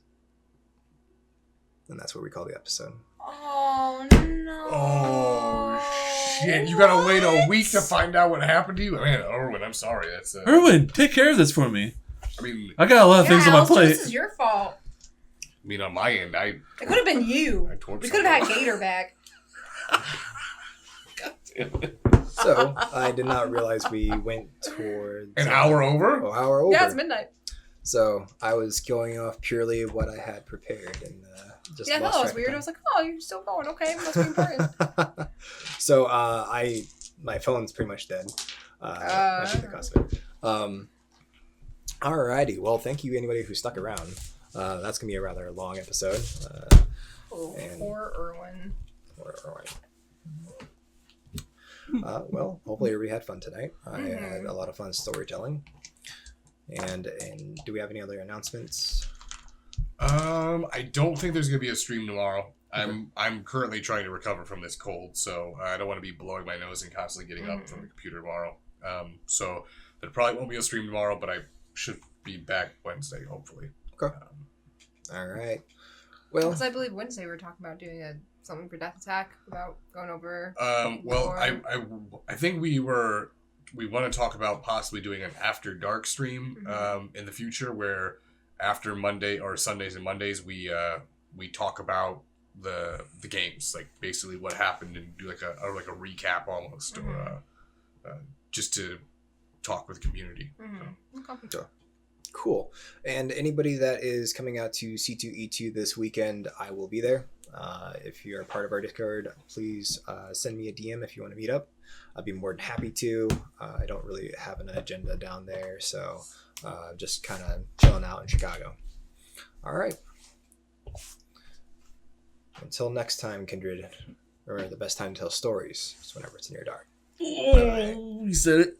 And that's what we call the episode. Oh no! Oh shit! You gotta wait a week to find out what happened to you. I mean, Erwin, I'm sorry. That's Erwin, take care of this for me. I mean, I got a lot of things on my Alistair, plate. this is your fault. I mean, on my end, It could have been you. I torqued We could have had someone. Gator back. God damn it. So, I did not realize we went towards... An hour over? Oh, hour over. Yeah, it's midnight. So, I was going off purely what I had prepared and just Yeah, I lost thought it was track of weird. I time. was like, oh, you're still going. Okay, must be important. So my phone's pretty much dead. Might be the cause of it. Alrighty. Well, thank you anybody who stuck around. That's gonna be a rather long episode. Oh, And- poor Erwin. Well, hopefully everybody had fun tonight. I had a lot of fun storytelling. And do we have any other announcements? I don't think there's gonna be a stream tomorrow. I'm currently trying to recover from this cold, so I don't want to be blowing my nose and constantly getting up from the computer tomorrow. So there probably won't be a stream tomorrow, but I should be back Wednesday, hopefully. Okay. All right. Well, Because I believe Wednesday we were talking about doing something for Death Attack about going over. Well, Or- I think we want to talk about possibly doing an After Dark stream in the future, where after Monday or Sundays and Mondays we talk about the games, like basically what happened, and do like a recap almost, or just to talk with the community. Okay. cool. And anybody that is coming out to C2E2 this weekend, I will be there. If you're a part of our Discord, please send me a DM if you want to meet up. I'd be more than happy to. I don't really have an agenda down there, so just kind of chilling out in Chicago. All right. Until next time, Kindred, remember the best time to tell stories is whenever it's near dark. Oh, you said it.